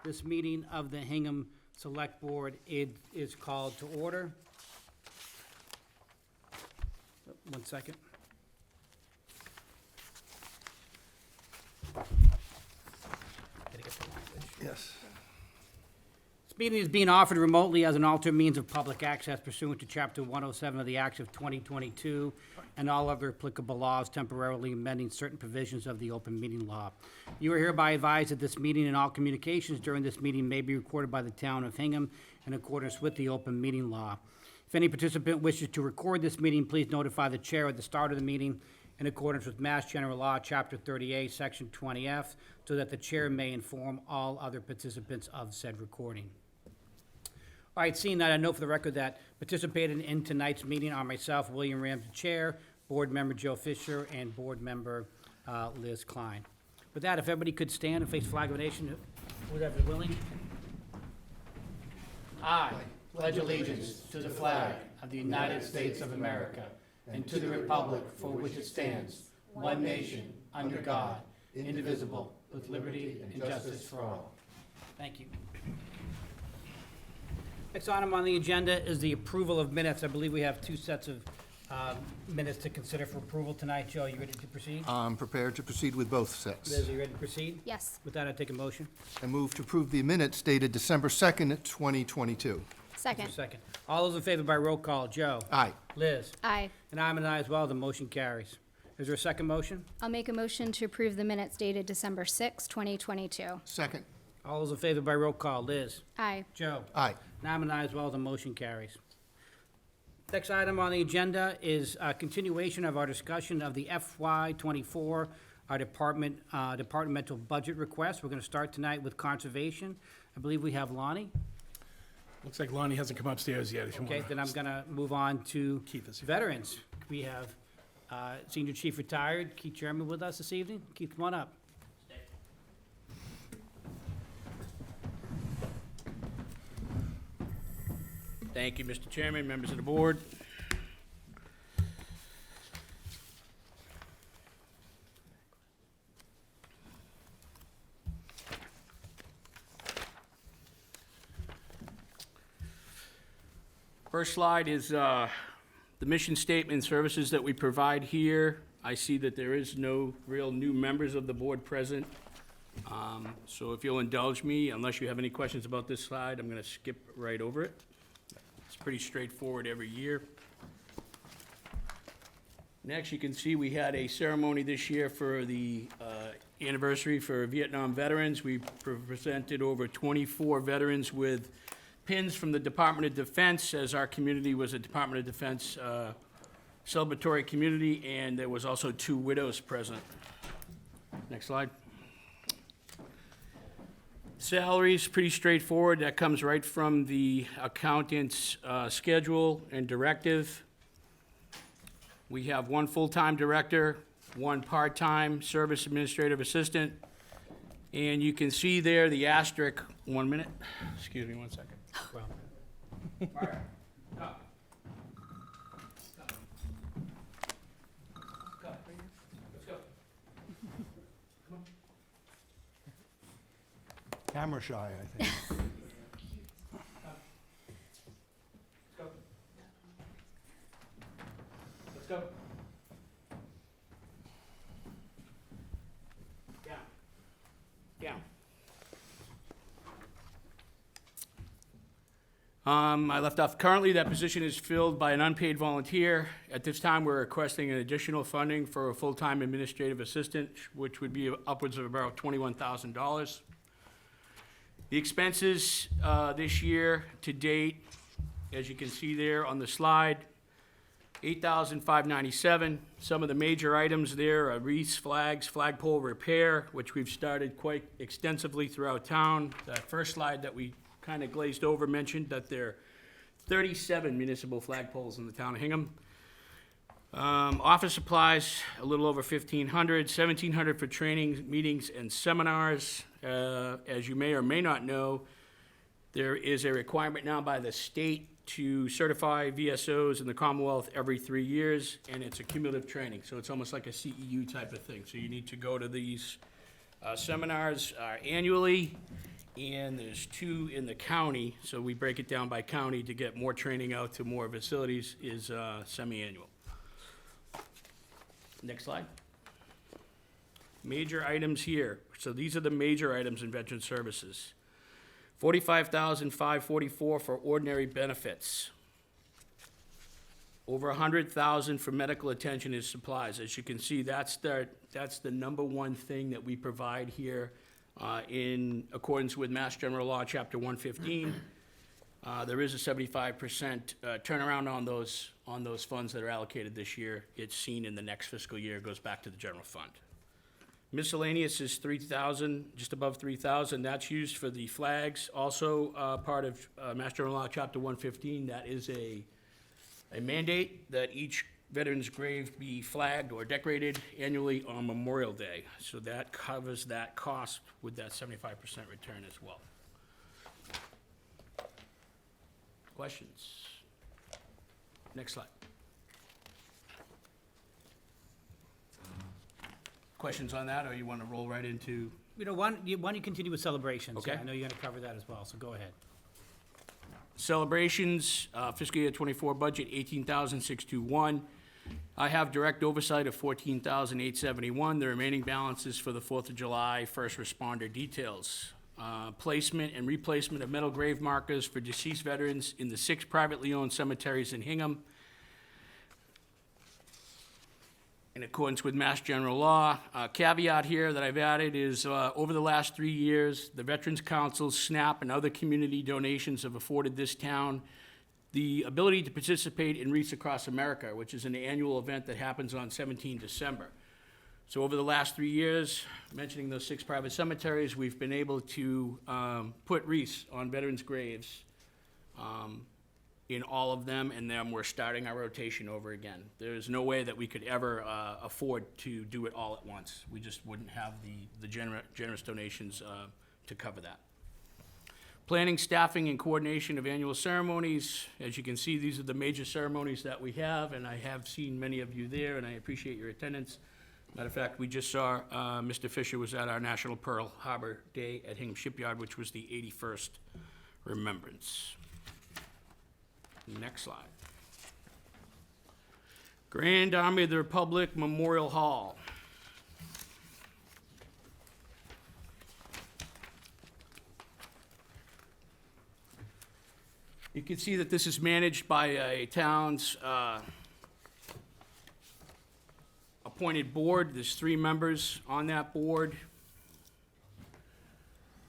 This meeting of the Hingham Select Board is called to order. One second. Gotta get the language. Yes. This meeting is being offered remotely as an alternate means of public access pursuant to Chapter 107 of the Acts of 2022 and all other applicable laws temporarily amending certain provisions of the open meeting law. You are hereby advised that this meeting and all communications during this meeting may be recorded by the town of Hingham in accordance with the open meeting law. If any participant wishes to record this meeting, please notify the chair at the start of the meeting in accordance with Mass General Law, Chapter 38, Section 20F, so that the chair may inform all other participants of said recording. All right, seeing that, I know for the record that participating in tonight's meeting are myself, William Ramsey, Chair, Board Member Joe Fisher, and Board Member Liz Klein. With that, if everybody could stand and face flag of the nation, whoever's willing. I pledge allegiance to the flag of the United States of America and to the republic for which it stands, one nation, under God, indivisible, with liberty and justice for all. Thank you. Next item on the agenda is the approval of minutes. I believe we have two sets of minutes to consider for approval tonight. Joe, you ready to proceed? I'm prepared to proceed with both sets. Liz, are you ready to proceed? Yes. With that, I take a motion. I move to approve the minutes dated December 2nd, 2022. Second. Second. All those in favor by roll call. Joe? Aye. Liz? Aye. And I'm an aye as well. The motion carries. Is there a second motion? I'll make a motion to approve the minutes dated December 6, 2022. Second. All those in favor by roll call. Liz? Aye. Joe? Aye. And I'm an aye as well. The motion carries. Next item on the agenda is a continuation of our discussion of the FY '24, our departmental budget request. We're going to start tonight with conservation. I believe we have Lonnie. Looks like Lonnie hasn't come upstairs yet. If you Okay, want then I'm going to move on to Keith is here. veterans. We have Senior Chief Retired Keith Chairman with us this evening. Keith, come on up. Thank you, Mr. Chairman, members of the board. First slide is the mission statement and services that we provide here. I see that there is no real new members of the board present. So if you'll indulge me, unless you have any questions about this slide, I'm going to skip right over it. It's pretty straightforward every year. Next, you can see we had a ceremony this year for the anniversary for Vietnam veterans. We presented over 24 veterans with pins from the Department of Defense, as our community was a Department of Defense celebratory community, and there was also 2 widows present. Next slide. Salaries, pretty straightforward. That comes right from the accountant's schedule and directive. We have 1 full-time director, 1 part-time service administrative assistant, and you can see there the asterisk. 1 minute. Excuse me 1 second. Well, Fire. Stop. Stop. Let's go. Camera shy, I think. Let's go. Let's go. Down. Down. I left off, currently that position is filled by an unpaid volunteer. At this time, we're requesting an additional funding for a full-time administrative assistant, which would be upwards of about $21,000. The expenses this year to date, as you can see there on the slide, $8,597. Some of the major items there are wreaths, flags, flagpole repair, which we've started quite extensively throughout town. That first slide that we kind of glazed over mentioned that there are 37 municipal flagpoles in the town of Hingham. Office supplies, a little over 1,500, 1,700 for training, meetings, and seminars. As you may or may not know, there is a requirement now by the state to certify VSOs in the Commonwealth every 3 years, and it's a cumulative training, so it's almost like a CEU type of thing. So you need to go to these seminars annually, and there's 2 in the county, so we break it down by county to get more training out to more facilities, is semi-annual. Next slide. Major items here. So these are the major items in veteran services. $45,544 for ordinary benefits. Over $100,000 for medical attention and supplies. As you can see, that's the number one thing that we provide here in accordance with Mass General Law, Chapter 115. There is a 75% turnaround on those funds that are allocated this year. It's seen in the next fiscal year, it goes back to the general fund. Miscellaneous is $3,000, just above $3,000. That's used for the flags. Also, part of Mass General Law, Chapter 115, that is a mandate that each veteran's grave be flagged or decorated annually on Memorial Day. So that covers that cost with that 75% return as well. Questions? Next slide. Questions on that, or you want to roll right into? You know, why don't you continue with celebrations? Okay. I know you're gonna cover that as well, so go ahead. Celebrations, fiscal year '24 budget, $18,621. I have direct oversight of $14,871. The remaining balances for the 4th of July first responder details. Placement and replacement of metal grave markers for deceased veterans in the 6 privately owned cemeteries in Hingham. In accordance with Mass General Law. Caveat here that I've added is, over the last 3 years, the Veterans Council, SNAP, and other community donations have afforded this town the ability to participate in Wreaths Across America, which is an annual event that happens on 17 December. So over the last 3 years, mentioning those 6 private cemeteries, we've been able to put wreaths on veterans' graves in all of them, and then we're starting our rotation over again. There's no way that we could ever afford to do it all at once. We just wouldn't have the generous donations to cover that. Planning, staffing, and coordination of annual ceremonies. As you can see, these are the major ceremonies that we have, and I have seen many of you there, and I appreciate your attendance. Matter of fact, we just saw Mr. Fisher was at our National Pearl Harbor Day at Hingham Shipyard, which was the 81st Remembrance. Next slide. Grand Army of the Republic Memorial Hall. You can see that this is managed by a town's appointed board. There's 3 members on that board.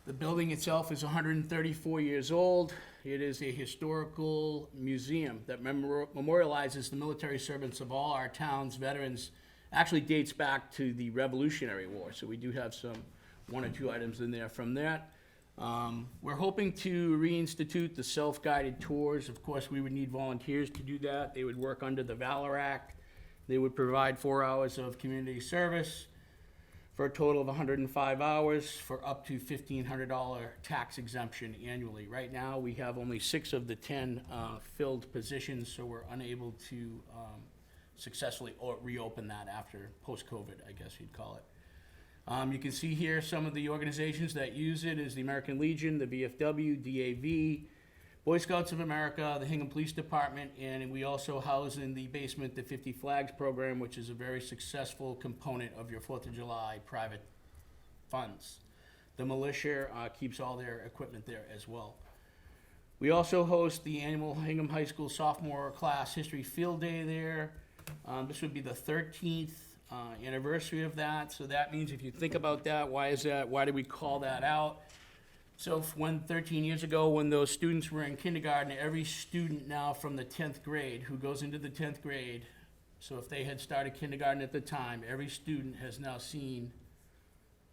The building itself is 134 years old. It is a historical museum that memorializes the military servants of all our town's veterans. Actually dates back to the Revolutionary War, so we do have 1 or 2 items in there from that. We're hoping to reinstitute the self-guided tours. Of course, we would need volunteers to do that. They would work under the Valor Act. They would provide 4 hours of community service for a total of 105 hours for up to $1,500 tax exemption annually. Right now, we have only 6 of the 10 filled positions, so we're unable to successfully reopen that after post-COVID, I guess you'd call it. You can see here some of the organizations that use it is the American Legion, the VFW, DAV, Boy Scouts of America, the Hingham Police Department, and we also house in the basement the 50 Flags program, which is a very successful component of your 4th of July private funds. The militia keeps all their equipment there as well. We also host the annual Hingham High School sophomore class history field day there. This would be the 13th anniversary of that, so that means if you think about that, why is that? Why do we call that out? So when 13 years ago, when those students were in kindergarten, every student now from the 10th grade who goes into the 10th grade, so if they had started kindergarten at the time, every student has now seen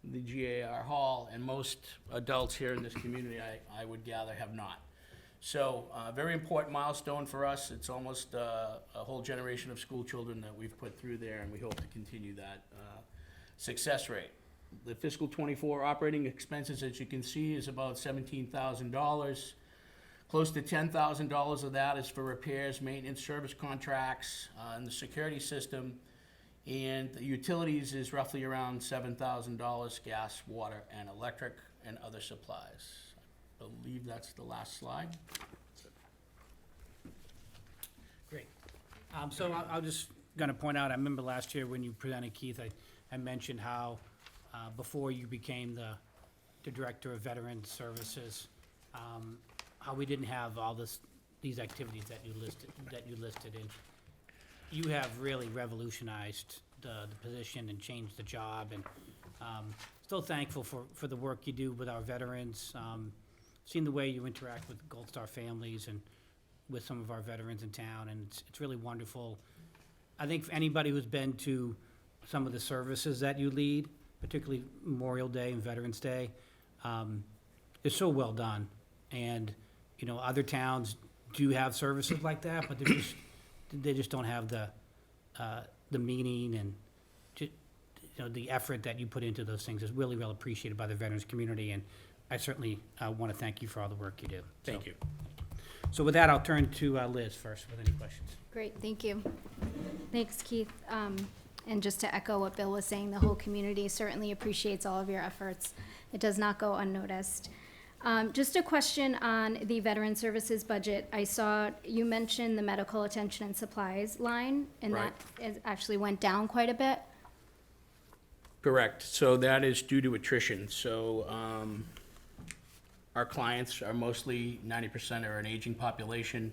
the GAR Hall, and most adults here in this community, I would gather, have not. So very important milestone for us. It's almost a whole generation of school children that we've put through there, and we hope to continue that success rate. The fiscal '24 operating expenses, as you can see, is about $17,000. Close to $10,000 of that is for repairs, maintenance, service contracts, and the security system. And the utilities is roughly around $7,000, gas, water, and electric, and other supplies. believe that's the last slide. Great. So I was just gonna point out, I remember last year when you presented, Keith, I mentioned how, before you became the Director of Veteran Services, how we didn't have all these activities that you listed in. You have really revolutionized the position and changed the job, and, still thankful for the work you do with our veterans. Seen the way you interact with Gold Star families and with some of our veterans in town, and it's really wonderful. I think for anybody who's been to some of the services that you lead, particularly Memorial Day and Veterans Day, they're so well done. And, you know, other towns do have services like that, but they just don't have the meaning and the effort that you put into those things is really well appreciated by the veterans community, and I certainly want to thank you for all the work you do. Thank you. So with that, I'll turn to Liz first with any questions. Great, thank you. Thanks, Keith. And just to echo what Bill was saying, the whole community certainly appreciates all of your efforts. It does not go unnoticed. Just a question on the Veteran Services budget. I saw you mentioned the medical attention and supplies line, and that actually went down quite a bit. Correct. So that is due to attrition. So our clients are mostly 90% are an aging population,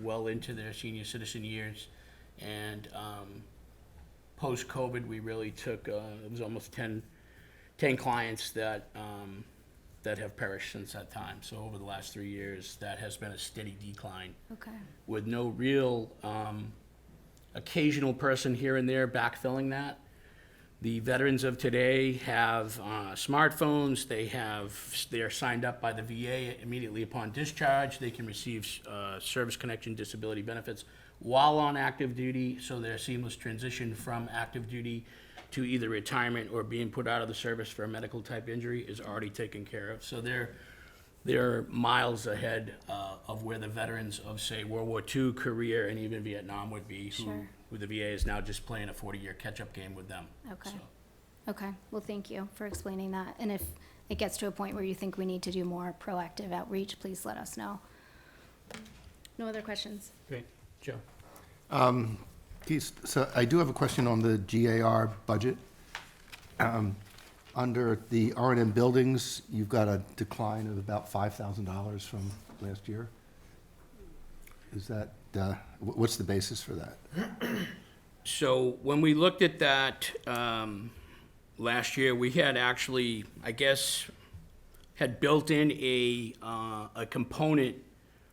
well into their senior citizen years. And post-COVID, we really took, it was almost 10 clients that have perished since that time. So over the last 3 years, that has been a steady decline Okay. with no real occasional person here and there backfilling that. The veterans of today have smartphones. They're signed up by the VA immediately upon discharge. They can receive service connection disability benefits while on active duty. So their seamless transition from active duty to either retirement or being put out of the service for a medical type injury is already taken care of. So they're miles ahead of where the veterans of, say, World War II, Korea, and even Vietnam would be, Sure. who the VA is now just playing a 40-year catch-up game with them. Okay. So, Okay, well, thank you for explaining that. And if it gets to a point where you think we need to do more proactive outreach, please let us know. No other questions? Great. Joe? Keith, so I do have a question on the GAR budget. Under the R&M buildings, you've got a decline of about $5,000 from last year. Is that, what's the basis for that? So when we looked at that last year, we had actually, I guess, had built in a component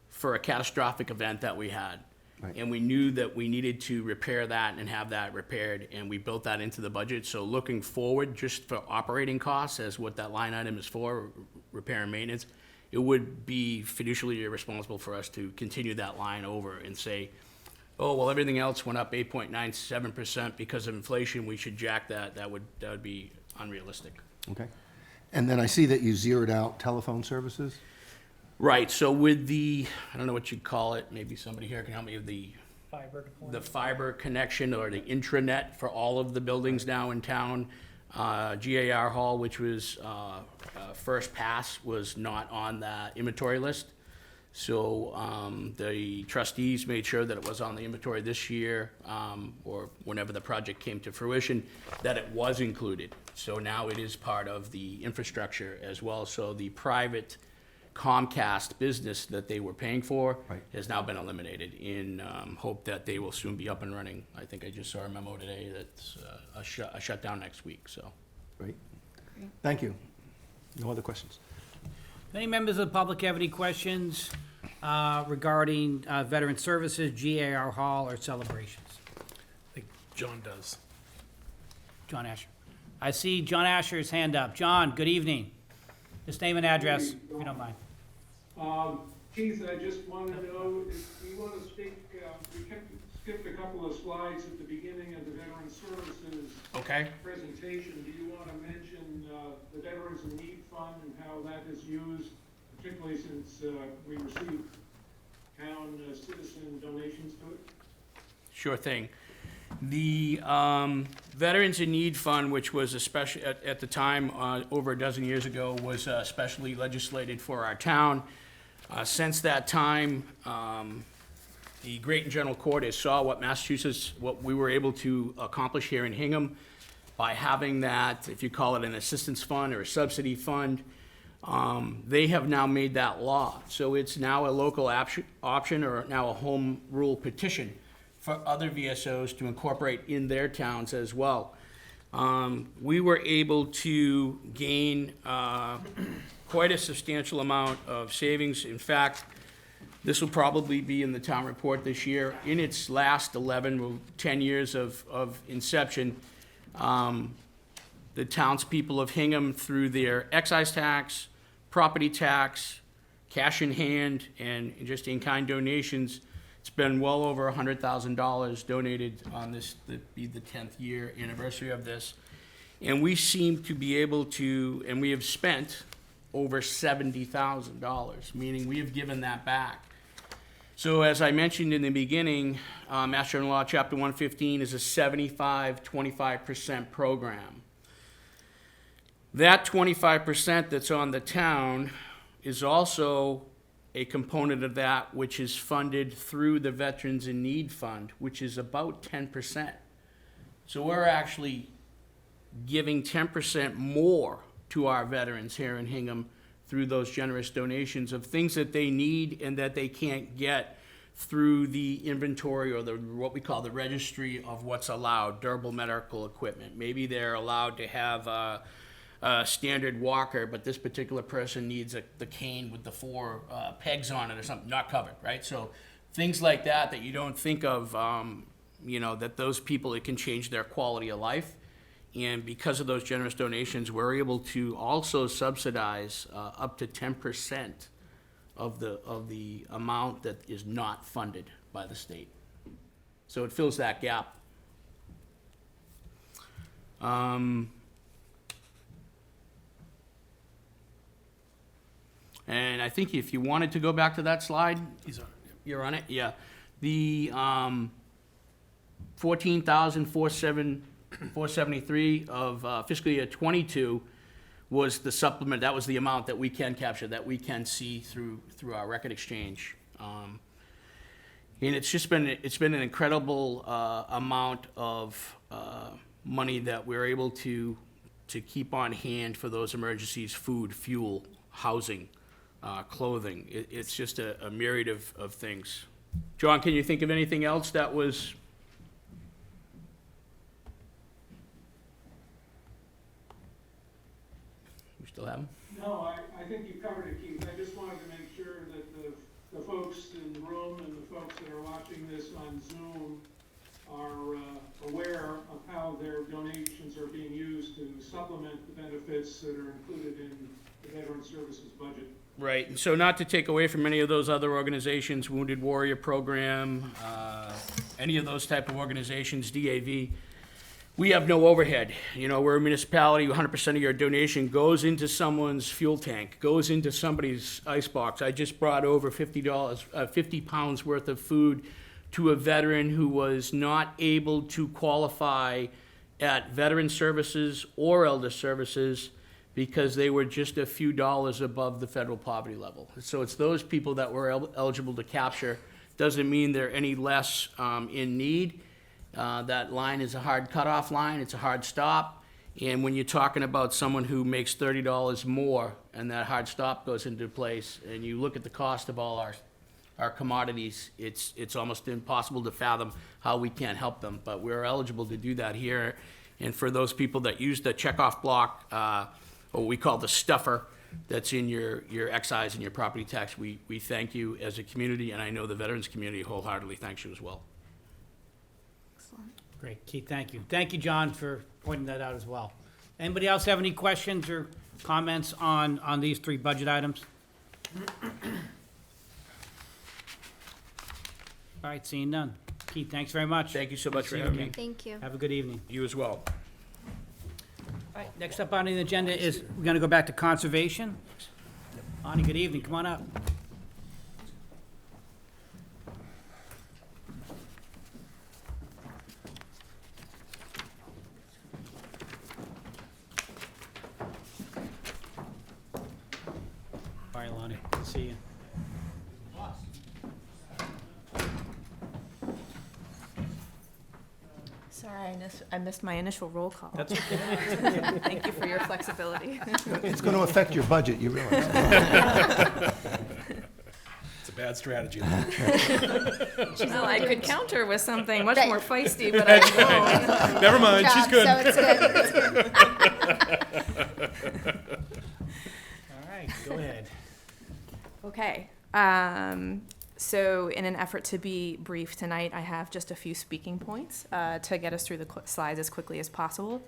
for a catastrophic event that we had. Right. And we knew that we needed to repair that and have that repaired, and we built that into the budget. So looking forward, just for operating costs, as what that line item is for, repair and maintenance, it would be fiduciarily irresponsible for us to continue that line over and say, oh, well, everything else went up 8.97% because of inflation, we should jack that. That would be unrealistic. Okay. And then I see that you zeroed out telephone services? Right, so with the, I don't know what you'd call it, maybe somebody here can help me with the fiber connection or the intranet for all of the buildings now in town. GAR Hall, which was first pass, was not on the inventory list. So the trustees made sure that it was on the inventory this year, or whenever the project came to fruition, that it was included. So now it is part of the infrastructure as well. So the private Comcast business that they were paying for Right. has now been eliminated in hope that they will soon be up and running. I think I just saw a memo today that's a shutdown next week, so. Great. Great. Thank you. No other questions? Any members of the public have any questions regarding Veteran Services, GAR Hall, or celebrations? I think John does. John Asher. I see John Asher's hand up. John, good evening. Just name and address, if you don't mind. Keith, I just wanted to know if you want to speak, we skipped a couple of slides at the beginning of the Veteran Services Okay. presentation. Do you want to mention the Veterans in Need Fund and how that is used, particularly since we received town citizen donations to it? Sure thing. The Veterans in Need Fund, which was especially, at the time, over a dozen years ago, was specially legislated for our town. Since that time, the Great and General Court has saw what we were able to accomplish here in Hingham by having that, if you call it an assistance fund or a subsidy fund. They have now made that law. So it's now a local option or now a home rule petition for other VSOs to incorporate in their towns as well. We were able to gain quite a substantial amount of savings. In fact, this will probably be in the town report this year. In its last 10 years of inception, the townspeople of Hingham, through their excise tax, property tax, cash in hand, and just in-kind donations, it's been well over $100,000 donated on this, be the 10th year anniversary of this. And we seem to be able to, and we have spent over $70,000, meaning we have given that back. So as I mentioned in the beginning, Mass General Law, Chapter 115 is a 75-25% program. That 25% that's on the town is also a component of that which is funded through the Veterans in Need Fund, which is about 10%. So we're actually giving 10% more to our veterans here in Hingham through those generous donations of things that they need and that they can't get through the inventory or what we call the registry of what's allowed, durable medical equipment. Maybe they're allowed to have a standard walker, but this particular person needs the cane with the 4 pegs on it or something, not covered, right? So things like that you don't think of, that those people, it can change their quality of life. And because of those generous donations, we're able to also subsidize up to 10% of the amount that is not funded by the state. So it fills that gap. And I think if you wanted to go back to that slide, you're on it, yeah. The 14,473 of fiscal year 22 was the supplement. That was the amount that we can capture, that we can see through our record exchange. And it's been an incredible amount of money that we're able to keep on hand for those emergencies: food, fuel, housing, clothing. It's just a myriad of things. John, can you think of anything else that was? We still have them? No, I think you covered it, Keith. I just wanted to make sure that the folks in the room and the folks that are watching this on Zoom are aware of how their donations are being used to supplement the benefits that are included in the Veteran Services budget. Right, and so not to take away from any of those other organizations, Wounded Warrior Program, any of those type of organizations, DAV, we have no overhead. We're a municipality, 100% of your donation goes into someone's fuel tank, goes into somebody's icebox. I just brought over $50, 50 pounds worth of food to a veteran who was not able to qualify at Veteran Services or Elder Services because they were just a few dollars above the federal poverty level. So it's those people that we're eligible to capture. Doesn't mean they're any less in need. That line is a hard cutoff line. It's a hard stop. And when you're talking about someone who makes $30 more and that hard stop goes into place, and you look at the cost of all our commodities, it's almost impossible to fathom how we can't help them. But we're eligible to do that here. And for those people that use the checkoff block, or what we call the stuffer, that's in your excise and your property tax, we thank you as a community, and I know the veterans community wholeheartedly thanks you as well. Excellent. Great, Keith, thank you. Thank you, John, for pointing that out as well. Anybody else have any questions or comments on these 3 budget items? All right, seeing none. Keith, thanks very much. Thank you so much for See you having me. again. Thank you. Have a good evening. You as well. All right, next up on the agenda is, we're gonna go back to conservation. Ani, good evening, come on up. Lonnie. Good to see you. Sorry, I missed my initial roll call. That's okay. Thank you for your flexibility. It's going to affect your budget, you realize. It's a bad strategy. Well, I could counter with something much Right. more feisty, but I won't. Never mind, she's good. So it's good. All right, go ahead. Okay. So in an effort to be brief tonight, I have just a few speaking points to get us through the slides as quickly as possible.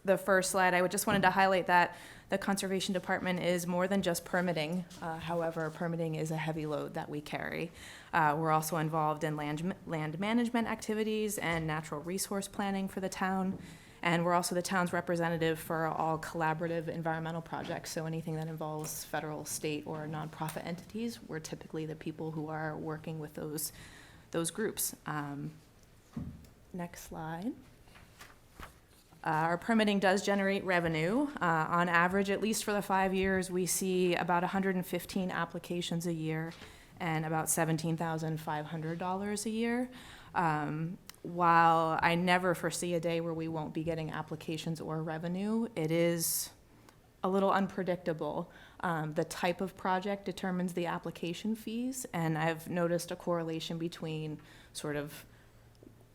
The first slide, I just wanted to highlight that the Conservation Department is more than just permitting. However, permitting is a heavy load that we carry. We're also involved in land management activities and natural resource planning for the town. And we're also the town's representative for all collaborative environmental projects. So anything that involves federal, state, or nonprofit entities, we're typically the people who are working with those groups. Next slide. Our permitting does generate revenue. On average, at least for the 5 years, we see about 115 applications a year and about $17,500 a year. While I never foresee a day where we won't be getting applications or revenue, it is a little unpredictable. The type of project determines the application fees, and I've noticed a correlation between sort of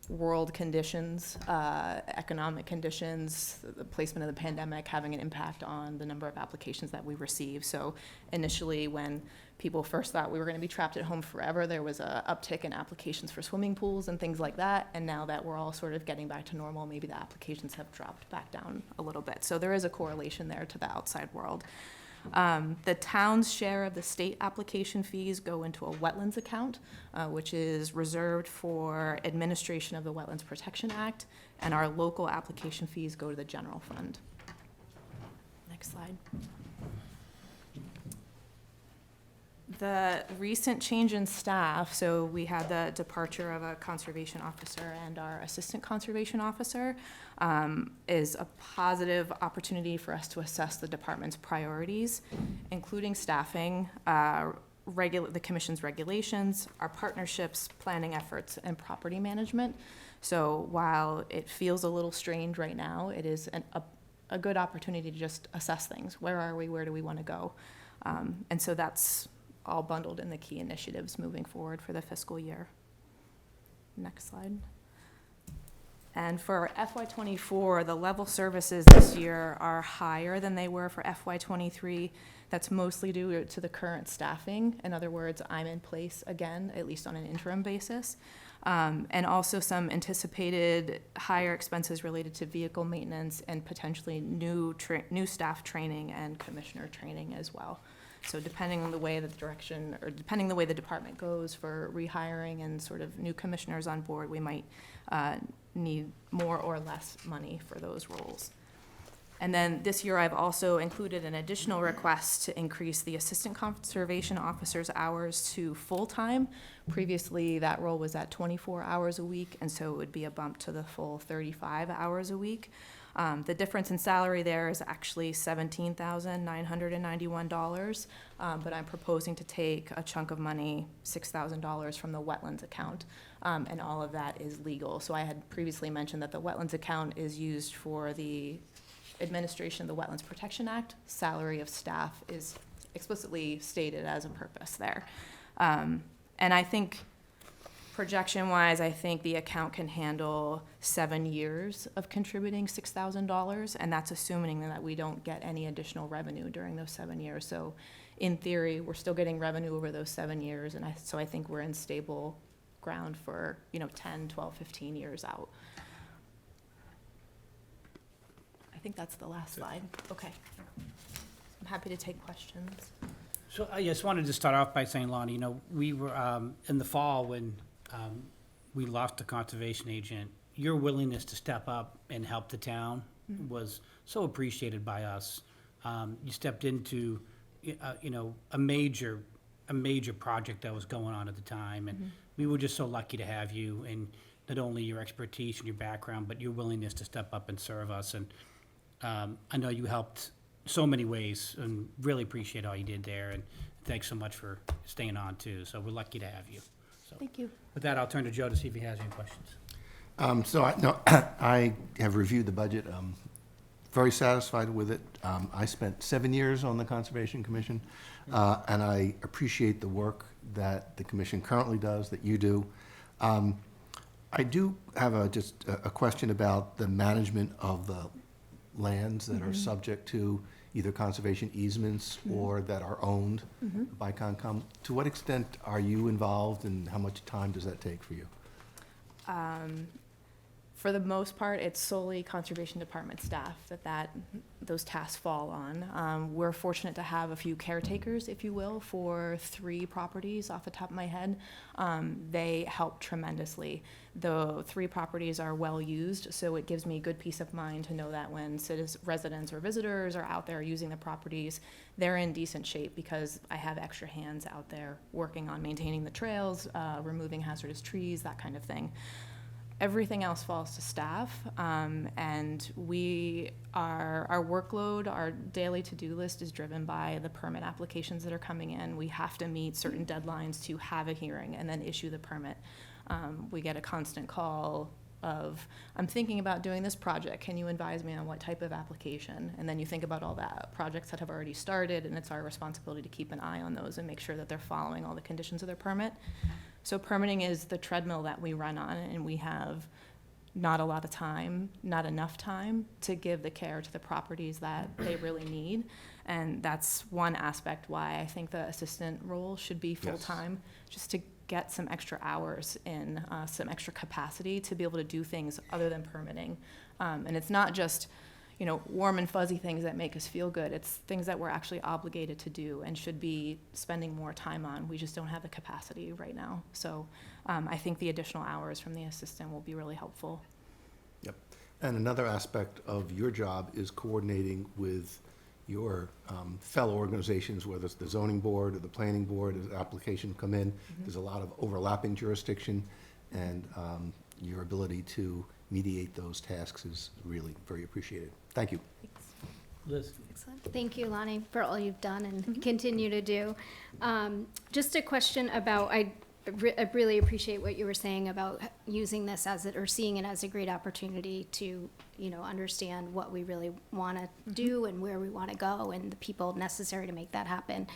world conditions, economic conditions, the placement of the pandemic having an impact on the number of applications that we receive. So initially, when people first thought we were going to be trapped at home forever, there was a uptick in applications for swimming pools and things like that. And now that we're all sort of getting back to normal, maybe the applications have dropped back down a little bit. So there is a correlation there to the outside world. The town's share of the state application fees go into a wetlands account, which is reserved for administration of the Wetlands Protection Act, and our local application fees go to the general fund. Next slide. The recent change in staff, so we had the departure of a conservation officer and our assistant conservation officer, is a positive opportunity for us to assess the department's priorities, including staffing, the commission's regulations, our partnerships, planning efforts, and property management. So while it feels a little strange right now, it is a good opportunity to just assess things. Where are we? Where do we want to go? And so that's all bundled in the key initiatives moving forward for the fiscal year. Next slide. And for FY24, the level services this year are higher than they were for FY23. That's mostly due to the current staffing. In other words, I'm in place again, at least on an interim basis. And also some anticipated higher expenses related to vehicle maintenance and potentially new staff training and commissioner training as well. So depending on the way the direction, or depending the way the department goes for rehiring and sort of new commissioners on board, we might need more or less money for those roles. And then this year, I've also included an additional request to increase the assistant conservation officer's hours to full-time. Previously, that role was at 24 hours a week, and so it would be a bump to the full 35 hours a week. The difference in salary there is actually $17,991, but I'm proposing to take a chunk of money, $6,000 from the wetlands account, and all of that is legal. So I had previously mentioned that the wetlands account is used for the administration of the Wetlands Protection Act. Salary of staff is explicitly stated as a purpose there. And I think projection-wise, I think the account can handle 7 years of contributing $6,000, and that's assuming that we don't get any additional revenue during those 7 years. So in theory, we're still getting revenue over those 7 years, and so I think we're in stable ground for 10, 12, 15 years out. I think that's the last slide. Okay. I'm happy to take questions. So I just wanted to start off by saying, Lonnie, we were, in the fall when we lost the conservation agent, your willingness to step up and help the town was so appreciated by us. You stepped into, a major project that was going on at the time, and we were just so lucky to have you, and not only your expertise and your background, but your willingness to step up and serve us. And I know you helped so many ways, and really appreciate all you did there, and thanks so much for staying on, too. So we're lucky to have you. So Thank you. with that, I'll turn to Joe to see if he has any questions. I have reviewed the budget. Very satisfied with it. I spent 7 years on the Conservation Commission, and I appreciate the work that the commission currently does, that you do. I do have just a question about the management of the lands that are subject to either conservation easements or that are owned by Concom. To what extent are you involved, and how much time does that take for you? For the most part, it's solely Conservation Department staff that those tasks fall on. We're fortunate to have a few caretakers, if you will, for 3 properties off the top of my head. They help tremendously. The 3 properties are well used, so it gives me good peace of mind to know that when residents or visitors are out there using the properties, they're in decent shape because I have extra hands out there working on maintaining the trails, removing hazardous trees, that kind of thing. Everything else falls to staff, and our workload, our daily to-do list is driven by the permit applications that are coming in. We have to meet certain deadlines to have a hearing and then issue the permit. We get a constant call of, I'm thinking about doing this project, can you advise me on what type of application? And then you think about all the projects that have already started, and it's our responsibility to keep an eye on those and make sure that they're following all the conditions of their permit. So permitting is the treadmill that we run on, and we have not a lot of time, not enough time to give the care to the properties that they really need. And that's one aspect why I think the assistant role should be full-time, just to get some extra hours in, some extra capacity to be able to do things other than permitting. And it's not just, warm and fuzzy things that make us feel good. It's things that we're actually obligated to do and should be spending more time on. We just don't have the capacity right now. So I think the additional hours from the assistant will be really helpful. Yep. And another aspect of your job is coordinating with your fellow organizations, whether it's the zoning board or the planning board, as applications come in. There's a lot of overlapping jurisdiction, and your ability to mediate those tasks is really very appreciated. Thank you. Liz? Excellent. Thank you, Lonnie, for all you've done and continue to do. Just a question about, I really appreciate what you were saying about using this or seeing it as a great opportunity to, understand what we really want to do and where we want to go and the people necessary to make that happen.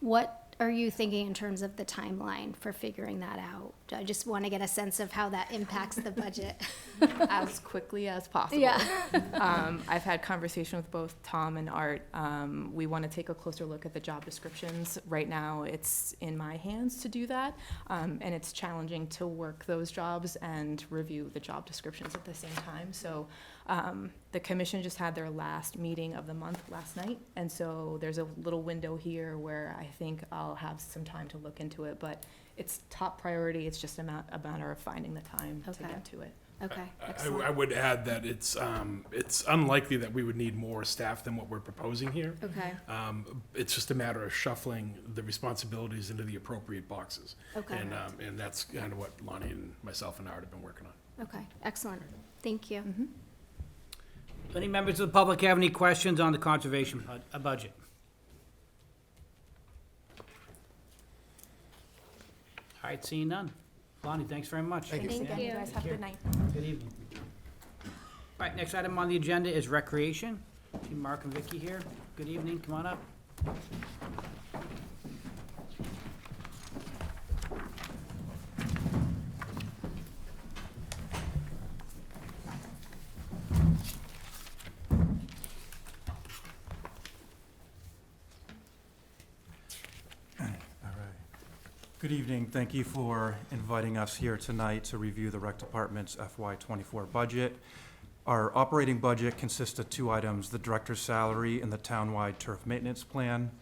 What are you thinking in terms of the timeline for figuring that out? I just want to get a sense of how that impacts the budget. As quickly as possible. Yeah. I've had conversation with both Tom and Art. We want to take a closer look at the job descriptions. Right now, it's in my hands to do that, and it's challenging to work those jobs and review the job descriptions at the same time. So the commission just had their last meeting of the month last night, and so there's a little window here where I think I'll have some time to look into it, but it's top priority. It's just a matter of finding the time to Okay. get to it. Okay, I excellent. would add that it's unlikely that we would need more staff than what we're proposing here. Okay, It's just a matter of shuffling the responsibilities into the appropriate boxes. Okay. And that's kind of what Lonnie and myself and Art have been working on. okay, excellent. Thank you. Any members of the public have any questions on the conservation budget? All right, seeing none. Lonnie, thanks very much. Thank you. Thank You you. guys have a good night. Good evening. All right, next item on the agenda is recreation. See Mark and Vicky here. Good evening, come on up. Good evening. Thank you for inviting us here tonight to review the Rec Department's FY24 budget. Our operating budget consists of 2 items, the director's salary and the townwide turf maintenance plan.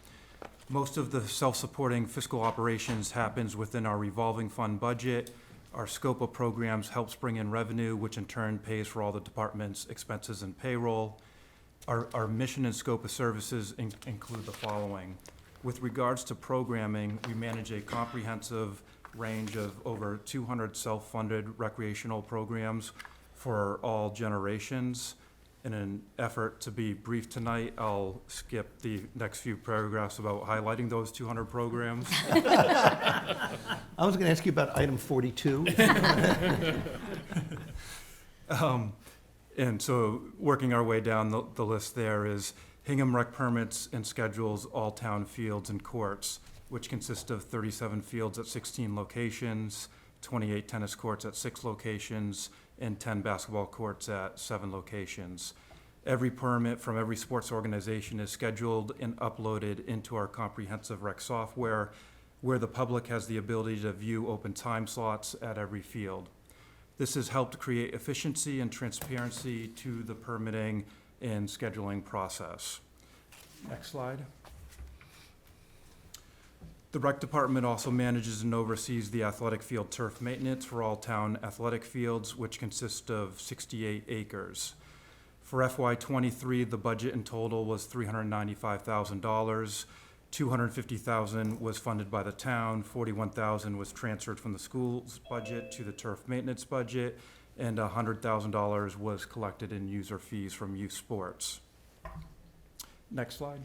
Most of the self-supporting fiscal operations happens within our revolving fund budget. Our scope of programs helps bring in revenue, which in turn pays for all the department's expenses and payroll. Our mission and scope of services include the following. With regards to programming, we manage a comprehensive range of over 200 self-funded recreational programs for all generations. In an effort to be brief tonight, I'll skip the next few paragraphs about highlighting those 200 programs. I was going to ask you about item 42. And so, working our way down the list there is Hingham Rec permits and schedules all town fields and courts, which consist of 37 fields at 16 locations, 28 tennis courts at 6 locations, and 10 basketball courts at 7 locations. Every permit from every sports organization is scheduled and uploaded into our comprehensive rec software, where the public has the ability to view open time slots at every field. This has helped create efficiency and transparency to the permitting and scheduling process. Next slide. The rec department also manages and oversees the athletic field turf maintenance for all town athletic fields, which consist of 68 acres. For FY '23, the budget in total was $395,000. $250,000 was funded by the town, $41,000 was transferred from the school's budget to the turf maintenance budget, and $100,000 was collected in user fees from youth sports. Next slide.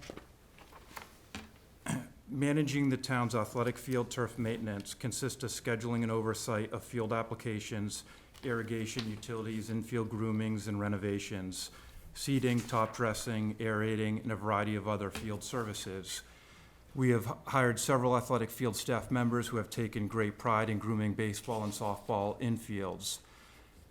Managing the town's athletic field turf maintenance consists of scheduling and oversight of field applications, irrigation, utilities, infield groomings and renovations, seeding, top dressing, aerating, and a variety of other field services. We have hired several athletic field staff members who have taken great pride in grooming baseball and softball infields.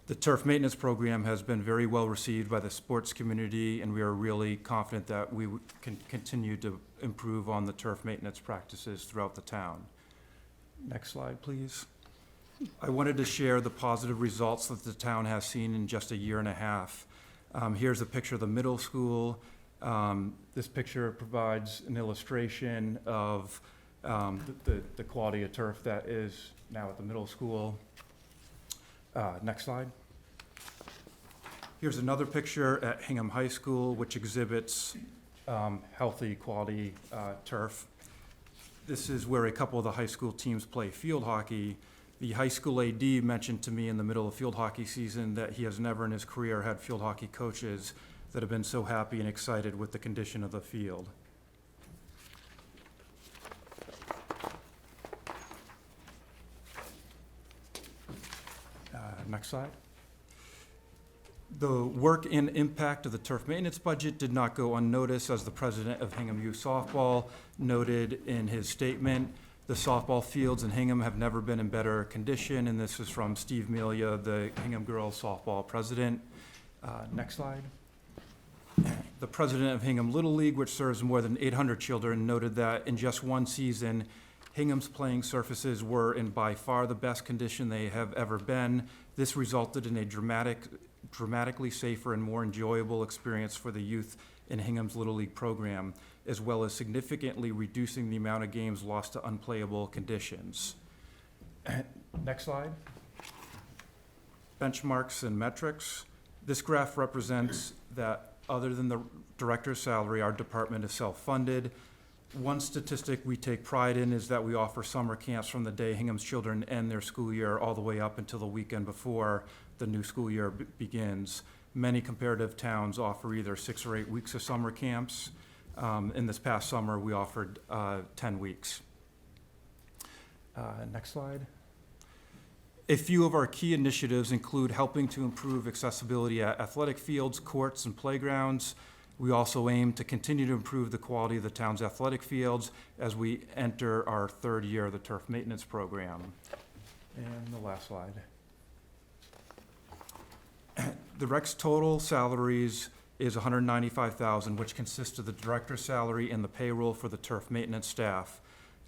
The turf maintenance program has been very well received by the sports community, and we are really confident that we can continue to improve on the turf maintenance practices throughout the town. Next slide, please. I wanted to share the positive results that the town has seen in just a year and a half. Here's a picture of the middle school. This picture provides an illustration of the quality of turf that is now at the middle school. Next slide. Here's another picture at Hingham High School, which exhibits healthy, quality turf. This is where a couple of the high school teams play field hockey. The high school AD mentioned to me in the middle of field hockey season that he has never in his career had field hockey coaches that have been so happy and excited with the condition of the field. Next slide. The work and impact of the turf maintenance budget did not go unnoticed, as the president of Hingham Youth Softball noted in his statement. The softball fields in Hingham have never been in better condition, and this is from Steve Melia, the Hingham Girls Softball president. Next slide. The president of Hingham Little League, which serves more than 800 children, noted that in just one season, Hingham's playing surfaces were in by far the best condition they have ever been. This resulted in a dramatically safer and more enjoyable experience for the youth in Hingham's Little League program, as well as significantly reducing the amount of games lost to unplayable conditions. Next slide. Benchmarks and metrics. This graph represents that other than the director's salary, our department is self-funded. One statistic we take pride in is that we offer summer camps from the day Hingham's children end their school year all the way up until the weekend before the new school year begins. Many comparative towns offer either 6 or 8 weeks of summer camps. In this past summer, we offered 10 weeks. Next slide. A few of our key initiatives include helping to improve accessibility at athletic fields, courts, and playgrounds. We also aim to continue to improve the quality of the town's athletic fields as we enter our 3rd year of the turf maintenance program. And the last slide. The rec's total salaries is $195,000, which consists of the director's salary and the payroll for the turf maintenance staff.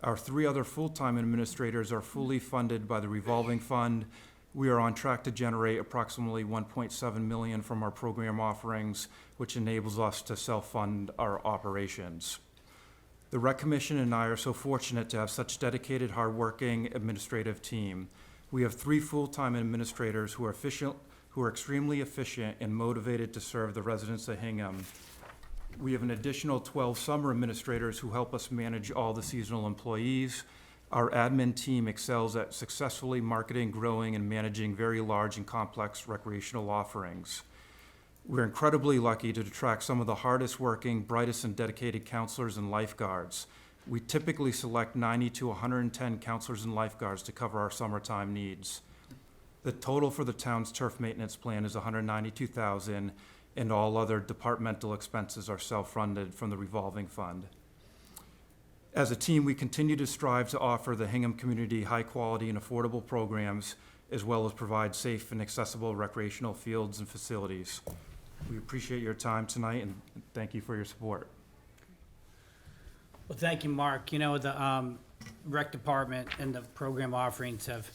Our 3 other full-time administrators are fully funded by the revolving fund. We are on track to generate approximately $1.7 million from our program offerings, which enables us to self-fund our operations. The Rec Commission and I are so fortunate to have such dedicated, hardworking administrative team. We have 3 full-time administrators who are extremely efficient and motivated to serve the residents of Hingham. We have an additional 12 summer administrators who help us manage all the seasonal employees. Our admin team excels at successfully marketing, growing, and managing very large and complex recreational offerings. We're incredibly lucky to attract some of the hardest working, brightest and dedicated counselors and lifeguards. We typically select 90 to 110 counselors and lifeguards to cover our summertime needs. The total for the town's turf maintenance plan is $192,000, and all other departmental expenses are self-funded from the revolving fund. As a team, we continue to strive to offer the Hingham community high-quality and affordable programs, as well as provide safe and accessible recreational fields and facilities. We appreciate your time tonight, and thank you for your support. Well, thank you, Mark. You know, the rec department and the program offerings have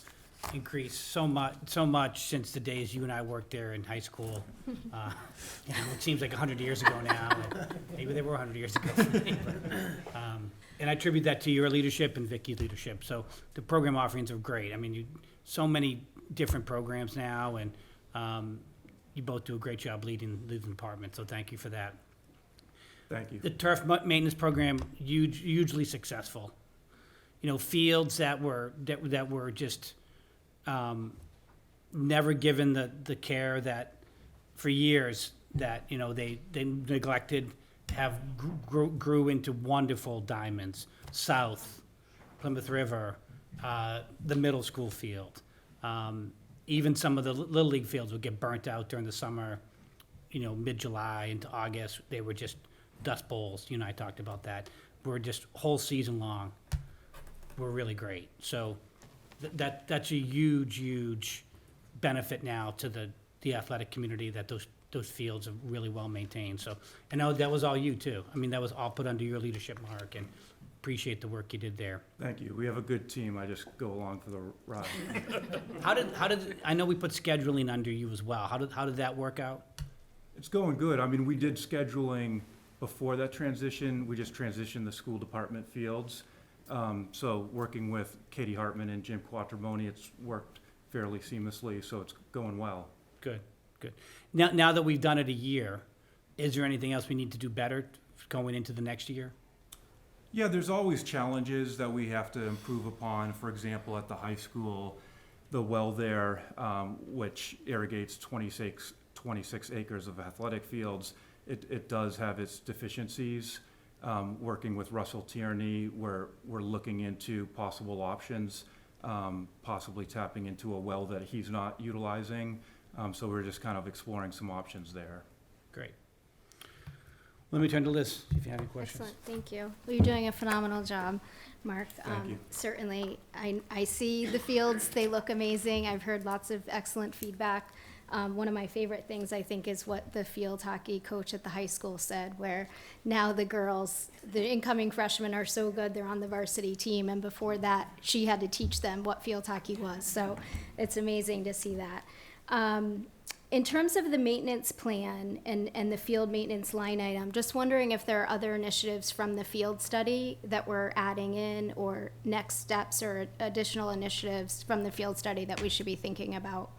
increased so much since the days you and I worked there in high school. You know, it seems like 100 years ago now. Maybe they were 100 years ago for me. And I attribute that to your leadership and Vicky's leadership. So the program offerings are great. I mean, so many different programs now, and you both do a great job leading the department. So thank you for that. Thank you. The turf maintenance program, hugely successful. You know, fields that were just never given the care that for years that, you know, they neglected, have grew into wonderful diamonds. South, Plymouth River, the middle school field. Even some of the Little League fields would get burnt out during the summer, you know, mid-July into August. They were just dust bowls. You and I talked about that. We're just whole season long. We're really great. So that's a huge benefit now to the athletic community, that those fields are really well maintained. So I know that was all you too. I mean, that was all put under your leadership, Mark, and appreciate the work you did there. Thank you. We have a good team. I just go along for the ride. How did I know we put scheduling under you as well? How did that work out? It's going good. I mean, we did scheduling before that transition. We just transitioned the school department fields. So working with Katie Hartman and Jim Quattromoni, it's worked fairly seamlessly, so it's going well. Good. Now that we've done it a year, is there anything else we need to do better going into the next year? Yeah, there's always challenges that we have to improve upon. For example, at the high school, the well there, which irrigates 26 acres of athletic fields, it does have its deficiencies. Working with Russell Tierney, we're looking into possible options, possibly tapping into a well that he's not utilizing. So we're just kind of exploring some options there. Great. Let me turn to Liz, if you have any questions. Excellent, thank you. Well, you're doing a phenomenal job, Mark. Thank you. Certainly, I see the fields, they look amazing. I've heard lots of excellent feedback. One of my favorite things, I think, is what the field hockey coach at the high school said, where now the girls, the incoming freshmen are so good, they're on the varsity team, and before that, she had to teach them what field hockey was. So it's amazing to see that. In terms of the maintenance plan and the field maintenance line item, just wondering if there are other initiatives from the field study that we're adding in, or next steps or additional initiatives from the field study that we should be thinking about.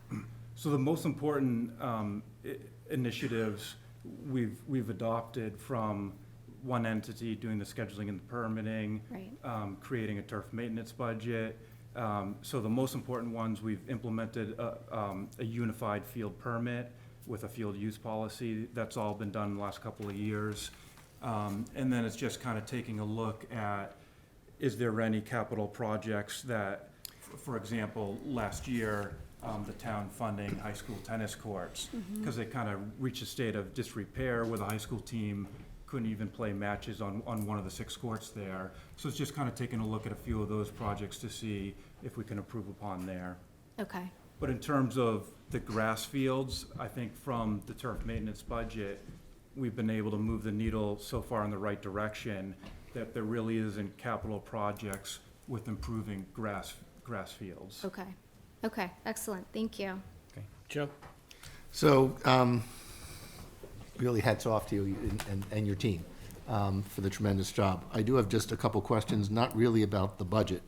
So the most important initiatives we've adopted from one entity doing the scheduling and the permitting, Right. Creating a turf maintenance budget. So the most important ones, we've implemented a unified field permit with a field use policy. That's all been done in the last couple of years. And then it's just kind of taking a look at, is there any capital projects that, for example, last year, the town funding high school tennis courts, because they kind of reached a state of disrepair where the high school team couldn't even play matches on one of the 6 courts there. So it's just kind of taking a look at a few of those projects to see if we can improve upon there. Okay. But in terms of the grass fields, I think from the turf maintenance budget, we've been able to move the needle so far in the right direction that there really isn't capital projects with improving grass fields. Okay, excellent, thank you. Okay. Joe? So, really hats off to you and your team for the tremendous job. I do have just a couple questions, not really about the budget.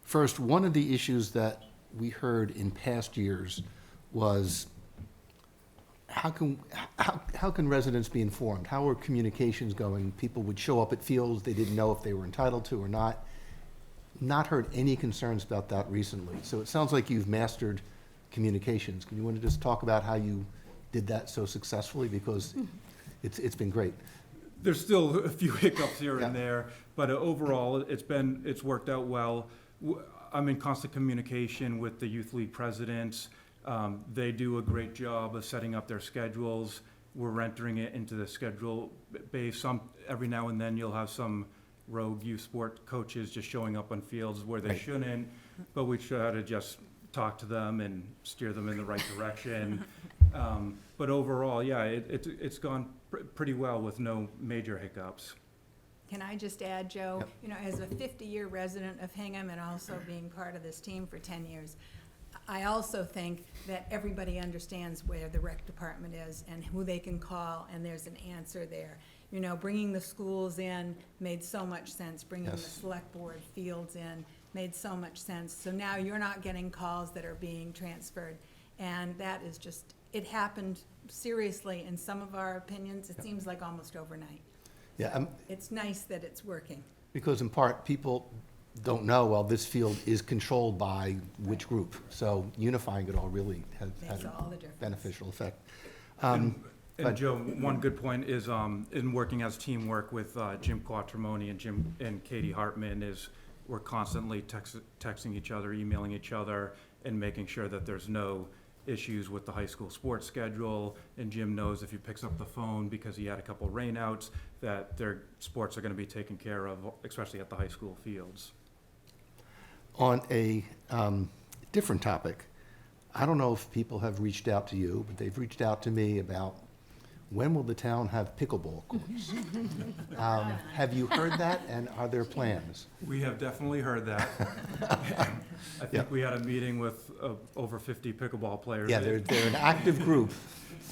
First, one of the issues that we heard in past years was how can residents be informed? How are communications going? People would show up at fields, they didn't know if they were entitled to or not. Not heard any concerns about that recently. So it sounds like you've mastered communications. Can you want to just talk about how you did that so successfully, because it's been great. There's still a few hiccups here and Yeah. there, but overall, it's worked out well. I'm in constant communication with the youth league presidents. They do a great job of setting up their schedules. We're entering it into the schedule base. Every now and then, you'll have some rogue youth sport coaches just showing up on fields where they Right. shouldn't, but we try to just talk to them and steer them in the right direction. But overall, yeah, it's gone pretty well with no major hiccups. Can I just add, Joe? Yep. You know, as a 50-year resident of Hingham and also being part of this team for 10 years, I also think that everybody understands where the rec department is and who they can call, and there's an answer there. You know, bringing the schools in made so much sense. Bringing the Yes. select board fields in made so much sense. So now you're not getting calls that are being transferred. And that is just, it happened seriously in some of our opinions. It seems like almost overnight. Yeah, It's nice that it's working. because in part, people don't know, well, this field is controlled by which group. So unifying it all really has Makes had all the a difference. beneficial effect. And but- Joe, one good point is, in working as teamwork with Jim Quattromoni and Katie Hartman, is we're constantly texting each other, emailing each other, and making sure that there's no issues with the high school sports schedule. And Jim knows if he picks up the phone because he had a couple rainouts, that their sports are gonna be taken care of, especially at the high school fields. On a different topic, I don't know if people have reached out to you, but they've reached out to me about when will the town have pickleball courts? Have you heard that, and are there plans? We have definitely heard that. I think we had a meeting with over 50 pickleball players. Yeah, they're an active group.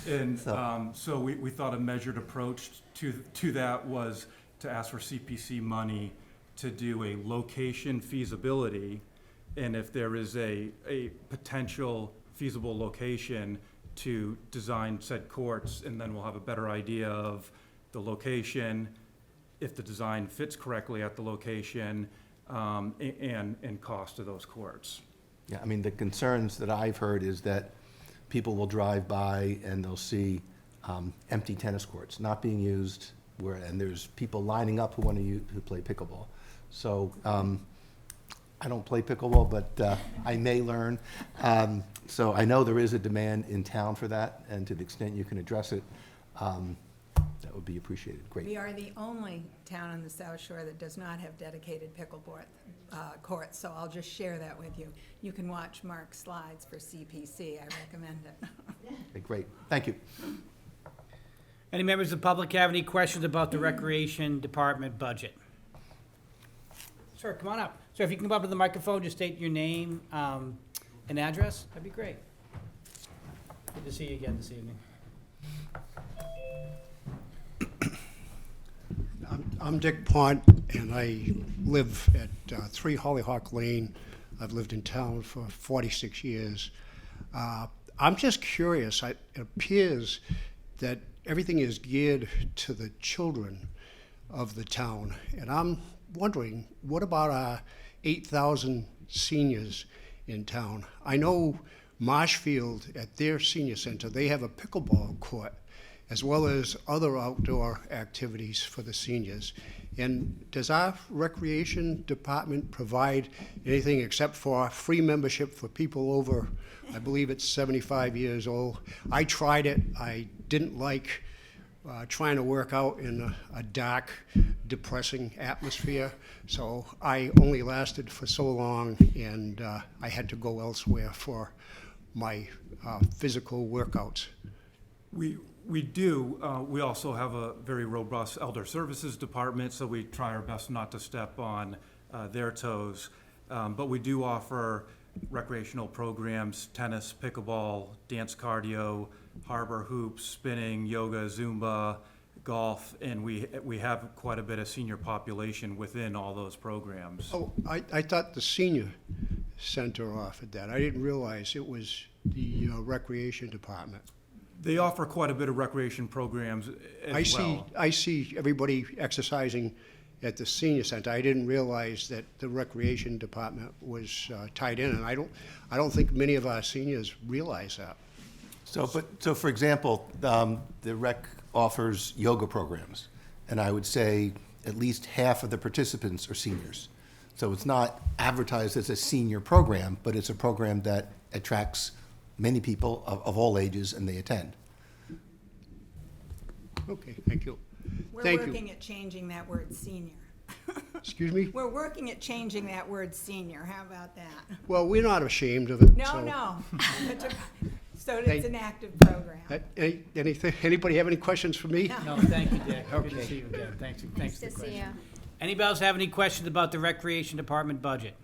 And So- so we thought a measured approach to that was to ask for CPC money to do a location feasibility. And if there is a potential feasible location, to design said courts, and then we'll have a better idea of the location, if the design fits correctly at the location, and cost of those courts. Yeah, I mean, the concerns that I've heard is that people will drive by and they'll see empty tennis courts not being used, and there's people lining up who play pickleball. So I don't play pickleball, but I may learn. So I know there is a demand in town for that, and to the extent you can address it, that would be appreciated. We Great. are the only town on the South Shore that does not have dedicated pickleball courts, so I'll just share that with you. You can watch Mark's slides for CPC, I recommend it. Okay, great. Thank you. Any members of the public have any questions about the Recreation Department budget? Sir, come on up. Sir, if you can come up to the microphone, just state your name and address, that'd be great. Good to see you again this evening. I'm Dick Pont, and I live at 3 Hollyhock Lane. I've lived in town for 46 years. I'm just curious. It appears that everything is geared to the children of the town, and I'm wondering, what about our 8,000 seniors in town? I know Marshfield, at their senior center, they have a pickleball court, as well as other outdoor activities for the seniors. And does our recreation department provide anything except for free membership for people over, I believe it's 75 years old? I tried it. I didn't like trying to work out in a dark, depressing atmosphere. So I only lasted for so long, and I had to go elsewhere for my physical workouts. We do. We also have a very robust elder services department, so we try our best not to step on their toes. But we do offer recreational programs: tennis, pickleball, dance cardio, harbor hoops, spinning, yoga, Zumba, golf, and we have quite a bit of senior population within all those programs. Oh, I thought the senior center offered that. I didn't realize it was the recreation department. They offer quite a bit of recreation programs as well. I see everybody exercising at the senior center. I didn't realize that the recreation department was tied in, and I don't think many of our seniors realize that. So for example, the rec offers yoga programs, and I would say at least half of the participants are seniors. So it's not advertised as a senior program, but it's a program that attracts many people of all ages, and they attend. Okay, thank you. We're Thank you. working at changing that word senior. Excuse me? We're working at changing that word senior. How about that? Well, we're not ashamed of it. No, so- no. So it's Thank- an active program. Anybody have any questions for me? No, thank you, Dick. Good to Okay. see you again. Thanks Nice for to the see question. you. Anybody else have any questions about the Recreation Department budget?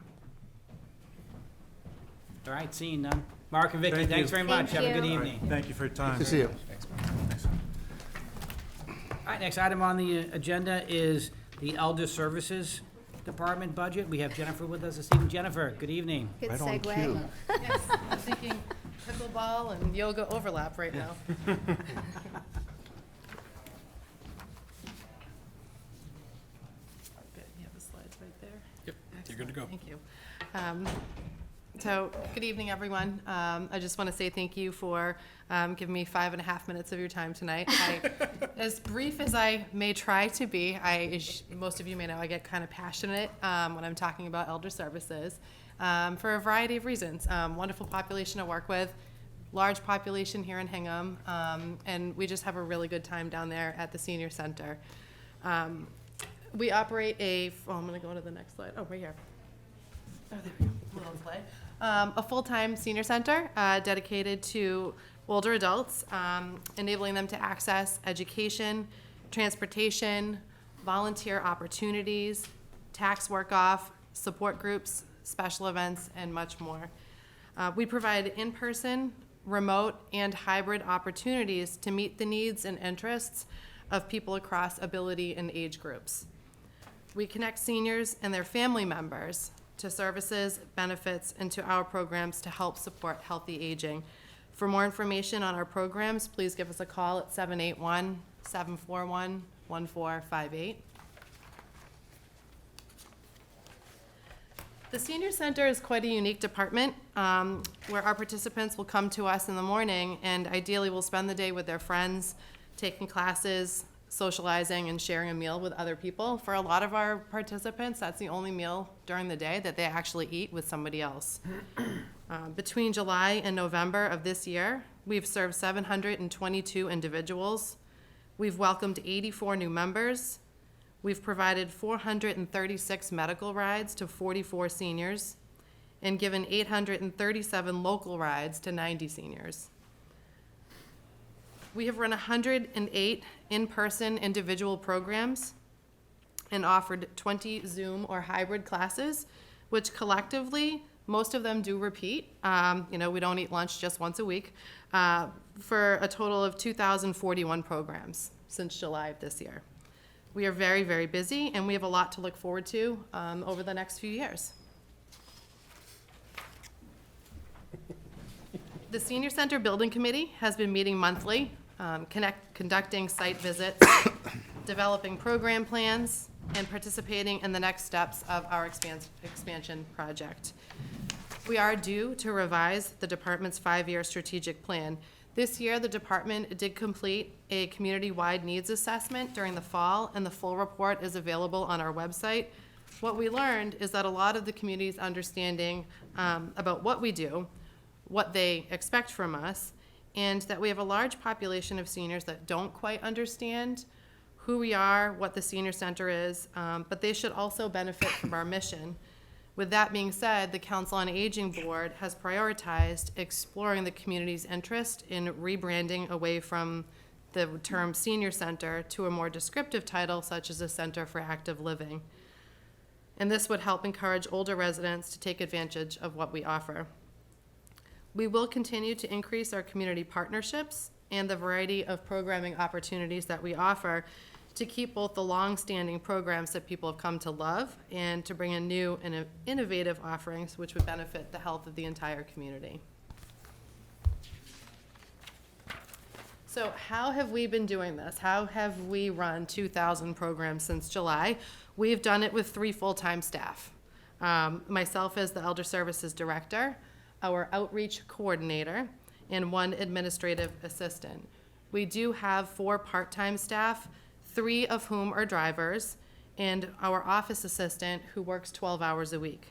All right, seeing none. Mark and Vicky, Thank thanks you. very much. Thank Have a good you. evening. Thank you for your time. Good to see you. All right, next item on the agenda is the Elder Services Department budget. We have Jennifer with us this evening. Jennifer, good evening. Good Right on segue. cue. Yes, I'm thinking pickleball and yoga overlap right now. Good, you have the slides right there? Yep, you're good to go. Thank you. So, good evening, everyone. I just want to say thank you for giving me 5.5 minutes of your time tonight. As brief as I may try to be, as most of you may know, I get kind of passionate when I'm talking about elder services for a variety of reasons. Wonderful population to work with, large population here in Hingham, and we just have a really good time down there at the senior center. We operate I'm going to go to the next slide. Oh, right here. Oh, there we go. Little slide. A full-time senior center dedicated to older adults, enabling them to access education, transportation, volunteer opportunities, tax work-off, support groups, special events, and much more. We provide in-person, remote, and hybrid opportunities to meet the needs and interests of people across ability and age groups. We connect seniors and their family members to services, benefits, and to our programs to help support healthy aging. For more information on our programs, please give us a call at 781-741-1458. The Senior Center is quite a unique department where our participants will come to us in the morning and ideally will spend the day with their friends, taking classes, socializing, and sharing a meal with other people. For a lot of our participants, that's the only meal during the day that they actually eat with somebody else. Between July and November of this year, we've served 722 individuals. We've welcomed 84 new members. We've provided 436 medical rides to 44 seniors and given 837 local rides to 90 seniors. We have run 108 in-person individual programs and offered 20 Zoom or hybrid classes, which collectively, most of them do repeat. We don't eat lunch just once a week, for a total of 2,041 programs since July of this year. We are very, very busy, and we have a lot to look forward to over the next few years. The Senior Center Building Committee has been meeting monthly, conducting site visits, developing program plans, and participating in the next steps of our expansion project. We are due to revise the department's 5-year strategic plan. This year, the department did complete a community-wide needs assessment during the fall, and the full report is available on our website. What we learned is that a lot of the community's understanding about what we do, what they expect from us, and that we have a large population of seniors that don't quite understand who we are, what the senior center is, but they should also benefit from our mission. With that being said, the Council on Aging Board has prioritized exploring the community's interest in rebranding away from the term senior center to a more descriptive title such as a Center for Active Living. And this would help encourage older residents to take advantage of what we offer. We will continue to increase our community partnerships and the variety of programming opportunities that we offer to keep both the long-standing programs that people have come to love and to bring in new and innovative offerings which would benefit the health of the entire community. So how have we been doing this? How have we run 2,000 programs since July? We've done it with 3 full-time staff. Myself as the Elder Services Director, our outreach coordinator, and 1 administrative assistant. We do have 4 part-time staff, 3 of whom are drivers, and our office assistant who works 12 hours a week.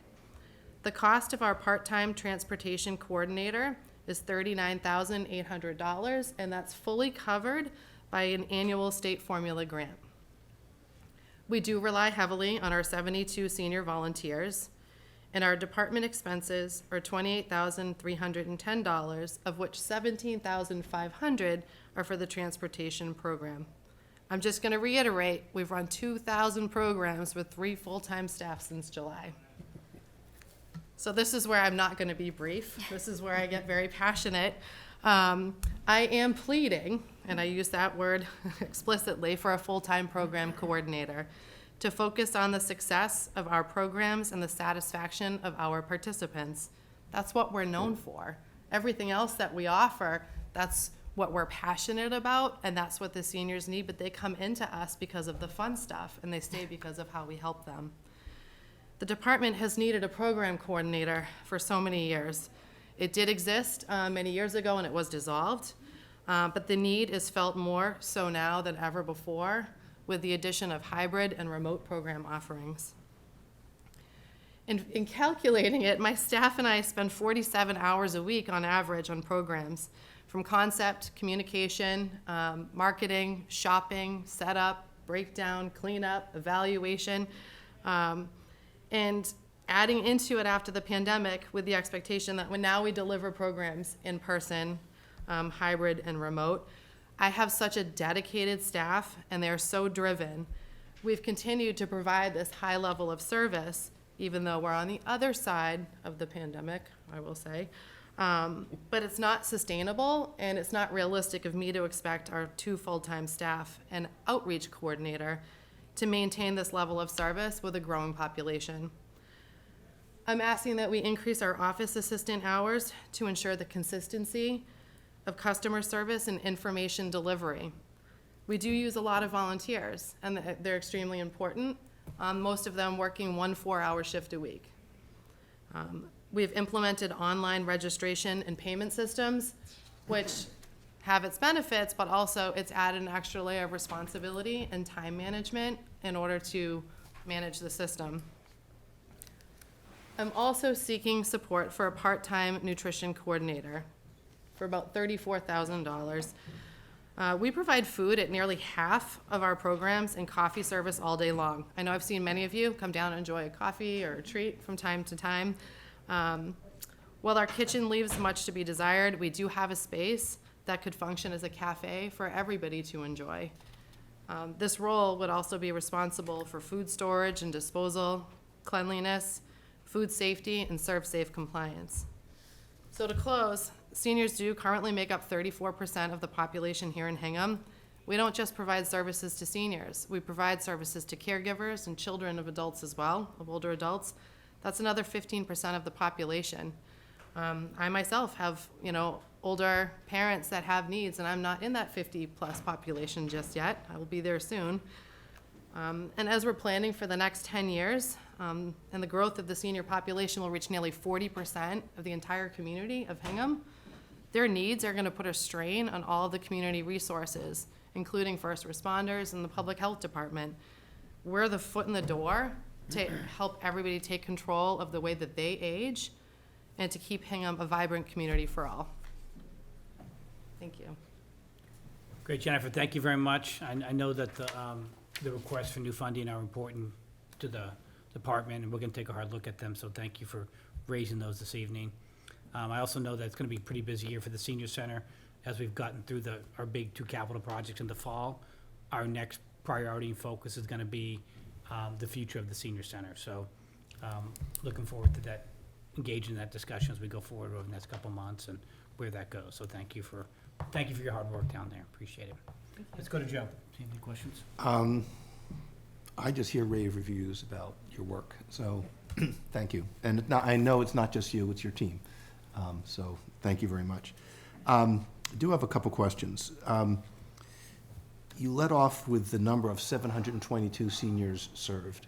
The cost of our part-time transportation coordinator is $39,800, and that's fully covered by an annual state formula grant. We do rely heavily on our 72 senior volunteers, and our department expenses are $28,310, of which $17,500 are for the transportation program. I'm just going to reiterate, we've run 2,000 programs with 3 full-time staff since July. So this is where I'm not going to be brief. This is where I get very passionate. I am pleading, and I use that word explicitly, for a full-time program coordinator to focus on the success of our programs and the satisfaction of our participants. That's what we're known for. Everything else that we offer, that's what we're passionate about, and that's what the seniors need, but they come into us because of the fun stuff, and they stay because of how we help them. The department has needed a program coordinator for so many years. It did exist many years ago, and it was dissolved, but the need is felt more so now than ever before, with the addition of hybrid and remote program offerings. In calculating it, my staff and I spend 47 hours a week on average on programs, from concept, communication, marketing, shopping, setup, breakdown, cleanup, evaluation, and adding into it after the pandemic with the expectation that when now we deliver programs in person, hybrid and remote, I have such a dedicated staff and they're so driven. We've continued to provide this high level of service, even though we're on the other side of the pandemic, I will say. But it's not sustainable, and it's not realistic of me to expect our 2 full-time staff and outreach coordinator to maintain this level of service with a growing population. I'm asking that we increase our office assistant hours to ensure the consistency of customer service and information delivery. We do use a lot of volunteers, and they're extremely important, most of them working 1 4-hour shift a week. We've implemented online registration and payment systems, which have its benefits, but also it's added an extra layer of responsibility and time management in order to manage the system. I'm also seeking support for a part-time nutrition coordinator for about $34,000. We provide food at nearly half of our programs and coffee service all day long. I know I've seen many of you come down and enjoy a coffee or a treat from time to time. While our kitchen leaves much to be desired, we do have a space that could function as a cafe for everybody to enjoy. This role would also be responsible for food storage and disposal, cleanliness, food safety, and serve-safe compliance. So to close, seniors do currently make up 34% of the population here in Hingham. We don't just provide services to seniors. We provide services to caregivers and children of adults as well, of older adults. That's another 15% of the population. I myself have, older parents that have needs, and I'm not in that 50-plus population just yet. I will be there soon. And as we're planning for the next 10 years, and the growth of the senior population will reach nearly 40% of the entire community of Hingham, their needs are going to put a strain on all of the community resources, including first responders and the public health department. We're the foot in the door to help everybody take control of the way that they age and to keep Hingham a vibrant community for all. Thank you. Great, Jennifer, thank you very much. I know that the requests for new funding are important to the department, and we're going to take a hard look at them, so thank you for raising those this evening. I also know that it's going to be a pretty busy year for the senior center as we've gotten through our big 2 capital projects in the fall. Our next priority and focus is going to be the future of the senior center. So looking forward to that, engaging in that discussion as we go forward over the next couple months and where that goes. So thank you for your hard work down there. Appreciate it. Let's go to Joe. See any questions? I just hear rave reviews about your work, so thank you. And I know it's not just you, it's your team. So thank you very much. I do have a couple questions. You led off with the number of 722 seniors served.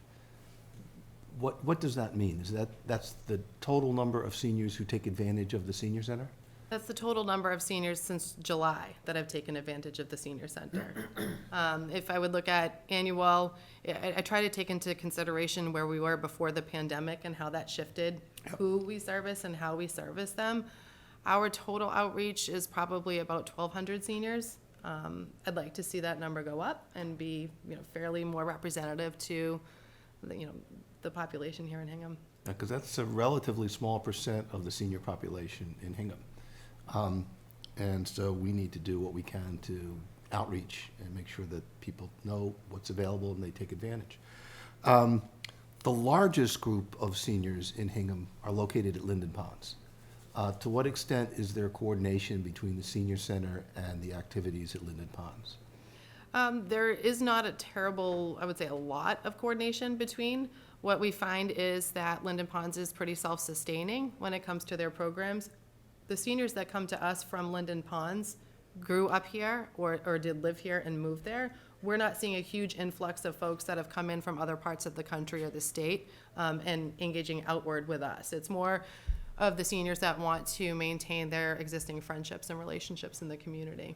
What does that mean? That's the total number of seniors who take advantage of the senior center? That's the total number of seniors since July that have taken advantage of the senior center. If I would look at annual, I try to take into consideration where we were before the pandemic and how that shifted who we service and how we service them. Our total outreach is probably about 1,200 seniors. I'd like to see that number go up and be, fairly more representative to, the population here in Hingham. Because that's a relatively small percent of the senior population in Hingham. And so we need to do what we can to outreach and make sure that people know what's available and they take advantage. The largest group of seniors in Hingham are located at Linden Ponds. To what extent is there coordination between the senior center and the activities at Linden Ponds? There is not a terrible, I would say a lot of coordination between. What we find is that Linden Ponds is pretty self-sustaining when it comes to their programs. The seniors that come to us from Linden Ponds grew up here or did live here and moved there. We're not seeing a huge influx of folks that have come in from other parts of the country or the state and engaging outward with us. It's more of the seniors that want to maintain their existing friendships and relationships in the community.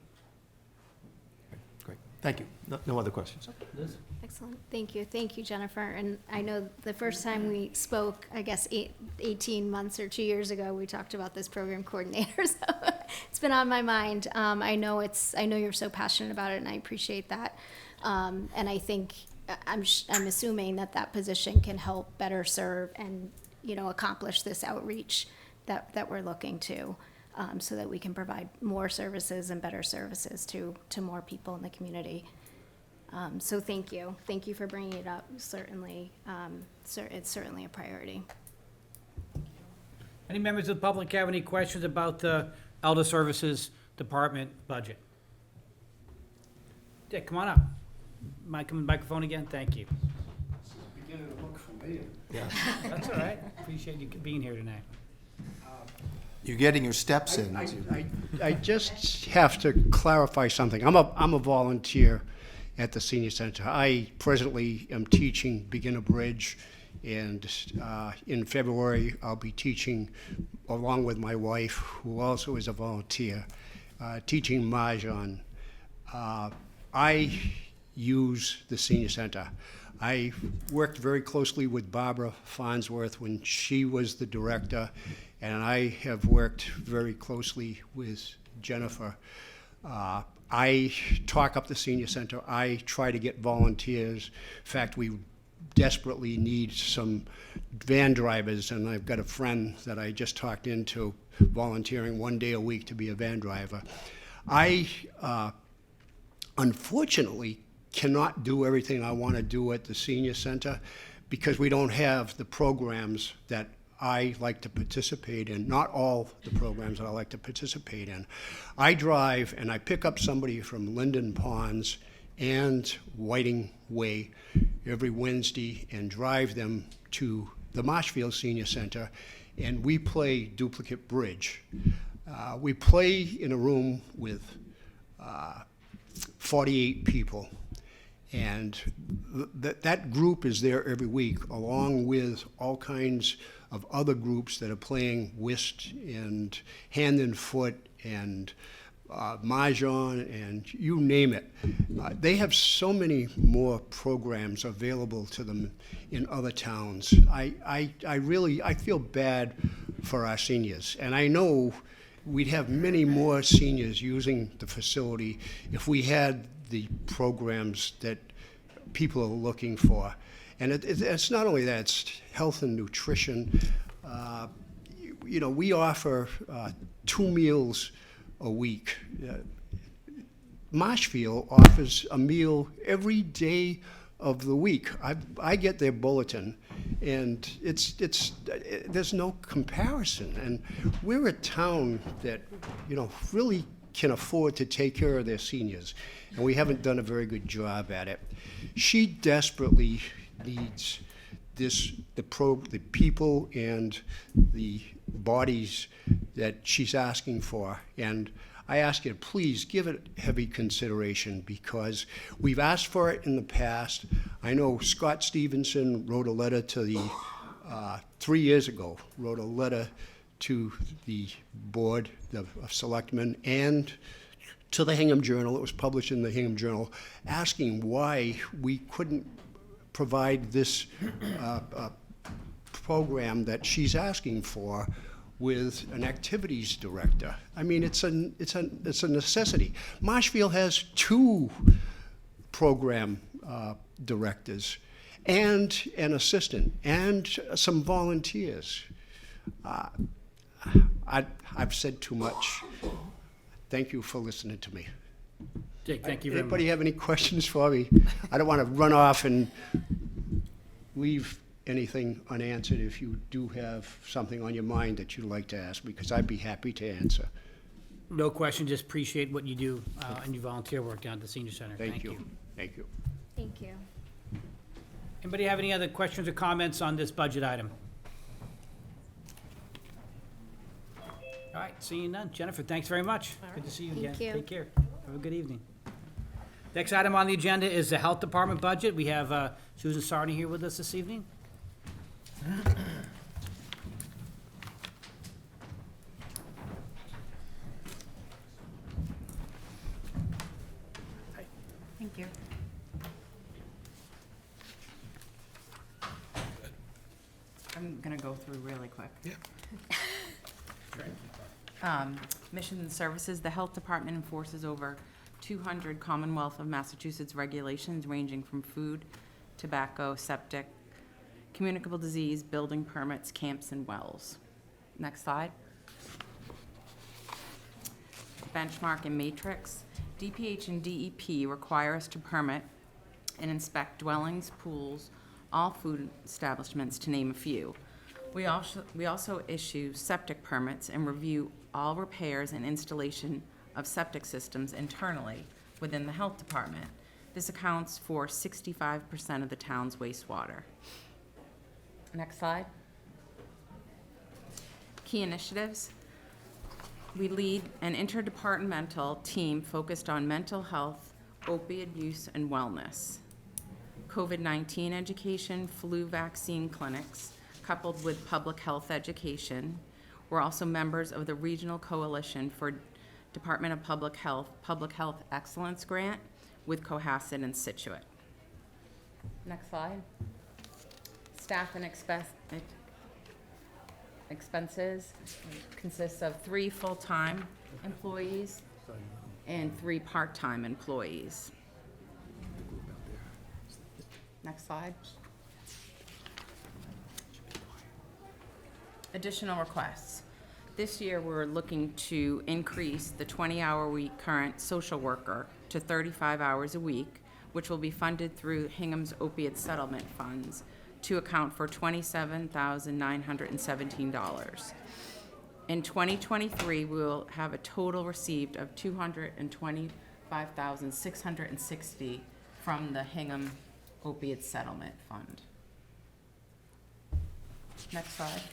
Great, thank you. No other questions? Liz? Excellent, thank you, Jennifer. And I know the first time we spoke, I guess 18 months or 2 years ago, we talked about this program coordinator, so it's been on my mind. I know you're so passionate about it, and I appreciate that. And I think, I'm assuming that position can help better serve and, accomplish this outreach that we're looking to, so that we can provide more services and better services to more people in the community. So thank you for bringing it up. Certainly, it's certainly a priority. Any members of the public have any questions about the Elder Services Department budget? Yeah, come on up. Microphone again, thank you. Beginning to look familiar. Yeah. That's all right. Appreciate you being here tonight. You're getting your steps in. I just have to clarify something. I'm a volunteer at the senior center. I presently am teaching beginner bridge, and in February I'll be teaching, along with my wife, who also is a volunteer, teaching Mahjong. I use the senior center. I worked very closely with Barbara Farnsworth when she was the director, and I have worked very closely with Jennifer. I talk up the senior center. I try to get volunteers. In fact, we desperately need some van drivers, and I've got a friend that I just talked into volunteering 1 day a week to be a van driver. I unfortunately cannot do everything I want to do at the senior center because we don't have the programs that I like to participate in, not all the programs that I like to participate in. I drive and I pick up somebody from Linden Ponds and Whiting Way every Wednesday and drive them to the Marshfield Senior Center, and we play duplicate bridge. We play in a room with 48 people. And that group is there every week, along with all kinds of other groups that are playing whist and hand and foot and Mahjong and you name it. They have so many more programs available to them in other towns. I feel bad for our seniors, and I know we'd have many more seniors using the facility if we had the programs that people are looking for. And it's not only that, it's health and nutrition. We offer 2 meals a week. Marshfield offers a meal every day of the week. I get their bulletin, and there's no comparison. And we're a town that, really can afford to take care of their seniors, and we haven't done a very good job at it. She desperately needs the people and the bodies that she's asking for, and I ask you to please give it heavy consideration because we've asked for it in the past. I know Scott Stevenson wrote a letter to the 3 years ago, wrote a letter to the Board of Selectmen and to the Hingham Journal. It was published in the Hingham Journal, asking why we couldn't provide this program that she's asking for with an activities director. I mean, it's a necessity. Marshfield has 2 program directors and an assistant and some volunteers. I've said too much. Thank you for listening to me. Jake, thank you very much. Anybody have any questions for me? I don't want to run off and leave anything unanswered. If you do have something on your mind that you'd like to ask, because I'd be happy to answer. No question, just appreciate what you do and your volunteer work down at the senior center. Thank you. Thank you. Thank you. Anybody have any other questions or comments on this budget item? All right, seeing none. Jennifer, thanks very much. Good to see you again. Thank you. Take care. Have a good evening. Next item on the agenda is the Health Department budget. We have Susan Sarney here with us this evening. Thank you. I'm gonna go through really quick. Yeah. Mission and services, the health department enforces over 200 Commonwealth of Massachusetts regulations ranging from food, tobacco, septic, communicable disease, building permits, camps, and wells. Next slide. Benchmark and matrix. DPH and DEP require us to permit and inspect dwellings, pools, all food establishments, to name a few. We also issue septic permits and review all repairs and installation of septic systems internally within the health department. This accounts for 65% of the town's wastewater. Next slide. Key initiatives. We lead an interdepartmental team focused on mental health, opioid use, and wellness. COVID-19 education, flu vaccine clinics, coupled with public health education. We're also members of the Regional Coalition for Department of Public Health Excellence Grant with Cohasset and Situate. Next slide. Staff and expenses consists of 3 full-time employees and 3 part-time employees. Next slide. Additional requests. This year, we're looking to increase the 20-hour-week current social worker to 35 hours a week, which will be funded through Hingham's opiate settlement funds to account for $27,917. In 2023, we will have a total received of $225,660 from the Hingham opiate settlement fund. Next slide.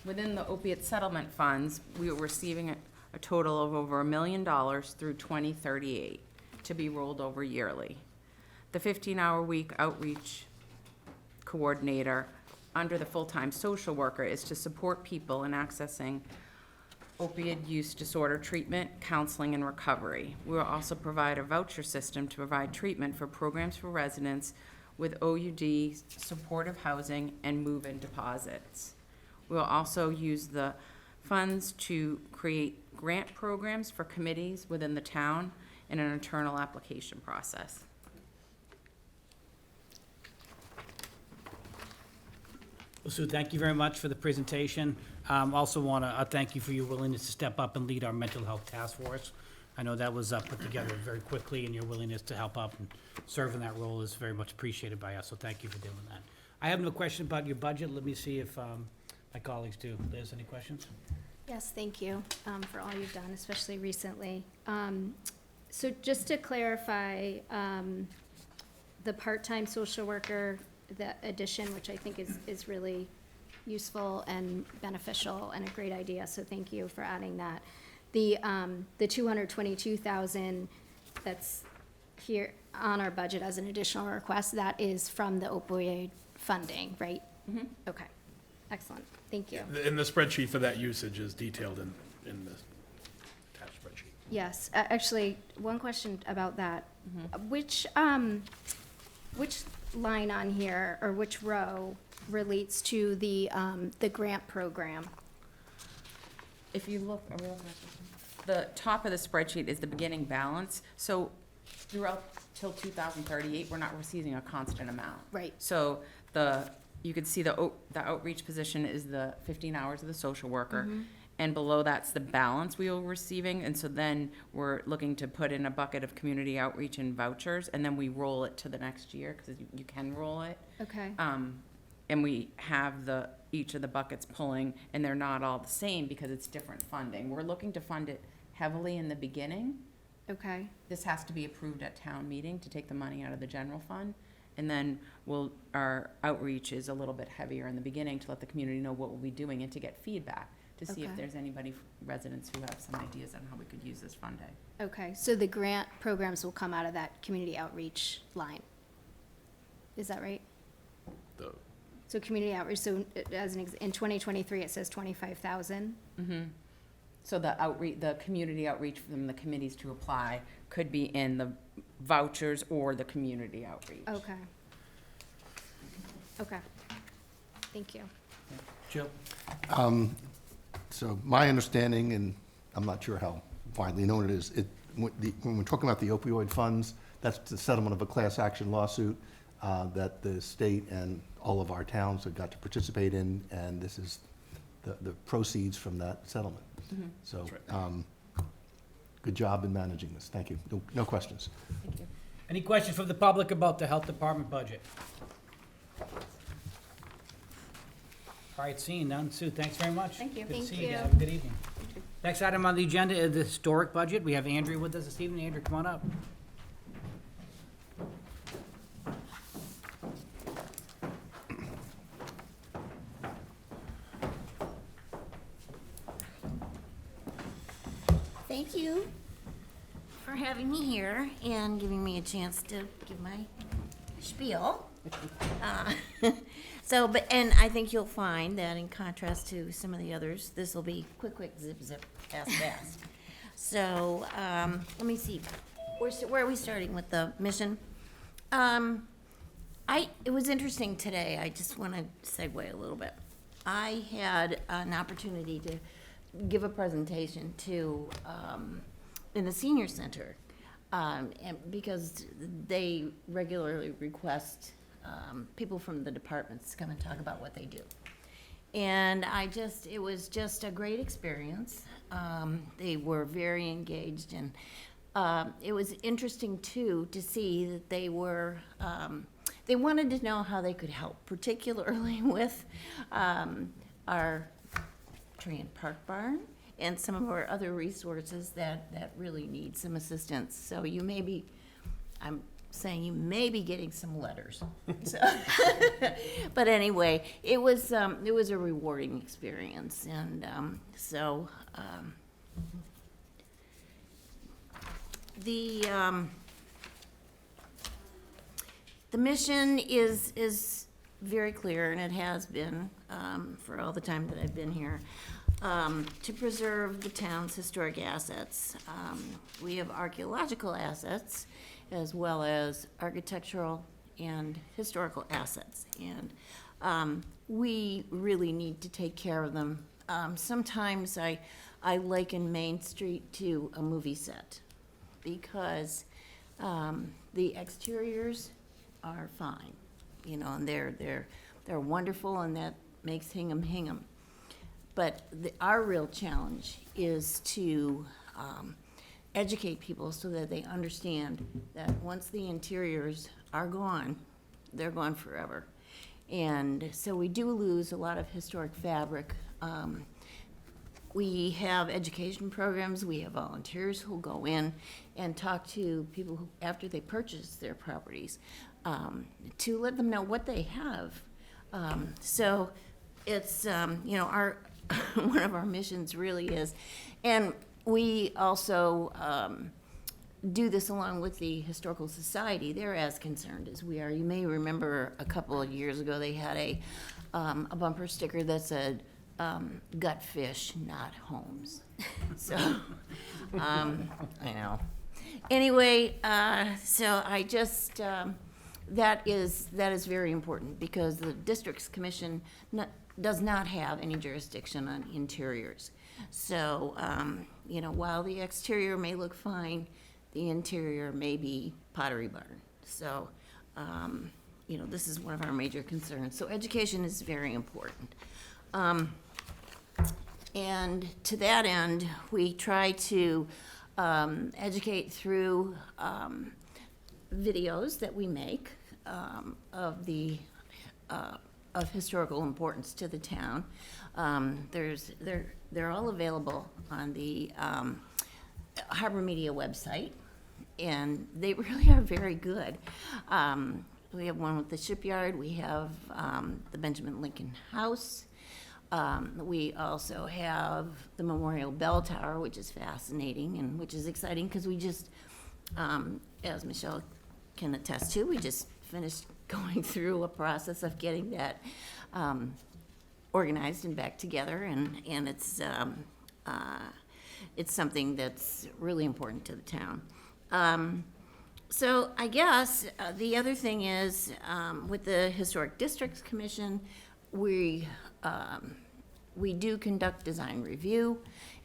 Within the opiate settlement funds, we are receiving a total of over $1 million through 2038 to be rolled over yearly. The 15-hour-week outreach coordinator under the full-time social worker is to support people in accessing opioid use disorder treatment, counseling, and recovery. We will also provide a voucher system to provide treatment for programs for residents with OUD, supportive housing, and move-in deposits. We will also use the funds to create grant programs for committees within the town in an internal application process. Well, Sue, thank you very much for the presentation. Also want to thank you for your willingness to step up and lead our mental health task force. I know that was put together very quickly, and your willingness to help out and serve in that role is very much appreciated by us, so thank you for doing that. I have no question about your budget. Let me see if my colleagues do. Liz, any questions? Yes, thank you for all you've done, especially recently. So just to clarify, the part-time social worker, the addition, which I think is really useful and beneficial and a great idea, so thank you for adding that. The $222,000 that's here on our budget as an additional request, that is from the opioid funding, right? Mm-hmm. Okay, Excellent, thank you. And the spreadsheet for that usage is detailed in the attached spreadsheet. Yes, actually, one question about that. Which line on here, or which row relates to the grant program? If you look, the top of the spreadsheet is the beginning balance. So throughout till 2038, we're not receiving a constant amount. Right. So you could see the outreach position is the 15 hours of the social worker. And below that's the balance we were receiving. And so then we're looking to put in a bucket of community outreach and vouchers, and then we roll it to the next year, because you can roll it. Okay, And we have each of the buckets pulling, and they're not all the same because it's different funding. We're looking to fund it heavily in the beginning. okay, This has to be approved at town meeting to take the money out of the general fund. And then our outreach is a little bit heavier in the beginning to let the community know what we'll be doing and to get feedback, to see if Okay. there's anybody, residents who have some ideas on how we could use this funding. okay. So the grant programs will come out of that community outreach line? Is that right? So community outreach, so as in 2023, it says 25,000? So the community outreach from the committees to apply could be in the vouchers or the community outreach. Okay. Okay. Thank you. Jill? So my understanding, and I'm not sure how widely known it is, when we're talking about the opioid funds, that's the settlement of a class action lawsuit that the state and all of our towns have got to participate in, and this is the proceeds from that settlement. So, good job in managing this. Thank you. No questions. Thank you. Any questions from the public about the health department budget? All right, seeing none. Sue, thanks very much. Thank you. Good to Thank see you you. again. Have a good evening. Next item on the agenda is the historic budget. We have Andrea with us this evening. Andrea, come on up. Thank you for having me here and giving me a chance to give my spiel. And I think you'll find that in contrast to some of the others, this will be quick, zip, fast, fast. So, let me see, where are we starting with the mission? It was interesting today, I just want to segue a little bit. I had an opportunity to give a presentation to, in the senior center, and because they regularly request people from the departments to come and talk about what they do. And it was just a great experience. They were very engaged, and it was interesting too to see that they wanted to know how they could help, particularly with our tree and park barn and some of our other resources that really need some assistance. So I'm saying you may be getting some letters. So but anyway, it was a rewarding experience, and the mission is very clear, and it has been for all the time that I've been here, to preserve the town's historic assets. We have archaeological assets as well as architectural and historical assets, and we really need to take care of them. Sometimes I liken Main Street to a movie set, because the exteriors are fine, and they're wonderful, and that makes Hingham Hingham. But our real challenge is to educate people so that they understand that once the interiors are gone, they're gone forever. And so we do lose a lot of historic fabric. We have education programs, we have volunteers who'll go in and talk to people who, after they purchase their properties, to let them know what they have. So it's, our one of our missions really is. And we also do this along with the Historical Society. They're as concerned as we are. You may remember a couple of years ago, they had a bumper sticker that said, gut fish, not homes. So, I know. Anyway, so I just, that is very important because the district's commission does not have any jurisdiction on interiors. So, you know, while the exterior may look fine, the interior may be Pottery Barn. So, you know, this is one of our major concerns. So education is very important. And to that end, we try to educate through videos that we make of the of historical importance to the town. They're all available on the Harbor Media website, and they really are very good. We have one with the shipyard. We have the Benjamin Lincoln House. We also have the Memorial Bell Tower, which is fascinating and which is exciting because we just, as Michelle can attest to, we just finished going through a process of getting that organized and back together, and it's something that's really important to the town. So I guess the other thing is, with the Historic Districts Commission, we do conduct design review,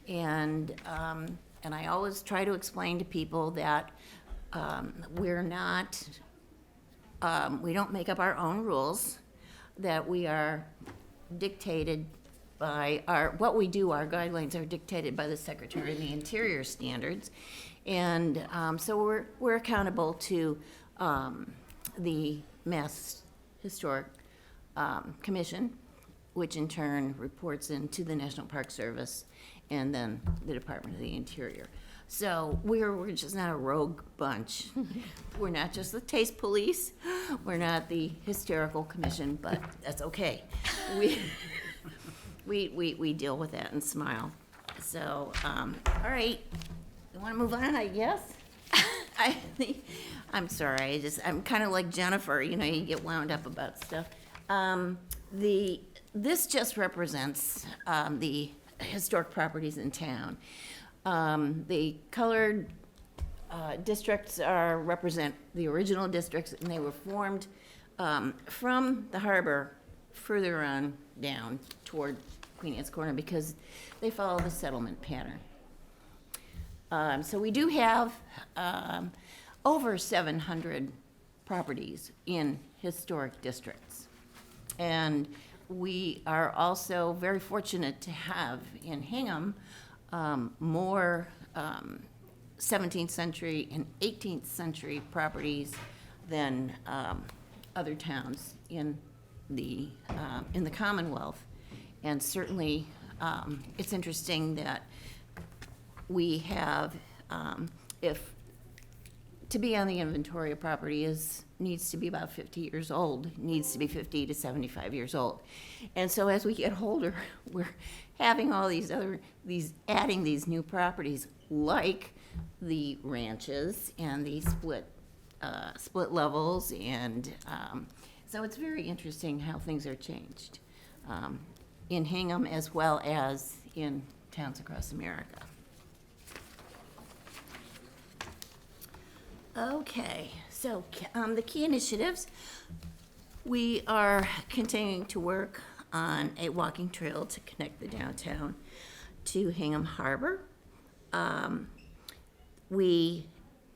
and I always try to explain to people that we're not, we don't make up our own rules, that we are dictated by what we do, our guidelines are dictated by the Secretary of the Interior standards. And so we're accountable to the Mass Historic Commission, which in turn reports into the National Park Service and then the Department of the Interior. So we're just not a rogue bunch. We're not just the taste police. We're not the Historical Commission, but that's okay. We deal with that and smile. So, all right. You want to move on, I guess? I'm sorry, I'm kind of like Jennifer, you know, you get wound up about stuff. This just represents the historic properties in town. The colored districts represent the original districts, and they were formed from the harbor further on down toward Queen Anne's Corner because they follow the settlement pattern. So we do have over 700 properties in historic districts. And we are also very fortunate to have in Hingham more 17th century and 18th century properties than other towns in the Commonwealth. And certainly it's interesting that we have, if to be on the inventory of property needs to be about 50 years old, needs to be 50 to 75 years old. And so as we get older, we're having all adding these new properties like the ranches and the split levels. And so it's very interesting how things are changed in Hingham as well as in towns across America. Okay, so the key initiatives, we are continuing to work on a walking trail to connect the downtown to Hingham Harbor. We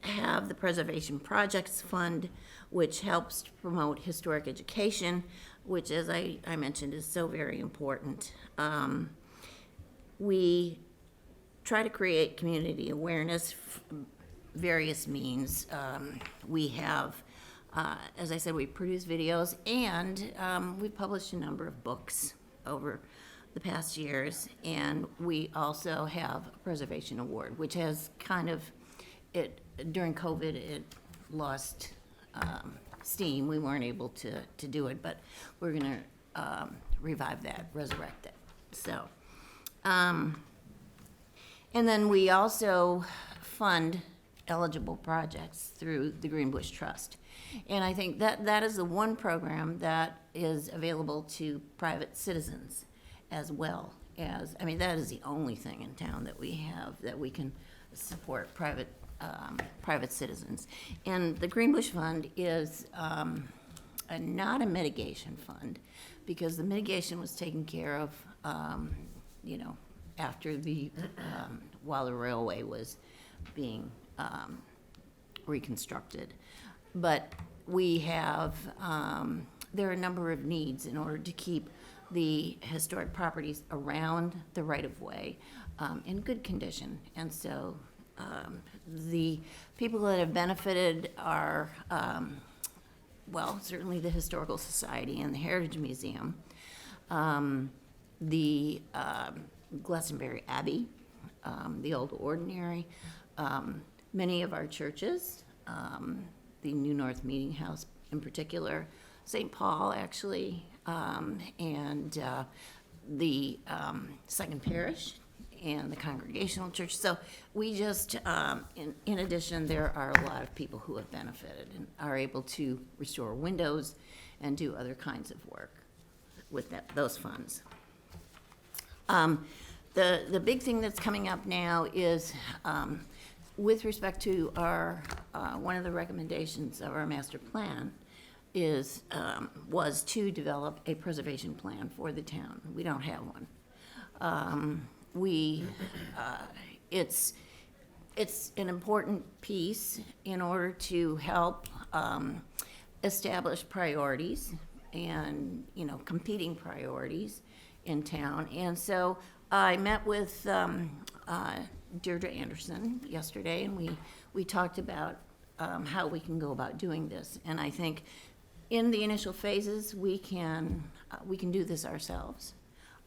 have the Preservation Projects Fund, which helps to promote historic education, which, as I mentioned, is so very important. We try to create community awareness, various means. We have, as I said, we produce videos, and we published a number of books over the past years, and we also have a preservation award, which has kind of, during COVID, it lost steam. We weren't able to do it, but we're gonna revive that, resurrect it. So, and then we also fund eligible projects through the Greenbush Trust. And I think that is the one program that is available to private citizens as well as, I mean, that is the only thing in town that we have that we can support private citizens. And the Greenbush Fund is not a mitigation fund, because the mitigation was taken care of, after while the railway was being reconstructed. But we have, there are a number of needs in order to keep the historic properties around the right-of-way in good condition. And so the people that have benefited are, certainly the Historical Society and the Heritage Museum, the Glastonbury Abbey, the Old Ordinary, many of our churches, the New North Meeting House in particular, St. Paul actually, and the Second Parish and the Congregational Church. So we just, in addition, there are a lot of people who have benefited and are able to restore windows and do other kinds of work with those funds. The big thing that's coming up now is, with respect to our, one of the recommendations of our master plan was to develop a preservation plan for the town. We don't have one. It's an important piece in order to help establish priorities and, competing priorities in town. And so I met with Deirdre Anderson yesterday, and we talked about how we can go about doing this. And I think in the initial phases, we can do this ourselves.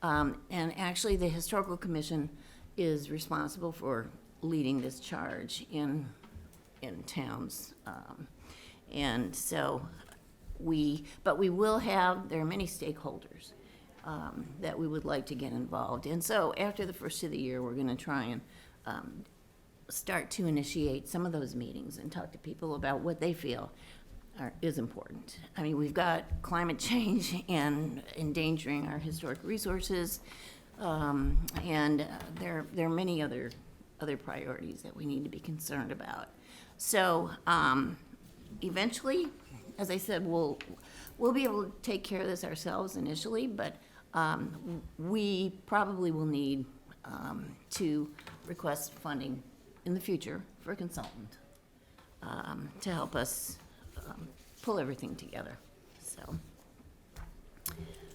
And actually, the Historical Commission is responsible for leading this charge in towns. And so but we will have, there are many stakeholders that we would like to get involved. And so after the first of the year, we're gonna try and start to initiate some of those meetings and talk to people about what they feel is important. I mean, we've got climate change and endangering our historic resources, and there are many other priorities that we need to be concerned about. So eventually, as I said, we'll be able to take care of this ourselves initially, but we probably will need to request funding in the future for a consultant to help us pull everything together. So,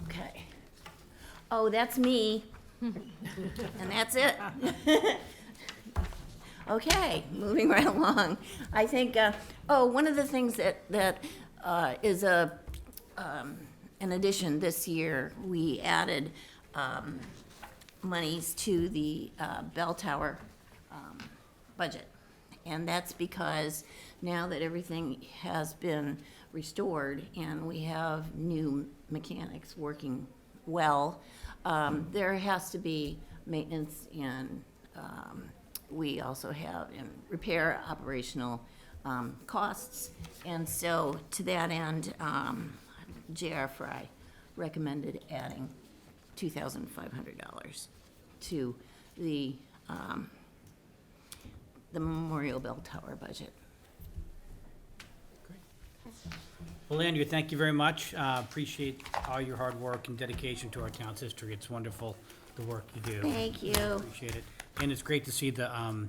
okay. Oh, that's me. And that's it. Okay, moving right along. I think, one of the things that is an addition this year, we added monies to the bell tower budget. And that's because now that everything has been restored and we have new mechanics working well, there has to be maintenance, and we also have repair operational costs. And so to that end, J.R. Fry recommended adding $2,500 to the Memorial Bell Tower budget. Well, Andrea, thank you very much. Appreciate all your hard work and dedication to our town's history. It's wonderful, the work you do. Thank you. Appreciate it. And it's great to see the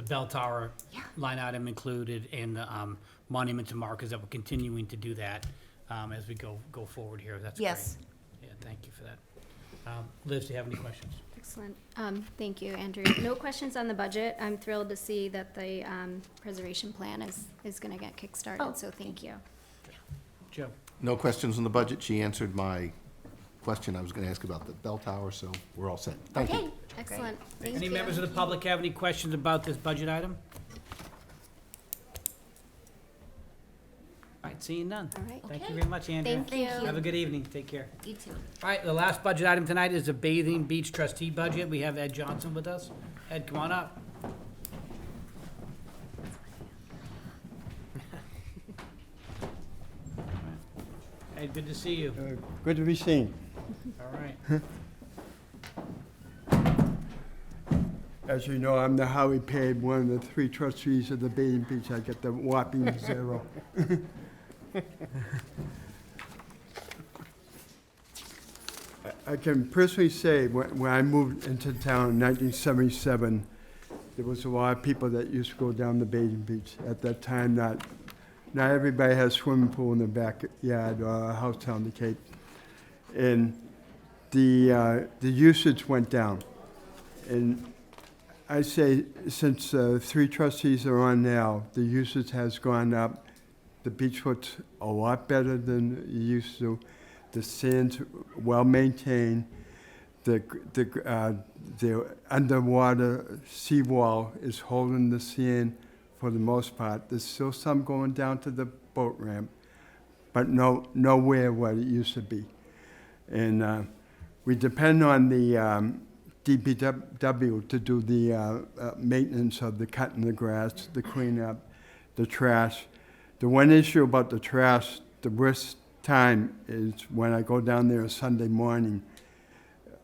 bell tower line item included, and the monuments and markers that we're continuing to do that as we go forward here. That's great. Yes. Yeah, thank you for that. Liz, do you have any questions? Excellent. Thank you, Andrew. No questions on the budget. I'm thrilled to see that the preservation plan is going to get kickstarted, so thank you. Joe? No questions on the budget. She answered my question I was going to ask about the bell tower, so we're all set. Thank you. Okay, excellent. Thank you. Any members of the public have any questions about this budget item? All right, seeing none. All right. Thank you very much, Andrea. Thank you. Have a good evening. Take care. You too. All right, the last budget item tonight is the Bathing Beach trustee budget. We have Ed Johnson with us. Ed, come on up. right, good to see you. Good to be seen. All right. As you know, I'm the highly paid one of the 3 trustees of the Bathing Beach. I get the whopping 0. I can personally say, when I moved into town in 1977, there was a lot of people that used to go down the Bathing Beach. At that time, not everybody has a swimming pool in their backyard or a house down the Cape. And the usage went down. And I say, since 3 trustees are on now, the usage has gone up. The beach looks a lot better than it used to. The sand's well-maintained. The underwater seawall is holding the sand for the most part. There's still some going down to the boat ramp, but nowhere what it used to be. And we depend on the DPW to do the maintenance of the cutting the grass, the cleanup, the trash. The one issue about the trash, the worst time is when I go down there Sunday morning.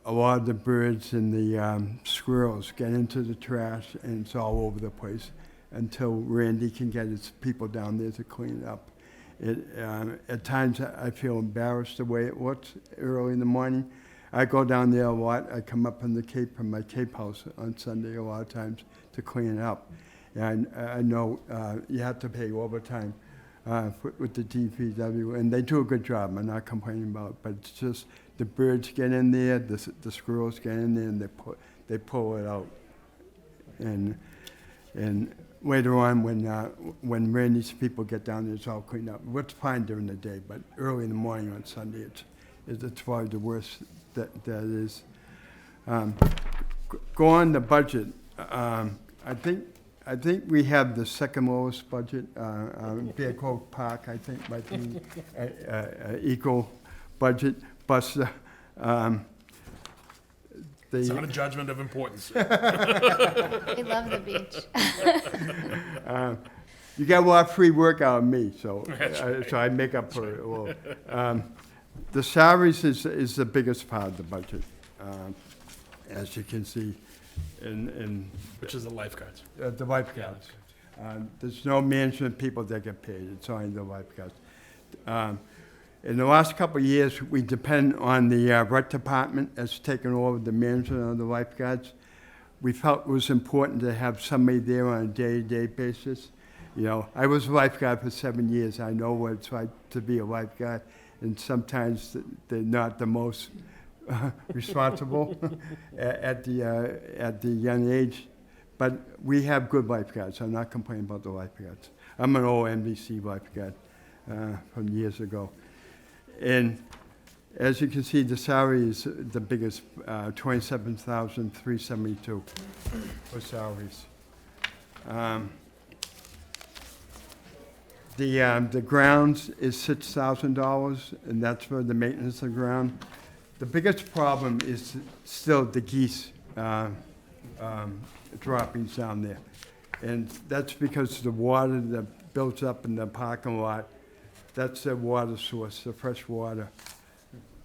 A lot of the birds and the squirrels get into the trash, and it's all over the place until Randy can get his people down there to clean it up. At times I feel embarrassed the way it looks early in the morning. I go down there a lot. I come up on the Cape from my Cape house on Sunday a lot of times to clean it up. And I know you have to pay overtime with the DPW, and they do a good job. I'm not complaining about it, but it's just the birds get in there, the squirrels get in there, and they pull it out. And later on, when Randy's people get down there, it's all cleaned up. It's fine during the day, but early in the morning on Sunday, it's probably the worst that is. Go on the budget. I think we have the second lowest budget. Bear Cove Park, I think, might be equal budget. But It's not a judgment of importance. We love the beach. You get a lot of free work out of me, so I make up for it a little. The salaries is the biggest part of the budget, as you can see. Which is the lifeguards. The lifeguards. There's no management people that get paid. It's only the lifeguards. In the last couple of years, we depend on the rec department as taken over the management of the lifeguards. We felt it was important to have somebody there on a day-to-day basis. You know, I was a lifeguard for 7 years. I know what it's like to be a lifeguard, and sometimes they're not the most responsible at the young age. But we have good lifeguards. I'm not complaining about the lifeguards. I'm an old NBC lifeguard from years ago. And as you can see, the salary is the biggest, $27,372 for salaries. The grounds is $6,000, and that's for the maintenance of the ground. The biggest problem is still the geese droppings down there. And that's because the water that builds up in the parking lot, that's their water source, the fresh water.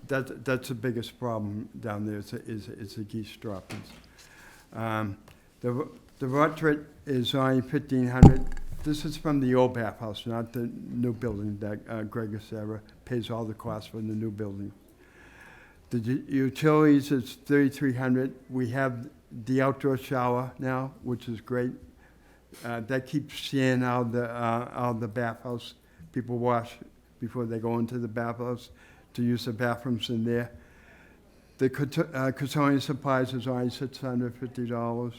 That's the biggest problem down there is the geese droppings. The rot rate is only $1,500. This is from the old bathhouse, not the new building that Greg Sarah pays all the costs for the new building. The utilities is $3,300. We have the outdoor shower now, which is great. That keeps sand out of the bathhouse. People wash before they go into the bathhouse to use the bathrooms in there. The custodian supplies is only $650.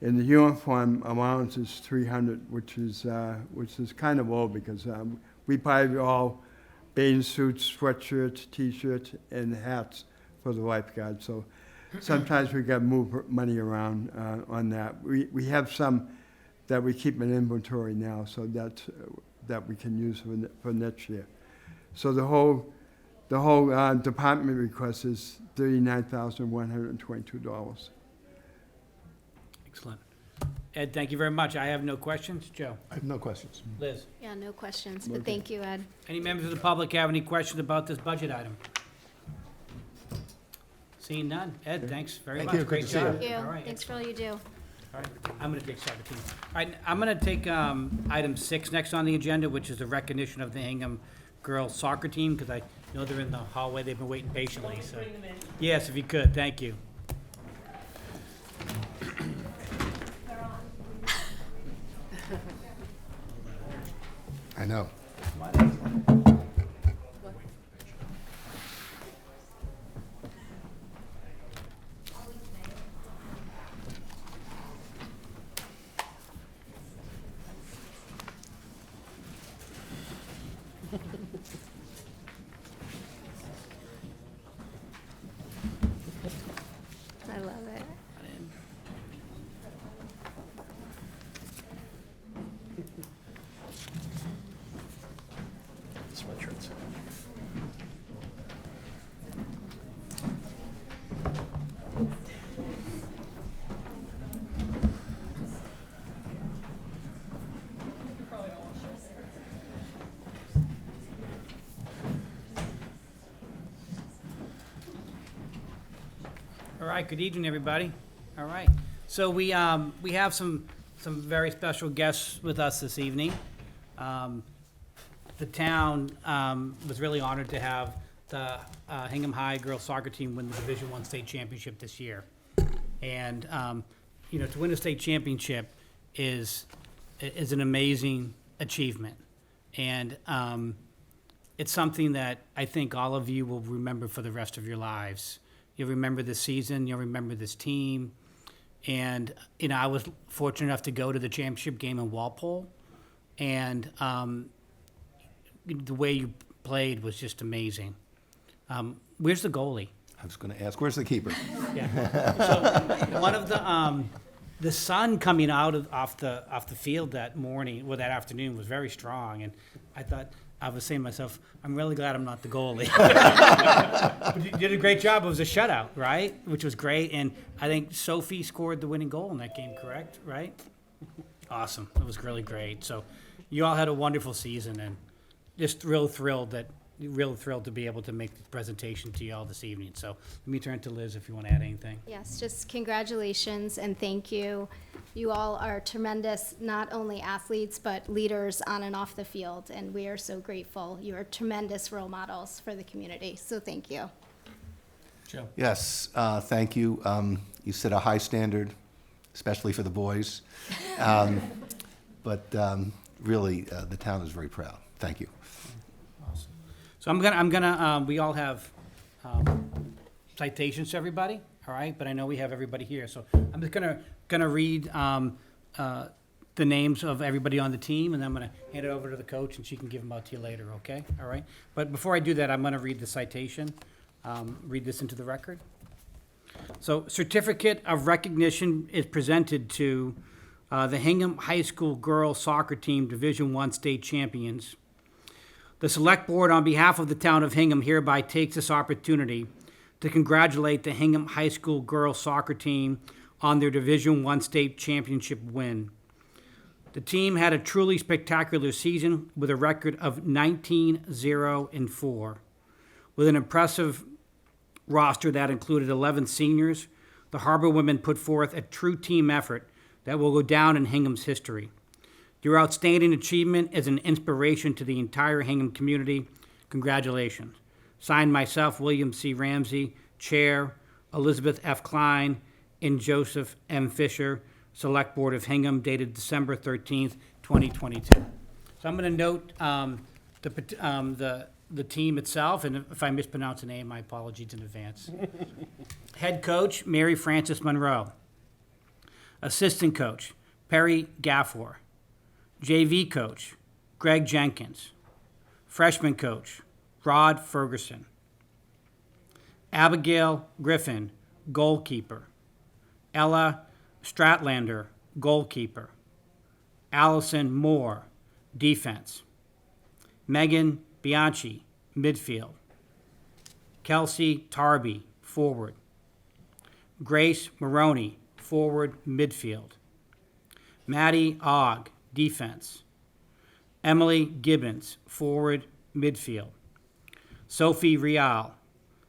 And the uniform allowance is $300, which is kind of low because we buy all bathing suits, sweatshirts, T-shirts, and hats for the lifeguards. So sometimes we got to move money around on that. We have some that we keep in inventory now, so that we can use for next year. So the whole department request is $39,122. Excellent. Ed, thank you very much. I have no questions. Joe? I have no questions. Liz? Yeah, no questions, but thank you, Ed. Any members of the public have any questions about this budget item? Seeing none. Ed, thanks very Thank much. you. Good Great to see you. job. Thank you. All right. Thanks for all you do. All right, I'm gonna take 17. All right, I'm gonna take item 6 next on the agenda, which is the recognition of the Hingham girls soccer team, because I know they're in the hallway, they've been waiting patiently, so. Yes, if you could, thank you. I know. I love it. Sweatshirts. All right, good evening, everybody. All right, so we have some very special guests with us this evening. The town was really honored to have the Hingham High girls soccer team win the Division I state championship this year. And, to win a state championship is an amazing achievement. And it's something that I think all of you will remember for the rest of your lives. You'll remember this season, you'll remember this team. And, I was fortunate enough to go to the championship game in Walpole. And the way you played was just amazing. Where's the goalie? I was going to ask, where's the keeper? Yeah. So one of the sun coming out off the field that morning, or that afternoon, was very strong, and I was saying to myself, I'm really glad I'm not the goalie. But you did a great job. It was a shutout, right? Which was great, and I think Sophie scored the winning goal in that game, correct? Right? Awesome. It was really great. So you all had a wonderful season, and just real thrilled to be able to make the presentation to you all this evening. So let me turn to Liz if you want to add anything. Yes, just congratulations and thank you. You all are tremendous, not only athletes, but leaders on and off the field, and we are so grateful. You are tremendous role models for the community, so thank you. Joe? Yes, thank you. You set a high standard, especially for the boys. But really, the town is very proud. Thank you. Awesome. So we all have citations to everybody, all right? But I know we have everybody here, so I'm just gonna read the names of everybody on the team, and then I'm gonna hand it over to the coach, and she can give them out to you later, okay? All right? But before I do that, I'm gonna read the citation, read this into the record. So, certificate of recognition is presented to the Hingham High School Girls Soccer Team Division I State Champions. The Select Board, on behalf of the town of Hingham, hereby takes this opportunity to congratulate the Hingham High School Girls Soccer Team on their Division I State Championship win. The team had a truly spectacular season with a record of 19-0-4. With an impressive roster that included 11 seniors, the Harbor women put forth a true team effort that will go down in Hingham's history. Your outstanding achievement is an inspiration to the entire Hingham community. Congratulations. Signed myself, William C. Ramsey, Chair, Elizabeth F. Klein, and Joseph M. Fisher, Select Board of Hingham, dated December 13th, 2022. So I'm going to note the team itself, and if I mispronounce a name, my apologies in advance. Head coach, Mary Frances Monroe. Assistant coach, Perry Gafford. JV coach, Greg Jenkins. Freshman coach, Rod Ferguson. Abigail Griffin, goalkeeper. Ella Stratlander, goalkeeper. Allison Moore, defense. Megan Bianchi, midfield. Kelsey Tarby, forward. Grace Maroney, forward midfield. Maddie Ogg, defense. Emily Gibbons, forward, midfield. Sophie Rial,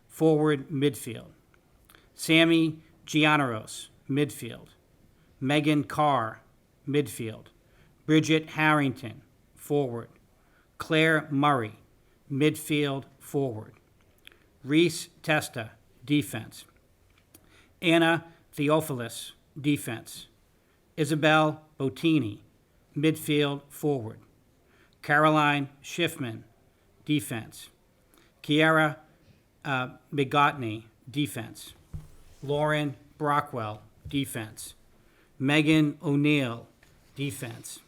forward, midfield. Sammy Gianaros, midfield. Megan Carr, midfield. Bridget Harrington, forward. Claire Murray, midfield, forward. Reese Testa, defense. Anna Theophilus, defense. Isabel Bottini, midfield, forward. Caroline Schiffman, defense. Kiara Migotny, defense. Lauren Brockwell, defense. Megan O'Neill, defense.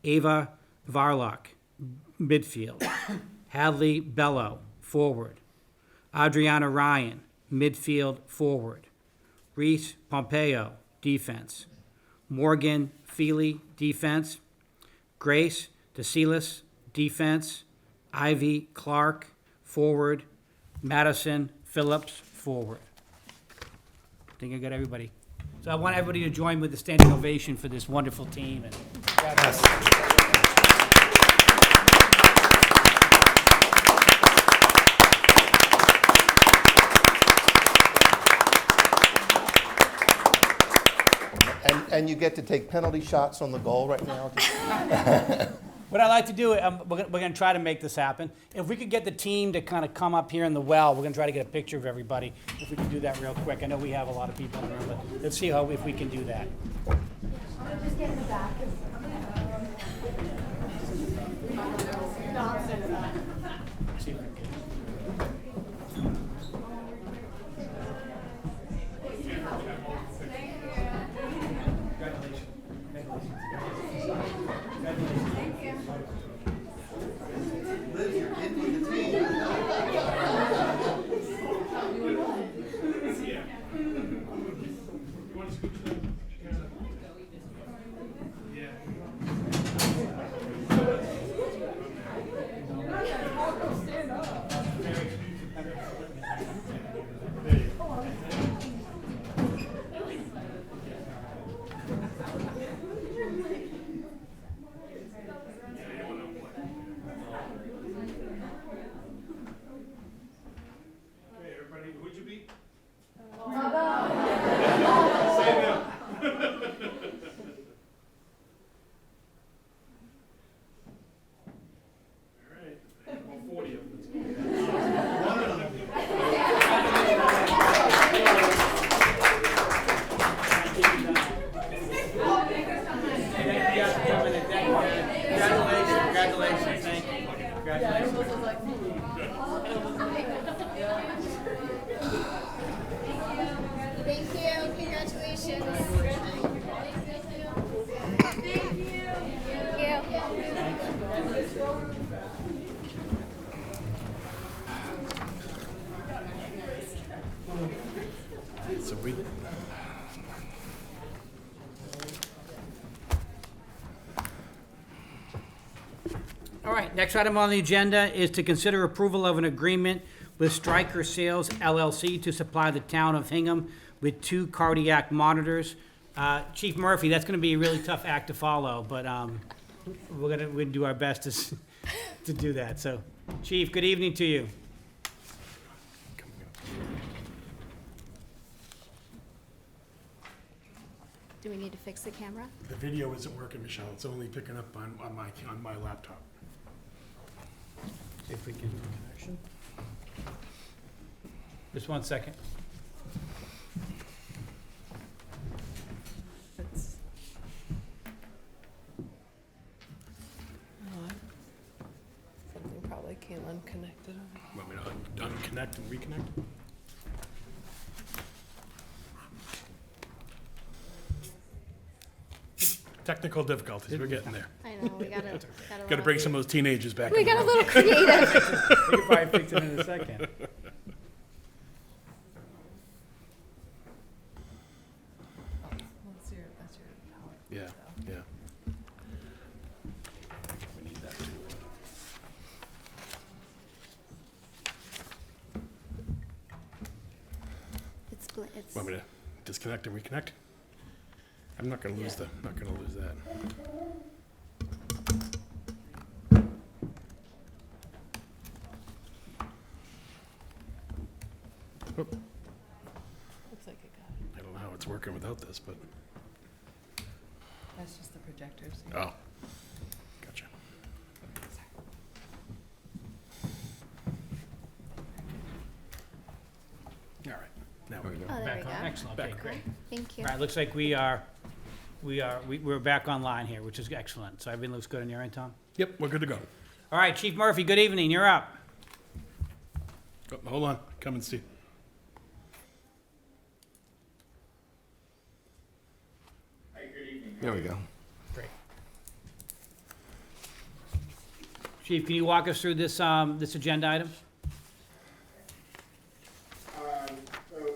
Ava Varlock, midfield. Hadley Bello, forward. Adriana Ryan, midfield, forward. Reese Pompeo, defense. Morgan Feely, defense. Grace DeSilis, defense. Ivy Clark, forward. Madison Phillips, forward. I think I got everybody. So I want everybody to join with the standing ovation for this wonderful team. And And you get to take penalty shots on the goal right now? what I like to do, we're going to try to make this happen. If we could get the team to kind of come up here in the well, we're going to try to get a picture of everybody. If we can do that real quick. I know we have a lot of people in the room, but let's see if we can do that. Just get in the back. See if we can. Congratulations, thank you. Congratulations. Thank you, congratulations. So we, All right, next item on the agenda is to consider approval of an agreement with Stryker Sales LLC to supply the town of Hingham with 2 cardiac monitors. Chief Murphy, that's gonna be a really tough act to follow, but we're gonna do our best to do that. So, Chief, good evening to you. Do we need to fix the camera? the video isn't working, Michelle. It's only picking up on my laptop. See if we can. Just 1 second. Something probably came unconnected. Want me to unconnect and reconnect? Technical difficulties, we're getting there. I know, we gotta. Gotta bring some of those teenagers back. We in the got a room. little creative. We can probably fix it in a second. Yeah, yeah. We need that too. It's Want me to disconnect and reconnect? I'm not gonna lose that. Oop, Looks like it got, I don't know how it's working without this, but, that's just the projectors. oh, gotcha. All right, now we go. Oh, there we Back go. on, excellent, okay, great. Thank you. All right, looks like we're back online here, which is excellent. So everything looks good on your end, Tom? Yep, we're good to go. All right, Chief Murphy, good evening, you're up. Oh, hold on, come and see. There we go. Great. Chief, can you walk us through this, this agenda item? So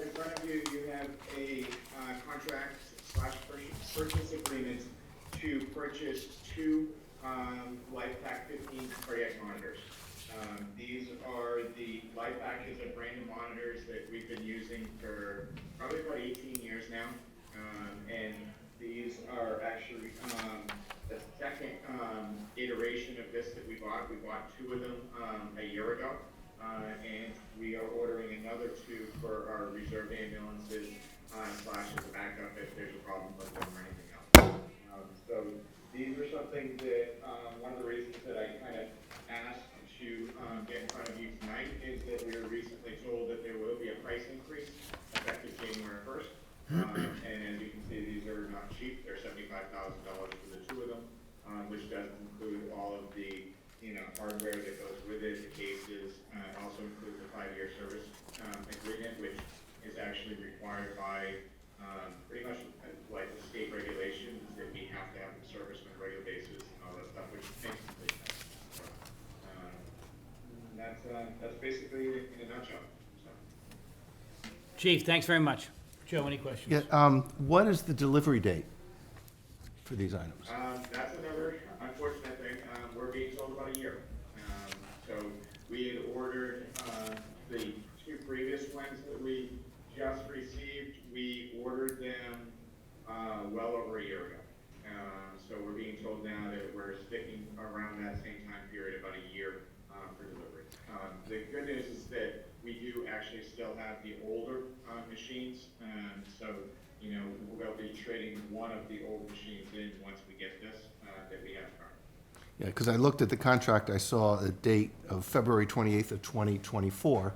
in front of you, you have a contract slash purchase agreement to purchase two LifePak 15 cardiac monitors. These are the LifePak is a brand of monitors that we've been using for probably about 18 years now. And these are actually the second iteration of this that we bought. We bought two of them a year ago. And we are ordering another two for our reserve ambulances, slash as a backup if there's a problem with them or anything else. So these are something that, one of the reasons that I kind of asked to get in front of you tonight is that we were recently told that there will be a price increase effective January 1st. And as you can see, these are not cheap. They're $75,000 for the two of them, which doesn't include all of the hardware that goes with it, the cases, also includes a 5-year service agreement, which is actually required by pretty much like the state regulations that we have to have the service on a regular basis and all that stuff, which makes complete sense. So, that's basically it in a nutshell. So. Chief, thanks very much. Joe, any questions? Yeah, what is the delivery date for these items? That's another unfortunate thing. We're being told about a year. So we had ordered the two previous ones that we just received. We ordered them well over a year ago. So we're being told now that we're sticking around that same time period, about a year for delivery. The good news is that we do actually still have the older machines. So, we'll be trading one of the old machines in once we get this that we have current. Yeah, because I looked at the contract, I saw a date of February 28th of 2024.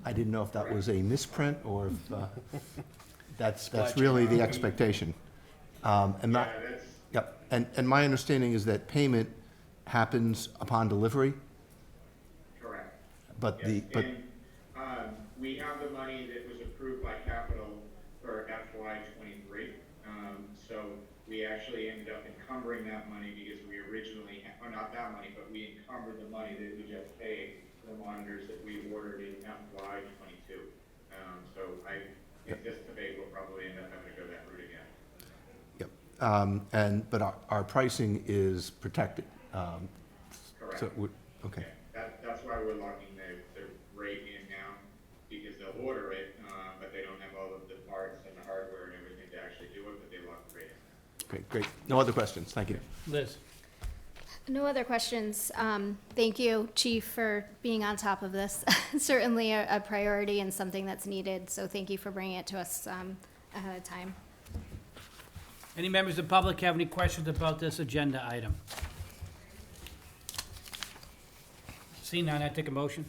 I didn't know if that was a misprint or if that's really the expectation. Yep, and my understanding is that payment happens upon delivery? Correct. But Yes, the, and we have the money that was approved by capital for FY '23. So we actually ended up encumbering that money because we originally, or not that money, but we encumbered the money that we just paid for the monitors that we ordered in FY '22. So I anticipate we'll probably end up having to go that route again. yep, but our pricing is protected. Correct. So, okay. Yeah, that's why we're locking the rate in now, because they'll order it, but they don't have all of the parts and the hardware and everything to actually do it, but they lock the rate in. Okay, great. No other questions. Thank you. Liz? No other questions. Thank you, Chief, for being on top of this. Certainly a priority and something that's needed, so thank you for bringing it to us ahead of time. Any members of the public have any questions about this agenda item? Seeing none, I take a motion.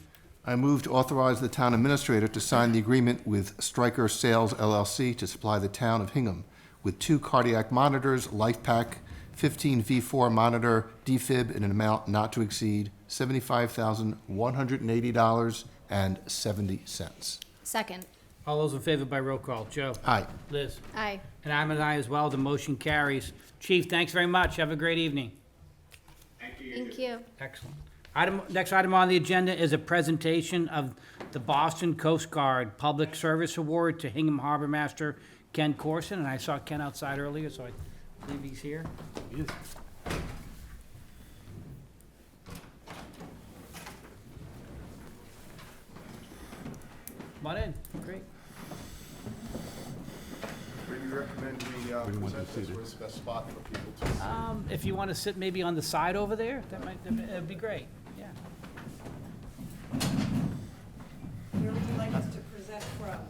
I move to authorize the town administrator to sign the agreement with Stryker Sales LLC to supply the town of Hingham with two cardiac monitors, LifePak 15 V4 monitor, defib in an amount not to exceed $75,180.70. Second. All those in favor by roll call. Joe? Aye. Liz? Aye. And I'm an aye as well. The motion carries. Chief, thanks very much. Have a great evening. Thank you. Thank you. Excellent. Next item on the agenda is a presentation of the Boston Coast Guard Public Service Award to Hingham Harbor Master Ken Corson, and I saw Ken outside earlier, so I believe he's here. He is. Come on in. Great. Good you recommend we present this? Where's the best spot for people to? If you want to sit maybe on the side over there, that'd be great, yeah. Where would you like us to present from?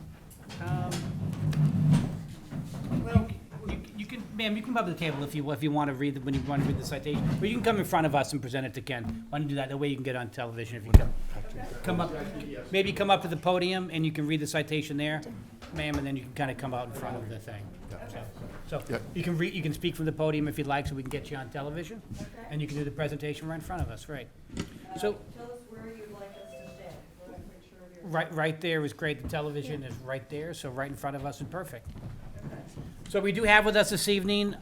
You can, ma'am, you can come up to the table if you want to read, when you want to read the citation, or you can come in front of us and present it to Ken. Why don't you do that, that way you can get on television if you come up, maybe come up to the podium and you can read the citation there, ma'am, and then you can kind of come out in front of the thing. So, you can speak from the podium if you'd like, so we can get you on television, and you can do the presentation right in front of us, right? So, Tell us where you'd like us to stand. We'll make sure of your- right there is great, the television is right there, so right in front of us is perfect. So we do have with us this evening,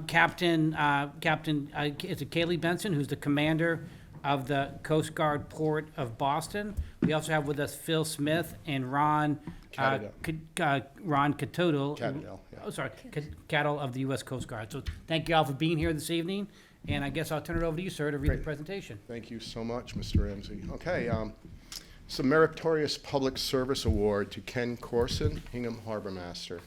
Captain, is it Kaylee Benson, who's the commander of the Coast Guard Port of Boston. We also have with us Phil Smith and Ron Catadell. Catadell, yeah. Oh, sorry, Cattle of the U.S. Coast Guard. So thank you all for being here this evening, and I guess I'll turn it over to you, sir, to read the presentation. Thank you so much, Mr. Ramsey. Okay, it's a Meritorious Public Service Award to Ken Corson, Hingham Harbor Master.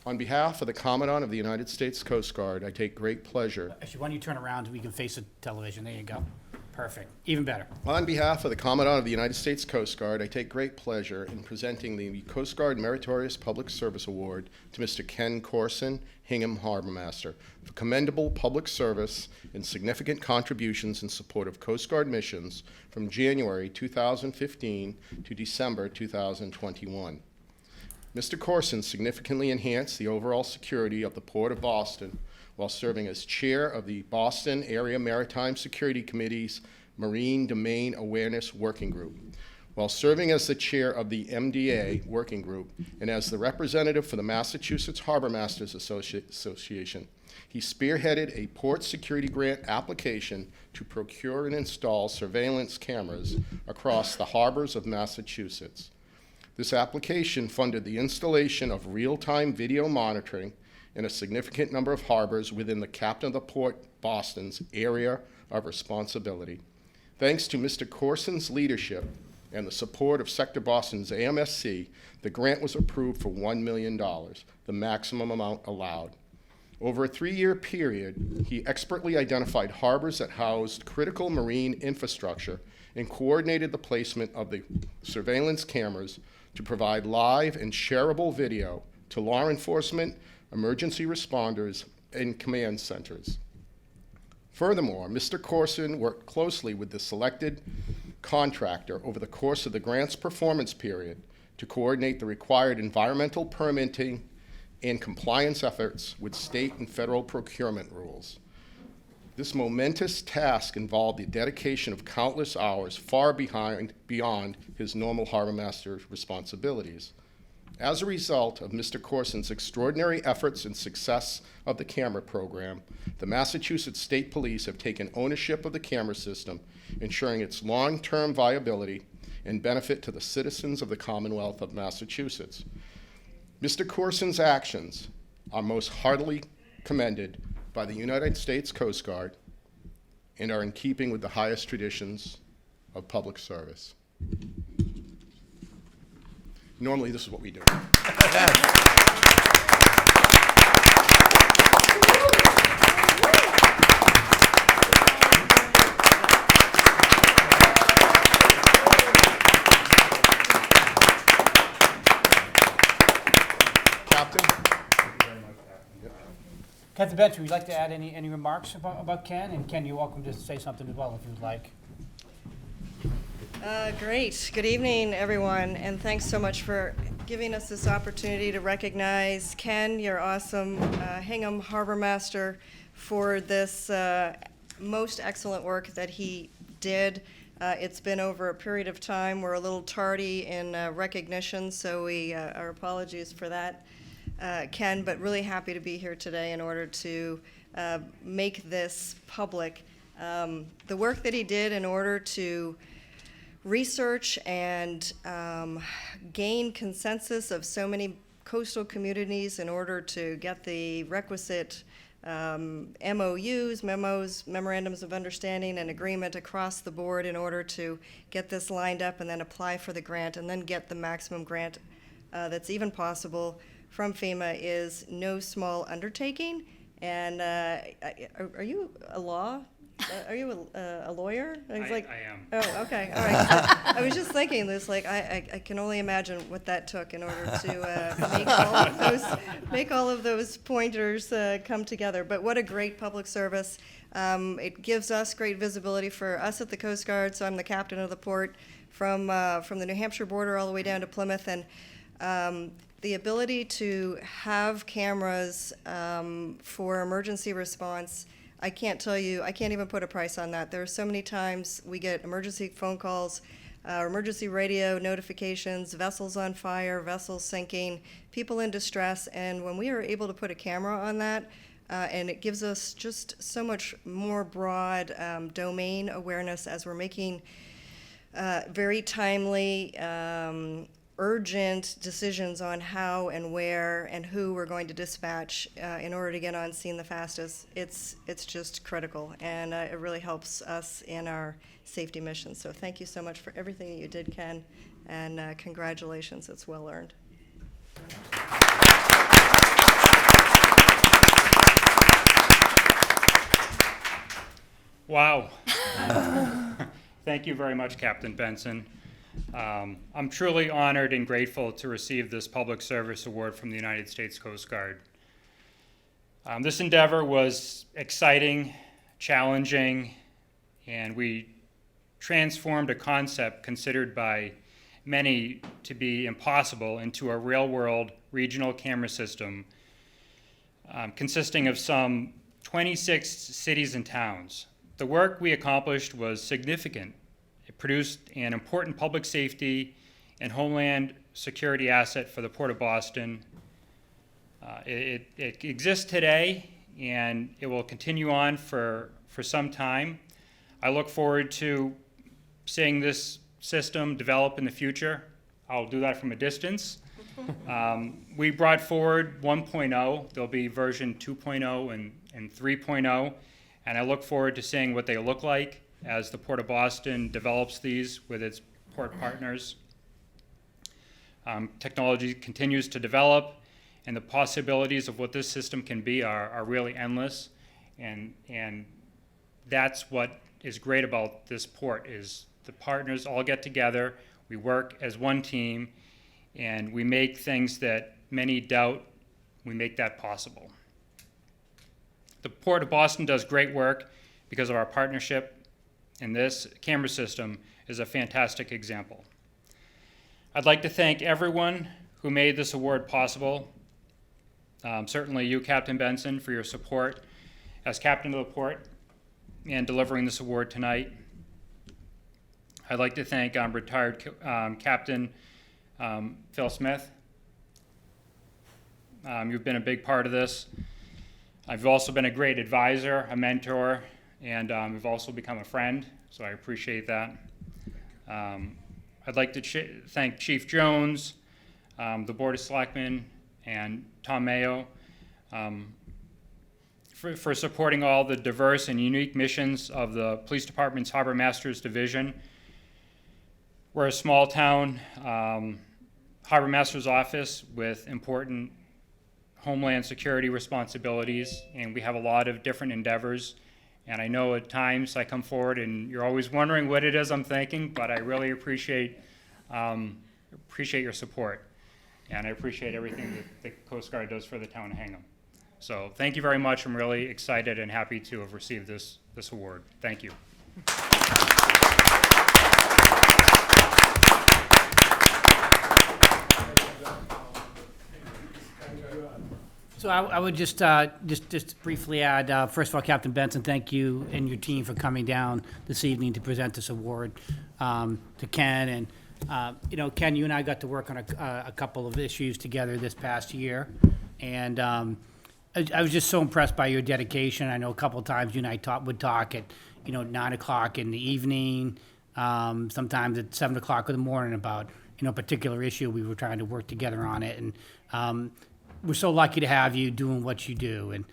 On behalf of the Commandant of the United States Coast Guard, I take great pleasure. Actually, why don't you turn around so we can face the television? There you go. Perfect. Even better. On behalf of the Commandant of the United States Coast Guard, I take great pleasure in presenting the Coast Guard Meritorious Public Service Award to Mr. Ken Corson, Hingham Harbor Master, for commendable public service and significant contributions in support of Coast Guard missions from January 2015 to December 2021. Mr. Corson significantly enhanced the overall security of the Port of Boston while serving as chair of the Boston Area Maritime Security Committee's Marine Domain Awareness Working Group, while serving as the chair of the MDA Working Group and as the representative for the Massachusetts Harbor Masters Association. He spearheaded a port security grant application to procure and install surveillance cameras across the harbors of Massachusetts. This application funded the installation of real-time video monitoring in a significant number of harbors within the Captain of the Port Boston's area of responsibility. Thanks to Mr. Corson's leadership and the support of Sector Boston's AMSC, the grant was approved for $1 million, the maximum amount allowed. Over a 3-year period, he expertly identified harbors that housed critical marine infrastructure and coordinated the placement of the surveillance cameras to provide live and shareable video to law enforcement, emergency responders, and command centers. Furthermore, Mr. Corson worked closely with the selected contractor over the course of the grant's performance period to coordinate the required environmental permitting and compliance efforts with state and federal procurement rules. This momentous task involved the dedication of countless hours far beyond his normal harbor master responsibilities. As a result of Mr. Corson's extraordinary efforts and success of the camera program, the Massachusetts State Police have taken ownership of the camera system, ensuring its long-term viability and benefit to the citizens of the Commonwealth of Massachusetts. Mr. Corson's actions are most heartily commended by the United States Coast Guard and are in keeping with the highest traditions of public service. Normally, this is what we do. Captain? Captain Benson, would you like to add any remarks about Ken? And Ken, you're welcome to say something as well if you'd like. Great. Good evening, everyone, and thanks so much for giving us this opportunity to recognize Ken, your awesome Hingham Harbor Master, for this most excellent work that he did. It's been over a period of time. We're a little tardy in recognition, so our apologies for that, Ken, but really happy to be here today in order to make this public. The work that he did in order to research and gain consensus of so many coastal communities in order to get the requisite MOUs, memorandums of understanding and agreement across the board in order to get this lined up and then apply for the grant and then get the maximum grant that's even possible from FEMA is no small undertaking. And are you a law? Are you a lawyer? I am. Oh, okay, all right. I was just thinking this, like, I can only imagine what that took in order to make all of those pointers come together. But what a great public service. It gives us great visibility for us at the Coast Guard. So I'm the captain of the port from the New Hampshire border all the way down to Plymouth, and the ability to have cameras for emergency response, I can't tell you, I can't even put a price on that. There are so many times we get emergency phone calls, emergency radio notifications, vessels on fire, vessels sinking, people in distress, and when we are able to put a camera on that, and it gives us just so much more broad domain awareness as we're making very timely, urgent decisions on how and where and who we're going to dispatch in order to get on scene the fastest. It's just critical, and it really helps us in our safety mission. So thank you so much for everything that you did, Ken, and congratulations. It's well earned. Wow. Thank you very much, Captain Benson. I'm truly honored and grateful to receive this Public Service Award from the United States Coast Guard. This endeavor was exciting, challenging, and we transformed a concept considered by many to be impossible into a real-world regional camera system consisting of some 26 cities and towns. The work we accomplished was significant. It produced an important public safety and homeland security asset for the Port of Boston. It exists today, and it will continue on for some time. I look forward to seeing this system develop in the future. I'll do that from a distance. We brought forward 1.0. There'll be version 2.0 and 3.0, and I look forward to seeing what they look like as the Port of Boston develops these with its port partners. Technology continues to develop, and the possibilities of what this system can be are really endless, and that's what is great about this port is the partners all get together, we work as one team, and we make things that many doubt, we make that possible. The Port of Boston does great work because of our partnership, and this camera system is a fantastic example. I'd like to thank everyone who made this award possible. Certainly you, Captain Benson, for your support as captain of the port and delivering this award tonight. I'd like to thank retired Captain Phil Smith. You've been a big part of this. I've also been a great advisor, a mentor, and we've also become a friend, so I appreciate that. I'd like to thank Chief Jones, the Board of Selectmen, and Tom Mayo for supporting all the diverse and unique missions of the Police Department's Harbor Masters Division. We're a small town Harbor Master's office with important homeland security responsibilities, and we have a lot of different endeavors. And I know at times I come forward and you're always wondering what it is I'm thinking, but I really appreciate your support. And I appreciate everything that the Coast Guard does for the town of Hingham. So thank you very much. I'm really excited and happy to have received this award. Thank you. So I would just briefly add, first of all, Captain Benson, thank you and your team for coming down this evening to present this award to Ken. And, Ken, you and I got to work on a couple of issues together this past year. And I was just so impressed by your dedication. I know a couple of times you and I would talk at, 9 o'clock in the evening, sometimes at 7 o'clock in the morning about, a particular issue. We were trying to work together on it. And we're so lucky to have you doing what you do, and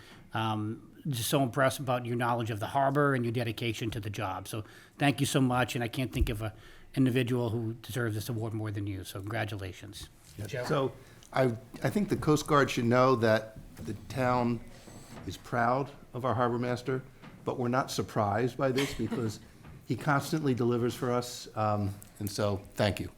just so impressed about your knowledge of the harbor and your dedication to the job. So thank you so much, and I can't think of an individual who deserves this award more than you, so congratulations. Yeah. So I think the Coast Guard should know that the town is proud of our harbor master, but we're not surprised by this because he constantly delivers for us, and so, thank you.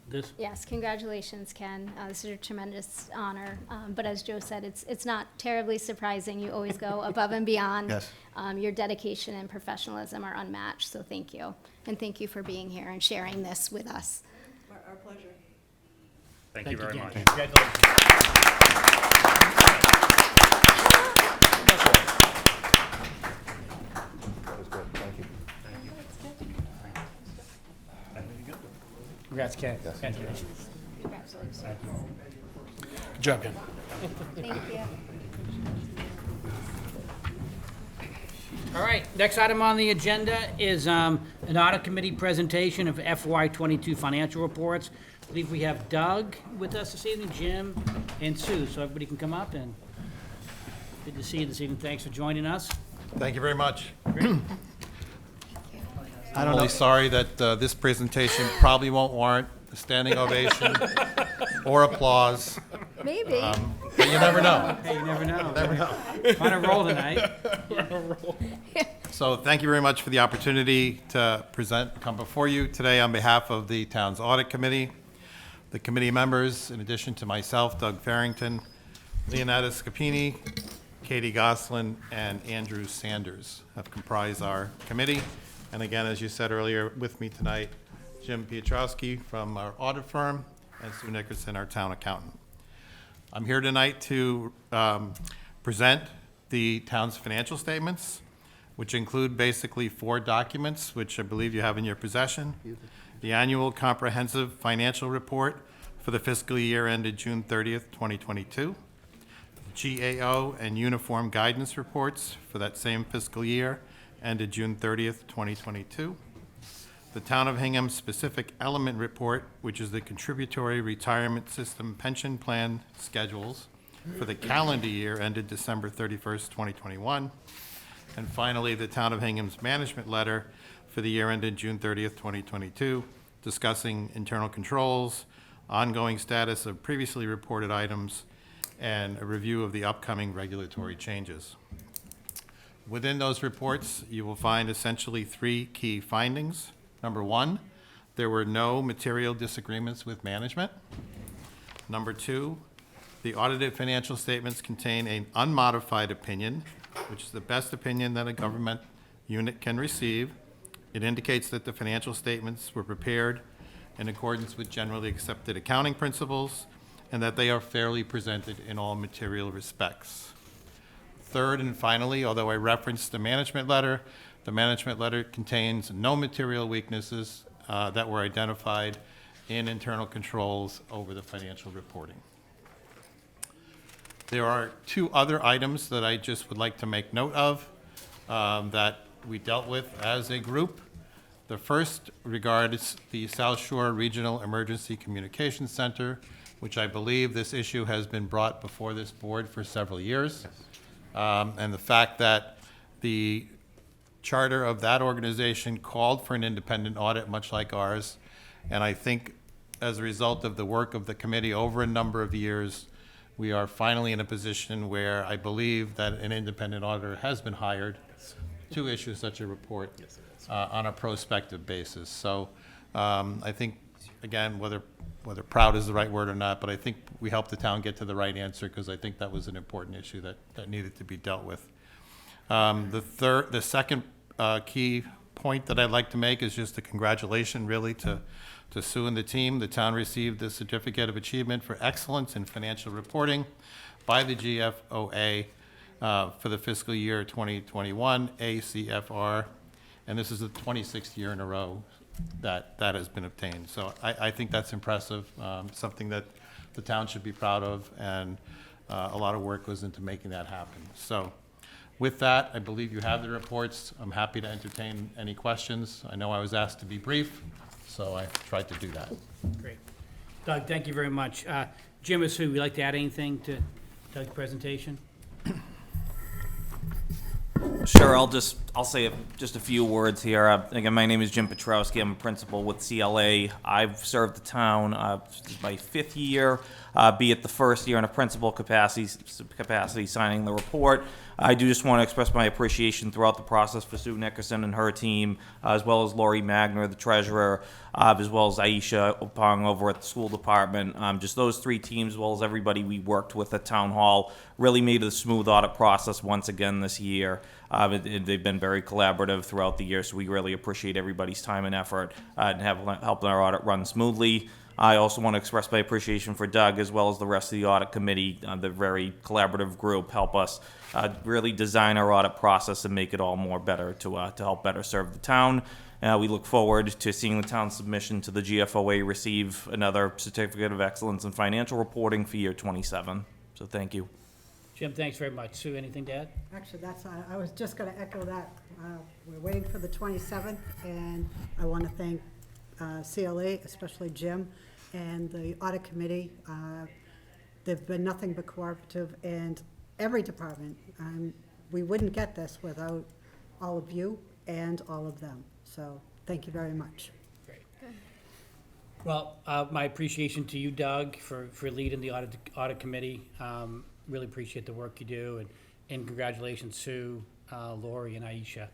This? Yes, congratulations, Ken. This is a tremendous honor. But as Joe said, it's not terribly surprising. You always go above and beyond. Yes. Your dedication and professionalism are unmatched, so thank you. And thank you for being here and sharing this with us. Our pleasure. Thank you very much. Congratulations. That was good, thank you. Congrats, Ken. Yes. Congratulations. Congratulations. Good job, Ken. Thank you. All right, next item on the agenda is an audit committee presentation of FY '22 financial reports. I believe we have Doug with us this evening, Jim, and Sue, so everybody can come up, and good to see you this evening. Thanks for joining us. Thank you very much. Great. I'm only sorry that this presentation probably won't warrant a standing ovation or applause, Maybe. but you never know. Hey, you never know. You never know. On a roll tonight. So thank you very much for the opportunity to come before you today on behalf of the town's audit committee. The committee members, in addition to myself, Doug Farrington, Leonetta Scapini, Katie Goslin, and Andrew Sanders have comprised our committee. And again, as you said earlier, with me tonight, Jim Piotrowski from our audit firm and Sue Nickerson, our town accountant. I'm here tonight to present the town's financial statements, which include basically 4 documents, which I believe you have in your possession. The annual comprehensive financial report for the fiscal year ended June 30th, 2022. GAO and uniform guidance reports for that same fiscal year ended June 30th, 2022. The Town of Hingham Specific Element Report, which is the Contributory Retirement System Pension Plan Schedules for the calendar year ended December 31st, 2021. And finally, the Town of Hingham's Management Letter for the year ended June 30th, 2022, discussing internal controls, ongoing status of previously reported items, and a review of the upcoming regulatory changes. Within those reports, you will find essentially 3 key findings. Number 1, there were no material disagreements with management. Number 2, the audited financial statements contain an unmodified opinion, which is the best opinion that a government unit can receive. It indicates that the financial statements were prepared in accordance with generally accepted accounting principles and that they are fairly presented in all material respects. Third and finally, although I referenced the management letter contains no material weaknesses that were identified in internal controls over the financial reporting. There are 2 other items that I just would like to make note of that we dealt with as a group. The first regards the South Shore Regional Emergency Communications Center, which I believe this issue has been brought before this board for several years. And the fact that the charter of that organization called for an independent audit, much like ours. And I think as a result of the work of the committee over a number of years, we are finally in a position where I believe that an independent auditor has been hired to issue such a report on a prospective basis. So I think, again, whether proud is the right word or not, but I think we helped the town get to the right answer because I think that was an important issue that needed to be dealt with. The second key point that I'd like to make is just a congratulation really to Sue and the team. The town received the Certificate of Achievement for Excellence in Financial Reporting by the GFOA for the fiscal year 2021, ACFR, and this is the 26th year in a row that has been obtained. So I think that's impressive, something that the town should be proud of, and a lot of work goes into making that happen. So with that, I believe you have the reports. I'm happy to entertain any questions. I know I was asked to be brief, so I tried to do that. Great. Doug, thank you very much. Jim or Sue, would you like to add anything to Doug's presentation? Sure, I'll say just a few words here. Again, my name is Jim Petrowski. I'm a principal with CLA. I've served the town, this is my 5th year, be it the first year in a principal capacity signing the report. I do just want to express my appreciation throughout the process for Sue Nickerson and her team, as well as Lori Magner, the treasurer, as well as Aisha Opong over at the school department. Just those 3 teams, as well as everybody we worked with at Town Hall, really made it a smooth audit process once again this year. They've been very collaborative throughout the year, so we really appreciate everybody's time and effort and helping our audit run smoothly. I also want to express my appreciation for Doug, as well as the rest of the audit committee, the very collaborative group, help us really design our audit process and make it all more better to help better serve the town. We look forward to seeing the town's submission to the GFOA receive another Certificate of Excellence in Financial Reporting for year 27. So thank you. Jim, thanks very much. Sue, anything to add? Actually, I was just going to echo that. We're waiting for the 27th, and I want to thank CLA, especially Jim, and the audit committee. They've been nothing but cooperative, and every department. We wouldn't get this without all of you and all of them. So thank you very much. Great. Well, my appreciation to you, Doug, for leading the audit committee. Really appreciate the work you do, and congratulations, Sue, Lori, and Aisha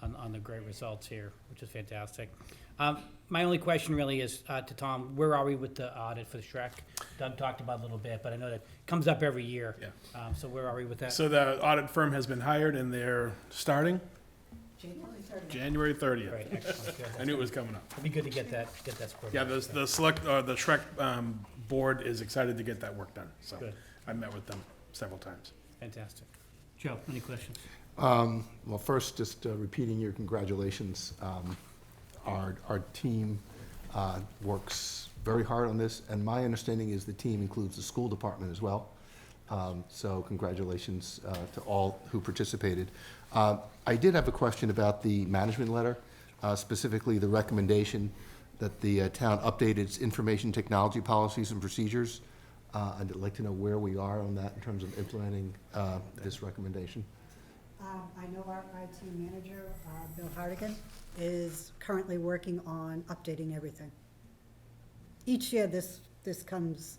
on the great results here, which is fantastic. My only question really is to Tom, where are we with the audit for the Shrek? Doug talked about it a little bit, but I know that comes up every year. Yeah. So where are we with that? So the audit firm has been hired and they're starting January 30th. January 30th. Great, excellent, good. I knew it was coming up. It'd be good to get that squared Yeah, away. the Shrek board is excited to get that work done. So Good. I met with them several times. Fantastic. Joe, any questions? Well, first, just repeating your congratulations. Our team works very hard on this, and my understanding is the team includes the school department as well. So congratulations to all who participated. I did have a question about the management letter, specifically the recommendation that the town update its information technology policies and procedures. I'd like to know where we are on that in terms of implementing this recommendation. I know our IT manager, Bill Hardigan, is currently working on updating everything. Each year, this comes,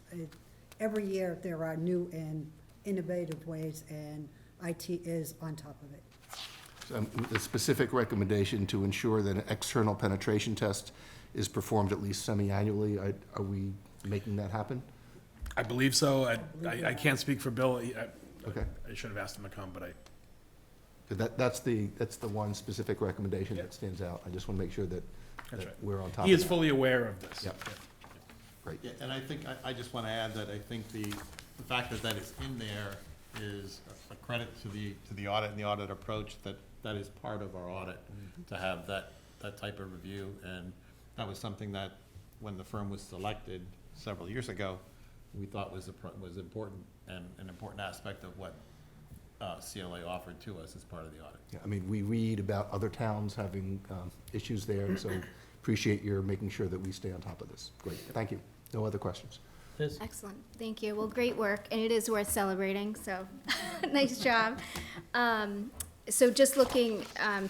every year there are new and innovative ways, and IT is on top of it. The specific recommendation to ensure that an external penetration test is performed at least semi-annually. Are we making that happen? I believe so. I can't speak for Bill. Okay. I should have asked him to come, but That's the one specific recommendation that stands out. I just want to make sure that That's right. we're on top of it. He is fully aware of this. Yep. Great. Yeah, and I think, I just want to add that I think the fact that it's in there is a credit to the audit and the audit approach, that is part of our audit, to have that type of review. And that was something that, when the firm was selected several years ago, we thought was important and an important aspect of what CLA offered to us as part of the audit. Yeah, I mean, we read about other towns having issues there, and so appreciate your making sure that we stay on top of this. Great, thank you. No other questions? Liz? Excellent, thank you. Well, great work, and it is worth celebrating, so nice job. So just looking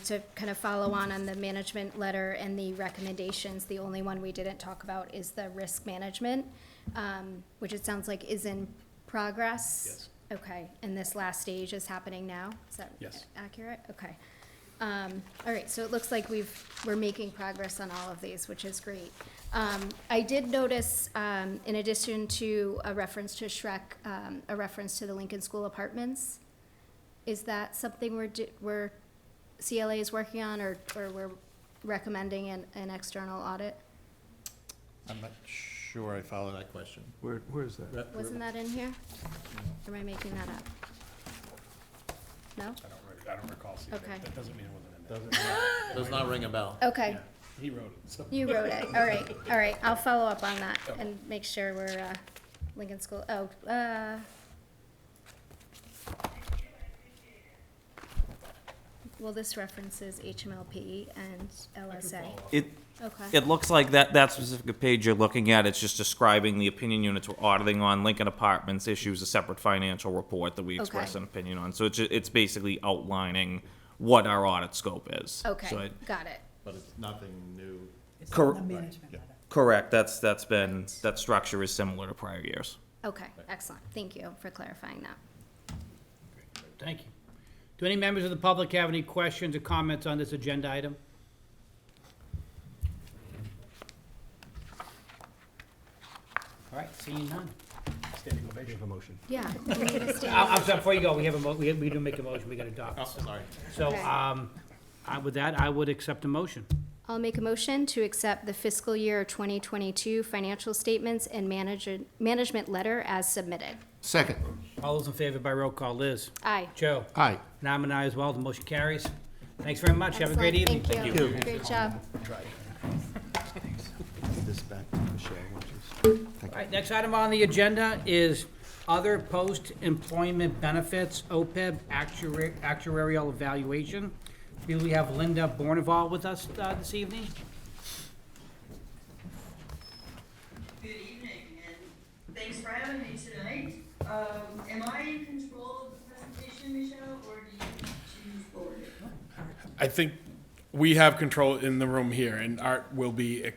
to kind of follow on the management letter and the recommendations, the only one we didn't talk about is the risk management, which it sounds like is in progress. Yes. Okay, and this last stage is happening now? Is that Yes. accurate? Okay. All right, so it looks like we're making progress on all of these, which is great. I did notice, in addition to a reference to Shrek, a reference to the Lincoln School Apartments. Is that something we're CLA is working on, or we're recommending an external audit? I'm not sure I follow that question. Where is that? Wasn't that in here? Or am I making that up? No? I don't recall seeing Okay. it. That doesn't mean it wasn't in there. Does not ring a bell. Okay. Yeah, he wrote it, so. You wrote it. All right. I'll follow up on that and make sure we're, Lincoln School, well, this references HMLP and LSA. Okay. It looks like that specific page you're looking at, it's just describing the opinion units we're auditing on. Lincoln Apartments issues a separate financial report that we express Okay. an opinion on. So it's basically outlining what our audit scope is. So Okay, it- got it. But it's nothing new. Correct, that structure is similar to prior years. Okay, excellent. Thank you for clarifying that. Thank you. Do any members of the public have any questions or comments on this agenda item? All right, seeing none. Standing ovation. A motion. Yeah. we need a standing I'm sorry, before you go, we do make a motion, we got to adopt. Oh, sorry. So, Okay. with that, I would accept a motion. I'll make a motion to accept the fiscal year 2022 financial statements and management letter as submitted. Second. All those in favor by roll call, Liz? Aye. Joe? Aye. And I'm an aye as well, the motion carries. Thanks very much, have a great evening. Excellent. Thank you. Great job. This back to Michelle, which is. All right, next item on the agenda is other post-employment benefits, OPEB actuarial evaluation. We have Linda Borneval with us this evening. Good evening, and thanks for having me tonight. Am I in control of the presentation, Michelle, or do you choose forward it? I think we have control in the room here, and Art will be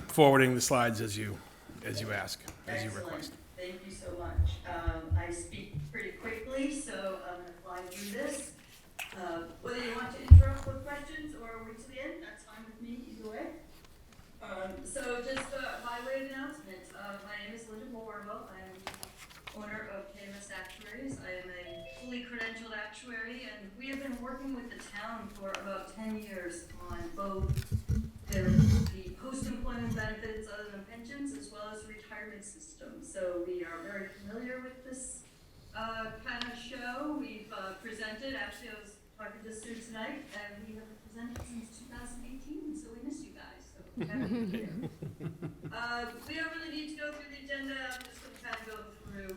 forwarding the slides as you ask, as you request. Thank you so much. I speak pretty quickly, so I'm going to fly through this. Whether you want to interrupt with questions or wait to the end, that's fine with me either way. So just by way of announcement, my name is Linda Borneval. I'm owner of KMS Actuaries. I am a fully credentialed actuary, and we have been working with the town for about 10 years on both the post-employment benefits other than pensions as well as the retirement system. So we are very familiar with this kind of show. We've presented, actually I was talking to Sue tonight, and we haven't presented since 2018, so we miss you guys. So happy to be here. We don't really need to go through the agenda. I'm just going to kind of go through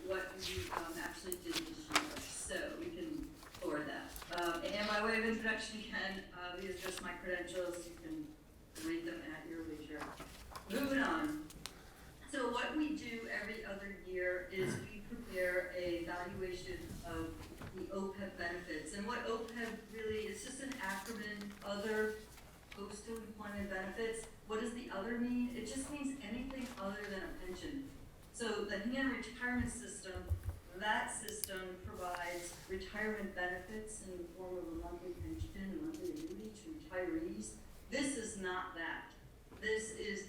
what we actually did this year, so we can forward that. And by way of introduction, again, these are just my credentials. You can read them at your leisure. Moving on. So what we do every other year is we prepare a evaluation of the OPEB benefits. And what OPEB really is just an acronym, other post-employment benefits. What does the other mean? It just means anything other than a pension. So the Hingham retirement system, that system provides retirement benefits in the form of a monthly pension and monthly annuity to retirees. This is not that. This is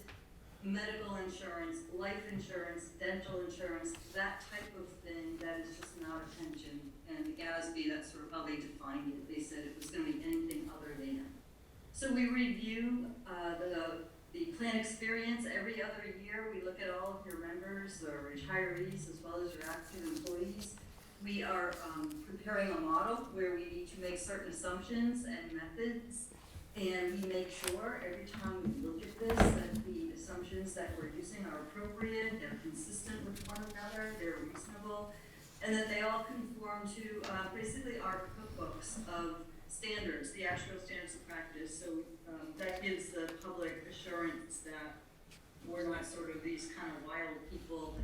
medical insurance, life insurance, dental insurance, that type of thing that is just not a pension. And the GASB, that's sort of how they defined it. They said it was going to be anything other than. So we review the plan experience every other year. We look at all of your members, or retirees, as well as your active employees. We are preparing a model where we need to make certain assumptions and methods. And we make sure every time we look at this that the assumptions that we're using are appropriate, they're consistent with one another, they're reasonable, and that they all conform to basically our cookbooks of standards, the actual standards of practice. So that gives the public assurance that we're not sort of these kind of wild people,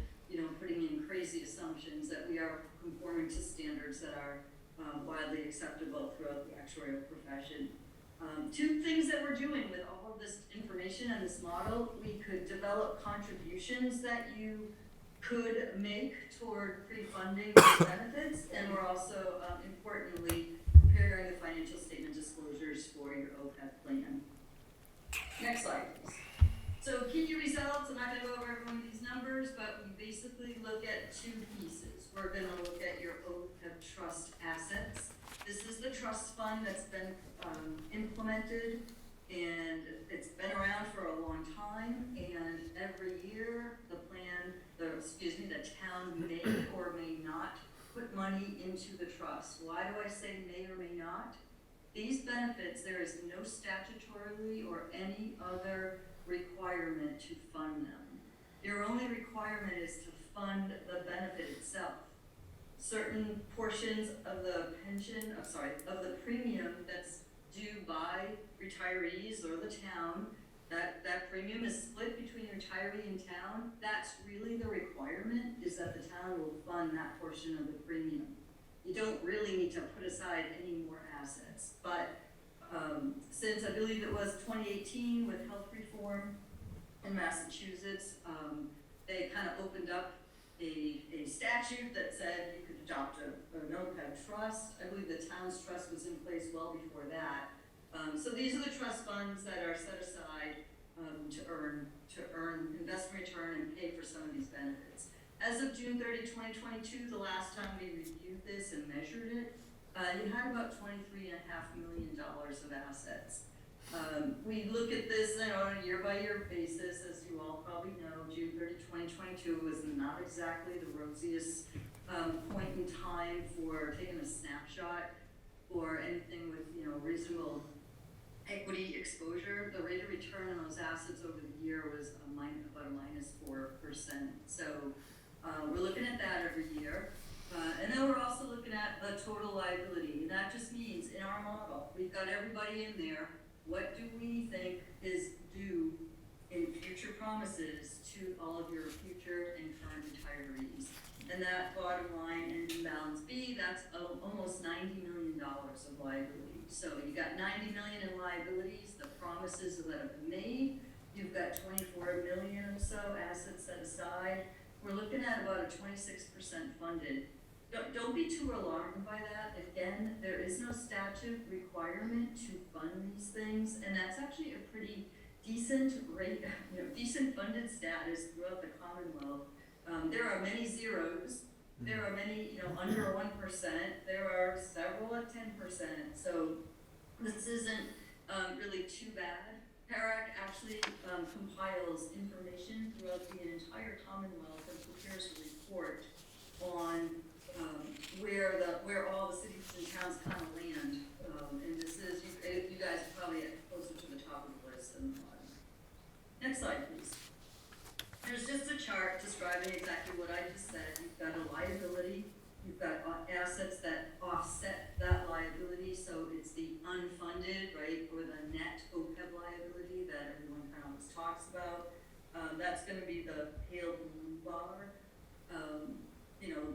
putting in crazy assumptions, that we are conforming to standards that are widely acceptable throughout the actuarial profession. Two things that we're doing with all of this information and this model: we could develop contributions that you could make toward pre-funding the benefits, and we're also, importantly, preparing the financial statement disclosures for your OPEB plan. Next slide, please. So key results, I'm not going to go over every one of these numbers, but we basically look at two pieces. We're going to look at your OPEB trust assets. This is the trust fund that's been implemented, and it's been around for a long time, and every year the town may or may not put money into the trust. Why do I say may or may not? These benefits, there is no statutorily or any other requirement to fund them. Your only requirement is to fund the benefit itself. Certain portions of the of the premium that's due by retirees or the town, that premium is split between retiree and town. That's really the requirement, is that the town will fund that portion of the premium. you don't really need to put aside any more assets. But since I believe it was 2018 with health reform in Massachusetts, they kind of opened up a statute that said you could adopt an OPEB trust. I believe the town's trust was in place well before that. So these are the trust funds that are set aside to earn investment return and pay for some of these benefits. As of June 30, 2022, the last time we reviewed this and measured it, you had about $23.5 million of assets. We look at this on a year-by-year basis, as you all probably know. June 30, 2022 was not exactly the rosiest point in time for taking a snapshot or anything with reasonable equity exposure. The rate of return on those assets over the year was about a -4%. So we're looking at that every year. And then we're also looking at the total liability. And that just means in our model, we've got everybody in there. What do we think is due in future promises to all of your future and current retirees? And that bottom line and balance B, that's almost $90 million of liability. So you got $90 million in liabilities, the promises that have been made. You've got $24 million or so assets set aside. We're looking at about a 26% funded. Don't be too alarmed by that. Again, there is no statute requirement to fund these things, and that's actually a pretty decent rate, decent funded status throughout the Commonwealth. There are many zeros. There are many, under 1%. There are several at 10%. So this isn't really too bad. PARAC actually compiles information throughout the entire Commonwealth and prepares a report on where all the cities and towns kind of land. And this is, you guys are probably closer to the top of the list than the bottom. Next slide, please. There's just a chart describing exactly what I just said. You've got a liability, you've got assets that offset that liability, so it's the unfunded, right, or the net OPEB liability that everyone kind of always talks about. That's going to be the pale blue bar.